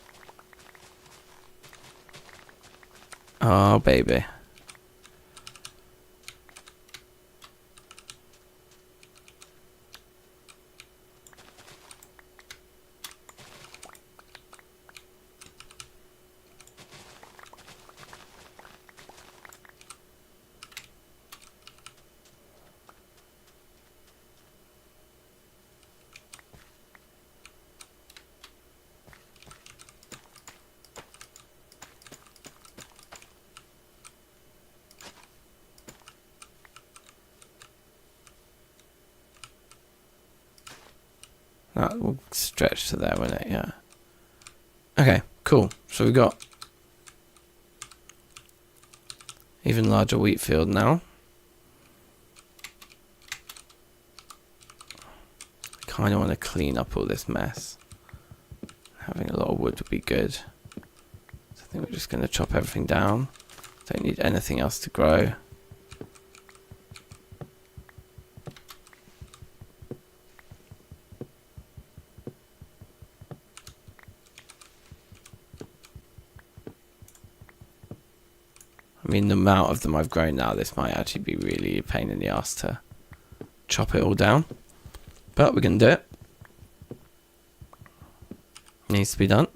Oh, baby. That will stretch to there, won't it? Yeah. Okay, cool. So we've got even larger wheat field now. I kind of want to clean up all this mess. Having a lot of wood would be good. So I think we're just going to chop everything down. Don't need anything else to grow. I mean, the amount of them I've grown now, this might actually be really a pain in the ass to chop it all down. But we can do it. Needs to be done.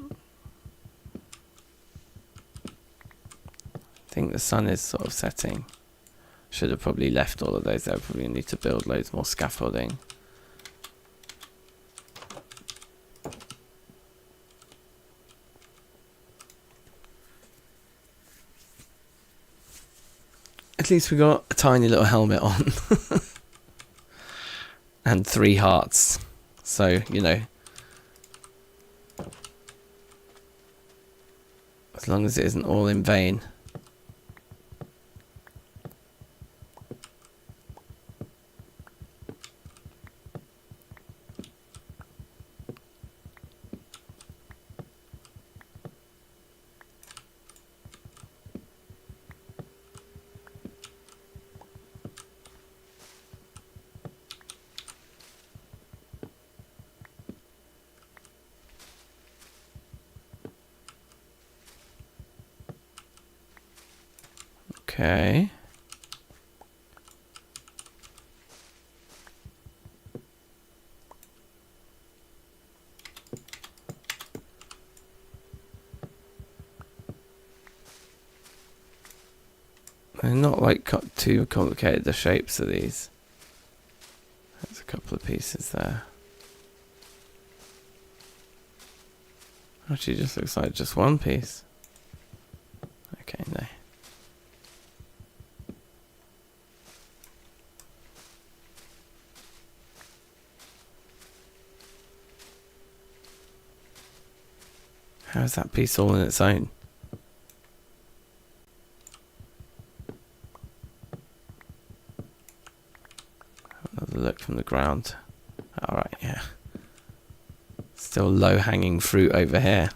I think the sun is sort of setting. Should have probably left all of those there. Probably need to build loads more scaffolding. At least we got a tiny little helmet on. And 3 hearts. So, you know. As long as it isn't all in vain. Okay. They're not like cut too complicated, the shapes of these. There's a couple of pieces there. Actually, just looks like just one piece. Okay, no. How is that piece all in its own? from the ground. Alright, yeah. Still low-hanging fruit over here.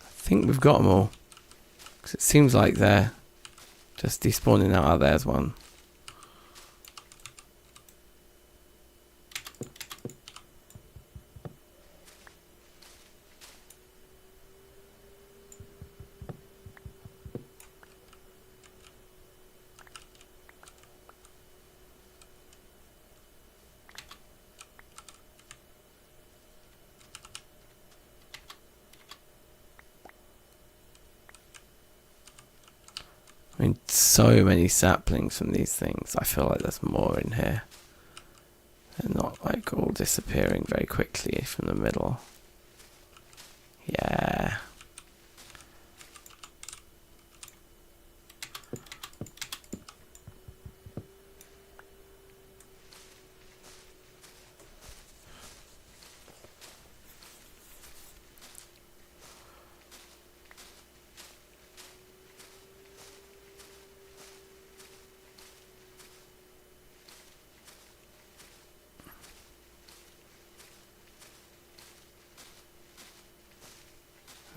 I think we've got them all. Because it seems like they're just despawning out. Oh, there's one. I mean, so many saplings from these things. I feel like there's more in here. They're not like all disappearing very quickly from the middle. Yeah.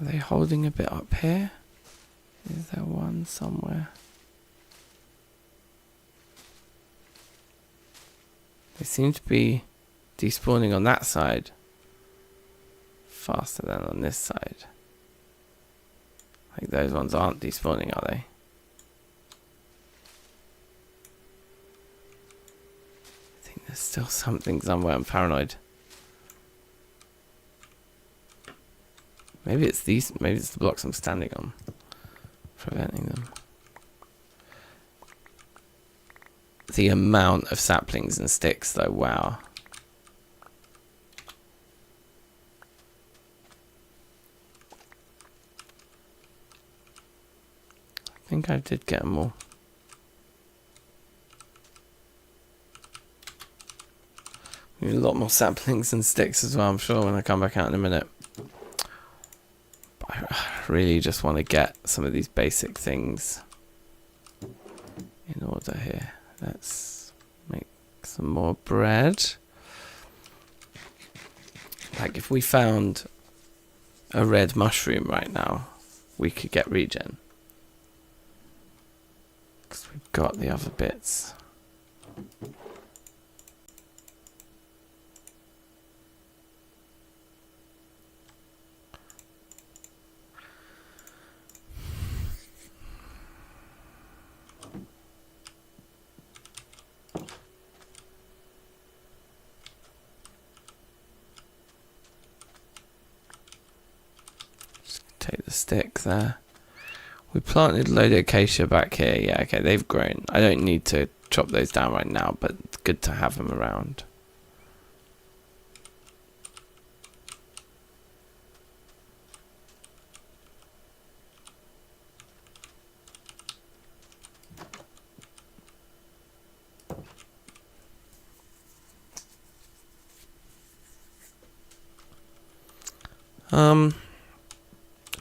Are they holding a bit up here? Is there one somewhere? They seem to be despawning on that side faster than on this side. Like those ones aren't despawning, are they? I think there's still something somewhere. I'm paranoid. Maybe it's these. Maybe it's the blocks I'm standing on, preventing them. The amount of saplings and sticks, though. Wow. I think I did get them all. We need a lot more saplings and sticks as well, I'm sure, when I come back out in a minute. I really just want to get some of these basic things in order here. Let's make some more bread. Like if we found a red mushroom right now, we could get regen. Because we've got the other bits. Take the stick there. We planted a load of acacia back here. Yeah, okay, they've grown. I don't need to chop those down right now, but it's good to have them around.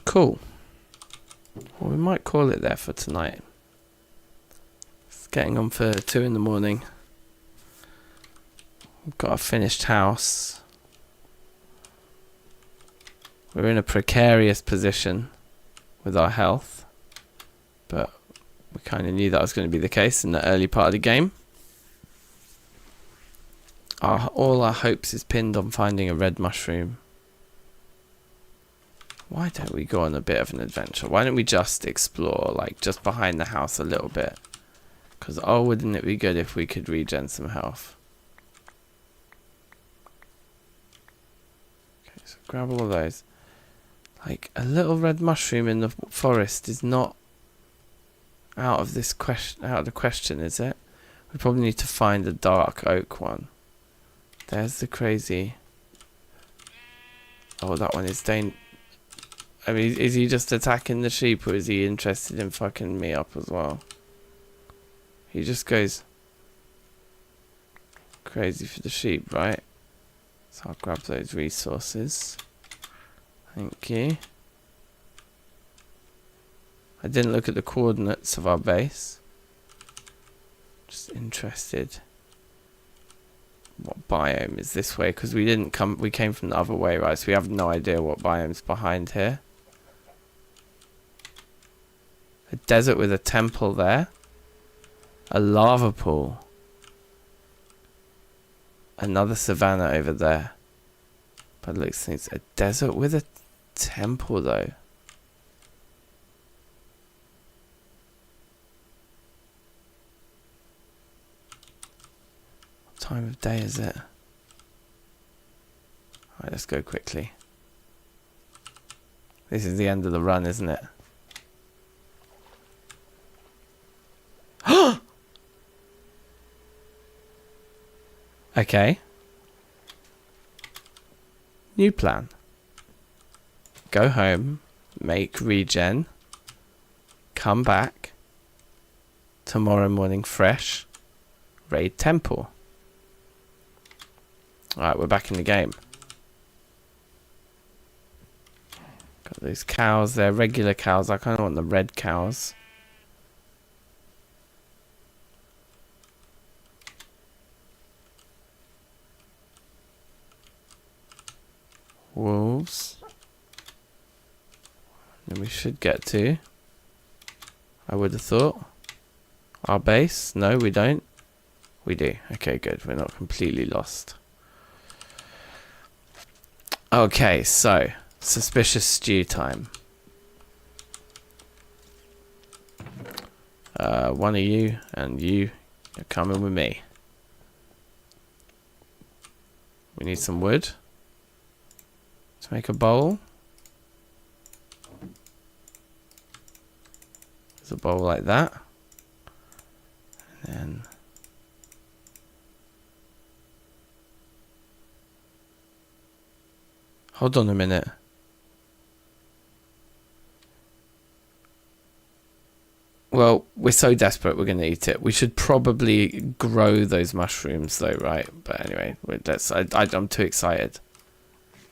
Cool. Well, we might call it there for tonight. It's getting on for 2 in the morning. We've got a finished house. We're in a precarious position with our health, but we kind of knew that was going to be the case in the early part of the game. All our hopes is pinned on finding a red mushroom. Why don't we go on a bit of an adventure? Why don't we just explore, like, just behind the house a little bit? Because, oh, wouldn't it be good if we could regen some health? Okay, so grab all of those. Like, a little red mushroom in the forest is not out of the question, is it? We probably need to find the dark oak one. There's the crazy. Oh, that one is I mean, is he just attacking the sheep, or is he interested in fucking me up as well? He just goes crazy for the sheep, right? So I'll grab those resources. Thank you. I didn't look at the coordinates of our base. Just interested. What biome is this way? Because we came from the other way, right? So we have no idea what biome's behind here. A desert with a temple there. A lava pool. Another savanna over there. But it looks like it's a desert with a temple though. What time of day is it? Alright, let's go quickly. This is the end of the run, isn't it? Okay. New plan. Go home, make regen, come back, tomorrow morning fresh, raid temple. Alright, we're back in the game. Got those cows there, regular cows. I kind of want the red cows. Wolves. And we should get to, I would have thought, our base. No, we don't. We do. Okay, good. We're not completely lost. Okay, so suspicious stew time. One of you and you are coming with me. We need some wood to make a bowl. There's a bowl like that. And then hold on a minute. Well, we're so desperate we're going to eat it. We should probably grow those mushrooms though, right? But anyway, I'm too excited.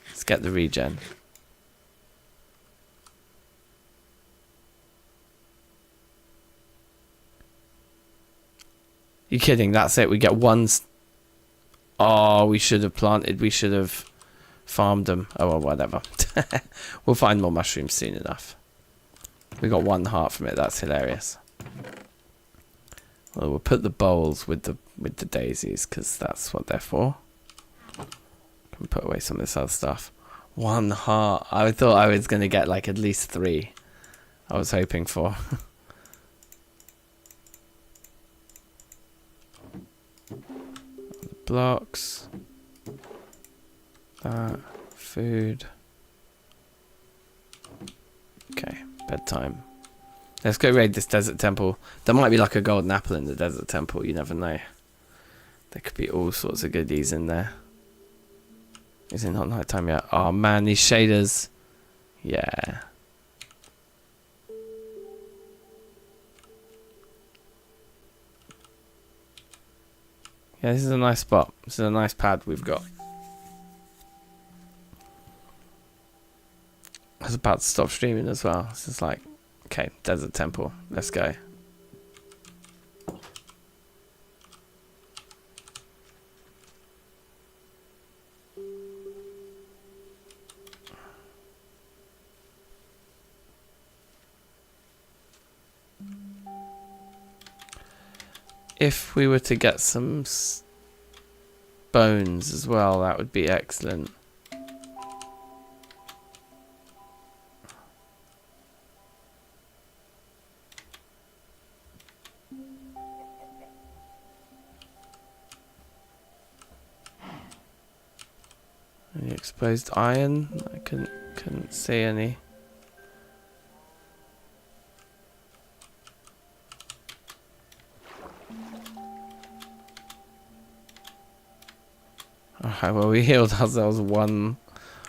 Let's get the regen. You kidding? That's it. We get one. Oh, we should have planted. We should have farmed them. Oh, well, whatever. We'll find more mushrooms soon enough. We got 1 heart from it. That's hilarious. Well, we'll put the bowls with the daisies because that's what they're for. Can put away some of this other stuff. 1 heart. I thought I was going to get like at least 3. I was hoping for. Blocks. That. Food. Okay, bedtime. Let's go raid this desert temple. There might be like a golden apple in the desert temple, you never know. There could be all sorts of goodies in there. Is it not night time yet? Oh man, these shaders. Yeah. Yeah, this is a nice spot. This is a nice pad we've got. I was about to stop streaming as well. It's just like, okay, desert temple. Let's go. If we were to get some bones as well, that would be excellent. Any exposed iron? I couldn't see any. Alright, well, we healed ourselves 1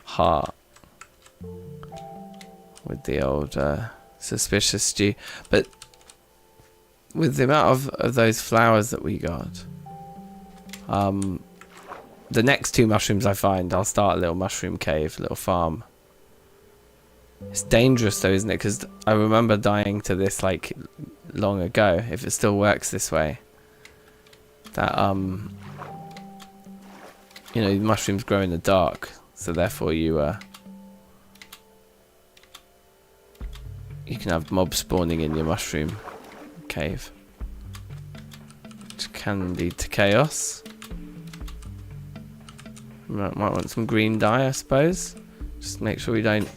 heart with the old suspicious stew. But with the amount of those flowers that we got, the next 2 mushrooms I find, I'll start a little mushroom cave, a little farm. It's dangerous though, isn't it? Because I remember dying to this like long ago, if it still works this way. That, you know, mushrooms grow in the dark, so therefore you can have mobs spawning in your mushroom cave, which can lead to chaos. Might want some green dye, I suppose. Just make sure we don't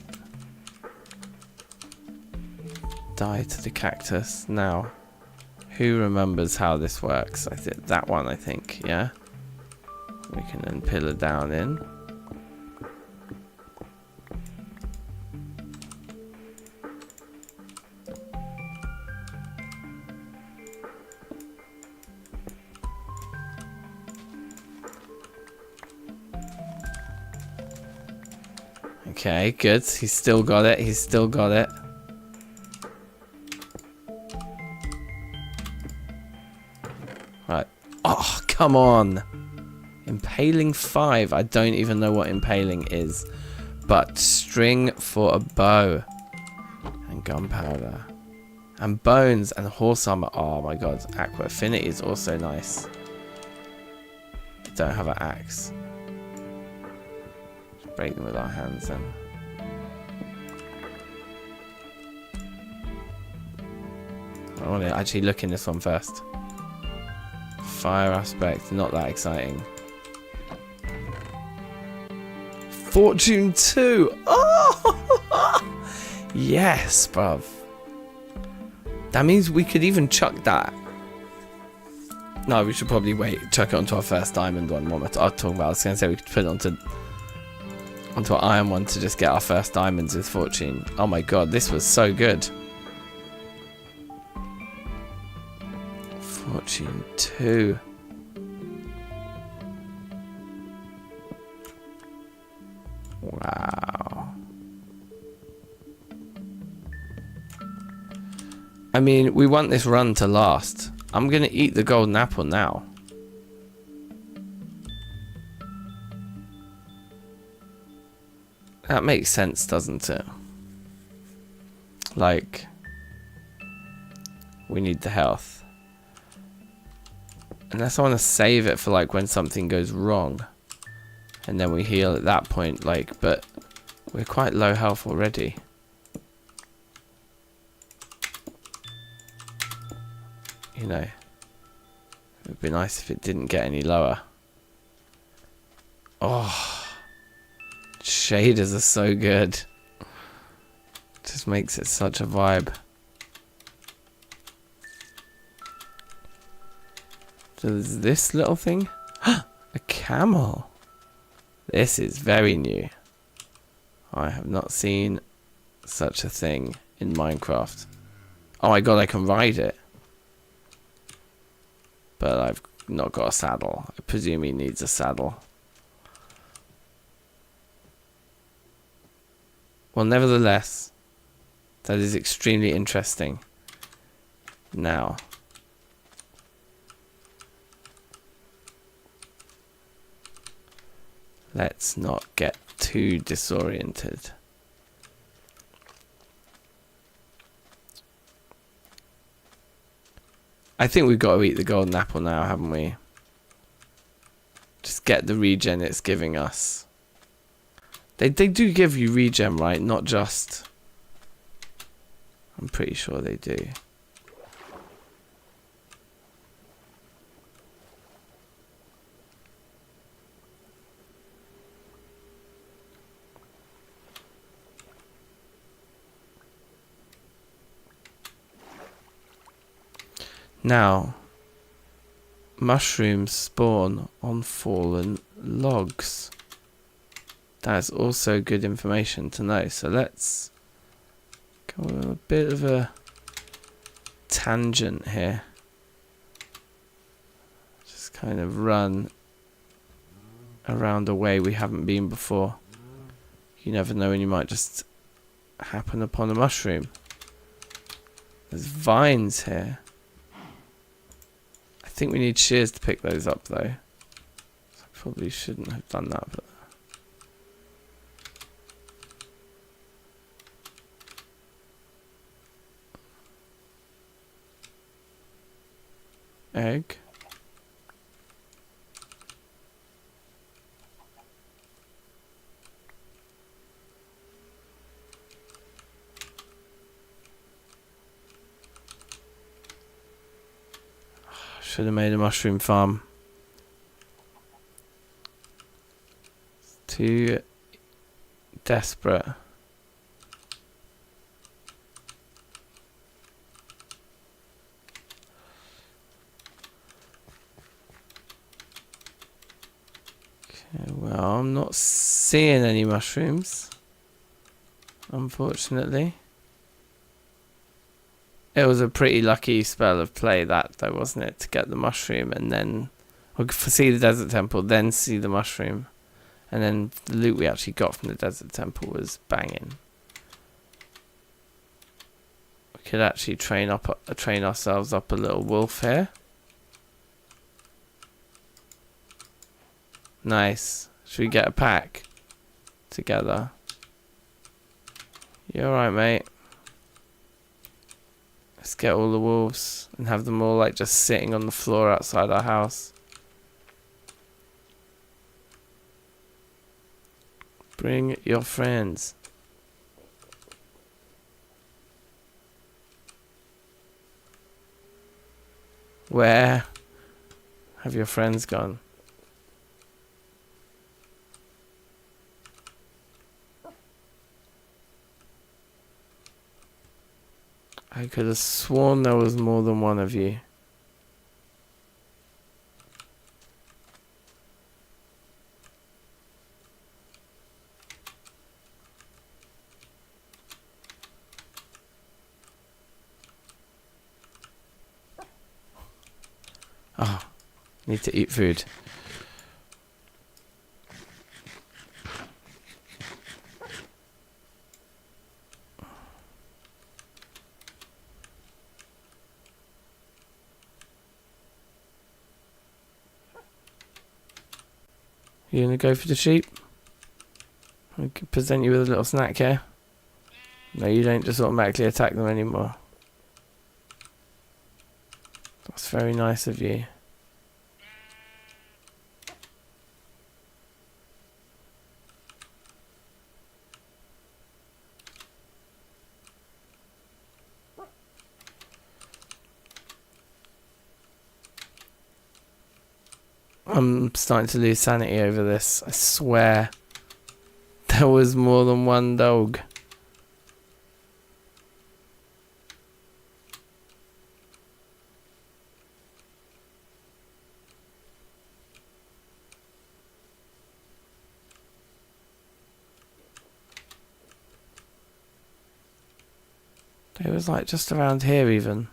die to the cactus. Now, who remembers how this works? I think that one, I think, yeah? We can then pillar down in. Okay, good. He's still got it. He's still got it. Right. Oh, come on. Impaling 5. I don't even know what impaling is. But string for a bow. And gunpowder. And bones and horse armor. Oh my god. Aqua affinity is also nice. Don't have an axe. Just break them with our hands then. I want to actually look in this one first. Fire aspect, not that exciting. Fortune 2! Oh! Yes, bruv. That means we could even chuck that. No, we should probably wait. Chuck it onto our first diamond one. What I'll talk about. I was going to say we could put it onto our iron one to just get our first diamonds with fortune. Oh my god, this was so good. Fortune 2. Wow. I mean, we want this run to last. I'm gonna eat the golden apple now. That makes sense, doesn't it? Like, we need the health. Unless I want to save it for like when something goes wrong. And then we heal at that point, like, but we're quite low health already. You know, it would be nice if it didn't get any lower. Oh, shaders are so good. Just makes it such a vibe. So there's this little thing. A camel. This is very new. I have not seen such a thing in Minecraft. Oh my god, I can ride it. But I've not got a saddle. I presume he needs a saddle. Well, nevertheless, that is extremely interesting. Now, let's not get too disoriented. I think we've got to eat the golden apple now, haven't we? Just get the regen it's giving us. They do give you regen, right? Not just... I'm pretty sure they do. Now, mushrooms spawn on fallen logs. That's also good information to know. So let's go on a bit of a tangent here. Just kind of run around a way we haven't been before. You never know when you might just happen upon a mushroom. There's vines here. I think we need shears to pick those up though. So I probably shouldn't have done that, but egg. Should have made a mushroom farm. Too desperate. Okay, well, I'm not seeing any mushrooms, unfortunately. It was a pretty lucky spell of play that though, wasn't it? To get the mushroom and then see the desert temple, then see the mushroom. And then the loot we actually got from the desert temple was banging. We could actually train ourselves up a little wolf here. Nice. Should we get a pack together? You alright, mate? Let's get all the wolves and have them all like just sitting on the floor outside our house. Bring your friends. Where have your friends gone? I could have sworn there was more than one of you. Oh, need to eat food. You gonna go for the sheep? I could present you with a little snack here. No, you don't just automatically attack them anymore. That's very nice of you. I'm starting to lose sanity over this. I swear there was more than one dog. It was like just around here even.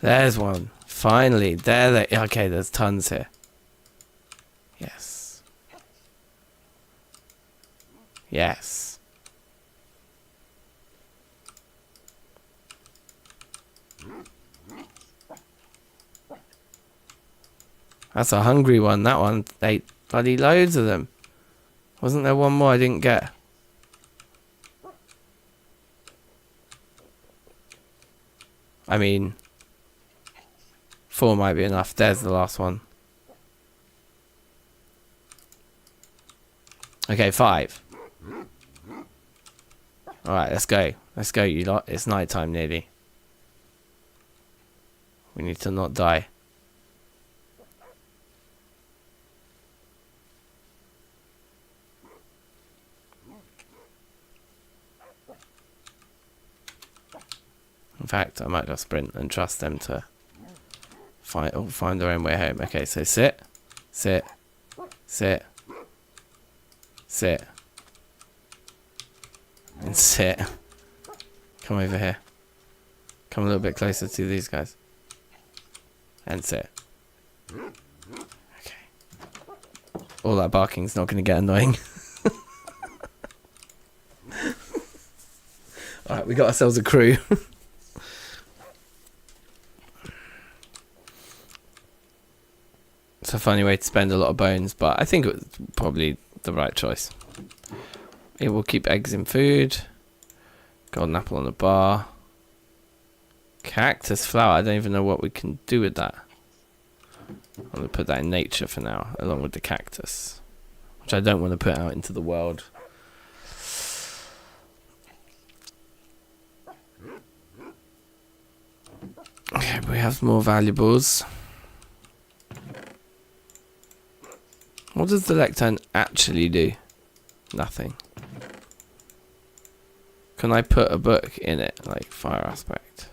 There's one. Finally. There they... Okay, there's tons here. Yes. Yes. That's a hungry one. That one ate bloody loads of them. Wasn't there one more I didn't get? I mean... 4 might be enough. There's the last one. Okay, 5. Alright, let's go. Let's go, you lot. It's night time nearly. We need to not die. In fact, I might just sprint and trust them to find their own way home. Okay, so sit, sit, sit, sit, and sit. Come over here. Come a little bit closer to these guys. And sit. Okay. All that barking's not going to get annoying. Alright, we got ourselves a crew. It's a funny way to spend a lot of bones, but I think it was probably the right choice. It will keep eggs in food. Golden apple on the bar. Cactus flower. I don't even know what we can do with that. I'm going to put that in nature for now, along with the cactus, which I don't want to put out into the world. Okay, we have more valuables. What does the lectern actually do? Nothing. Can I put a book in it, like fire aspect?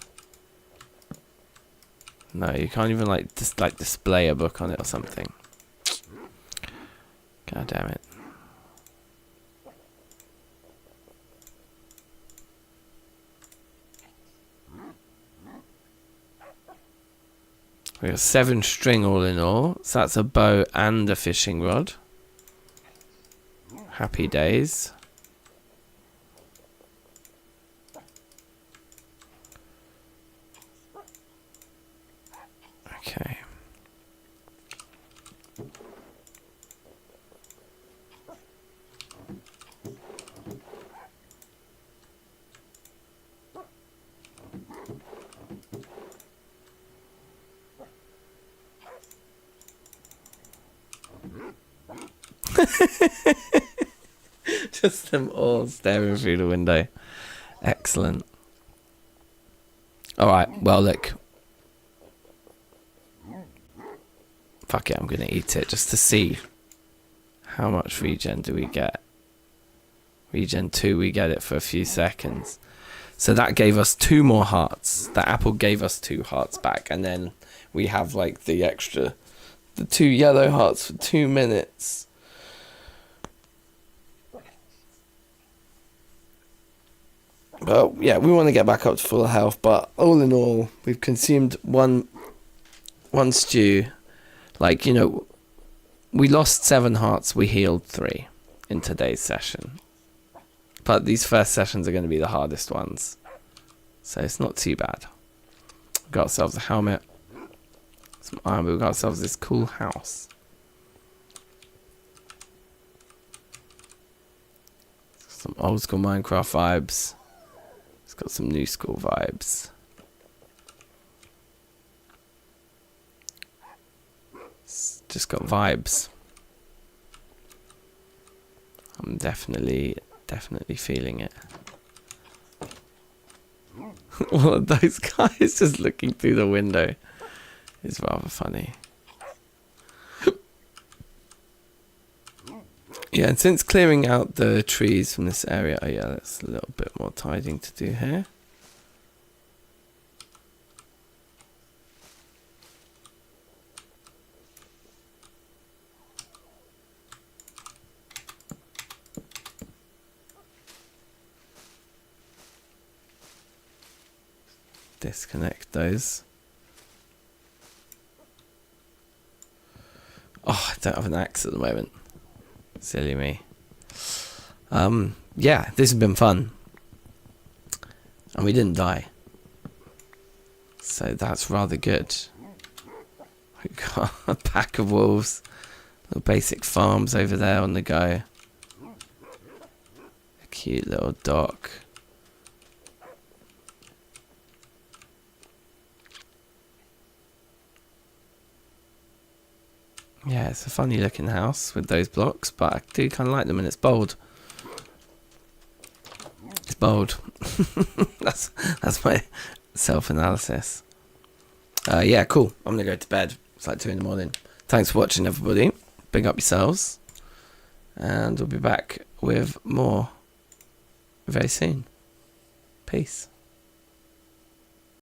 No, you can't even like display a book on it or something. God damn it. We got 7 string all in all. So that's a bow and a fishing rod. Happy days. Okay. Just them all staring through the window. Excellent. Alright, well look. Fuck it, I'm gonna eat it just to see how much regen do we get. Regen 2, we get it for a few seconds. So that gave us 2 more hearts. That apple gave us 2 hearts back, and then we have like the extra, the 2 yellow hearts for 2 minutes. Well, yeah, we want to get back up to full health, but all in all, we've consumed one stew. Like, you know, we lost 7 hearts, we healed 3 in today's session. But these first sessions are going to be the hardest ones. So it's not too bad. We've got ourselves a helmet, some armor, we've got ourselves this cool house. Some old school Minecraft vibes. It's got some new school vibes. It's just got vibes. I'm definitely feeling it. One of those guys just looking through the window is rather funny. Yeah, and since clearing out the trees from this area, oh yeah, that's a little bit more tidying to do here. Disconnect those. Oh, I don't have an axe at the moment. Silly me. Yeah, this has been fun. And we didn't die. So that's rather good. We've got a pack of wolves. Little basic farms over there on the go. A cute little dock. Yeah, it's a funny looking house with those blocks, but I do kind of like them, and it's bold. It's bold. that's my self-analysis. Yeah, cool. I'm going to go to bed. It's like 2 in the morning. Thanks for watching, everybody. Big up yourselves. And we'll be back with more very soon. Peace.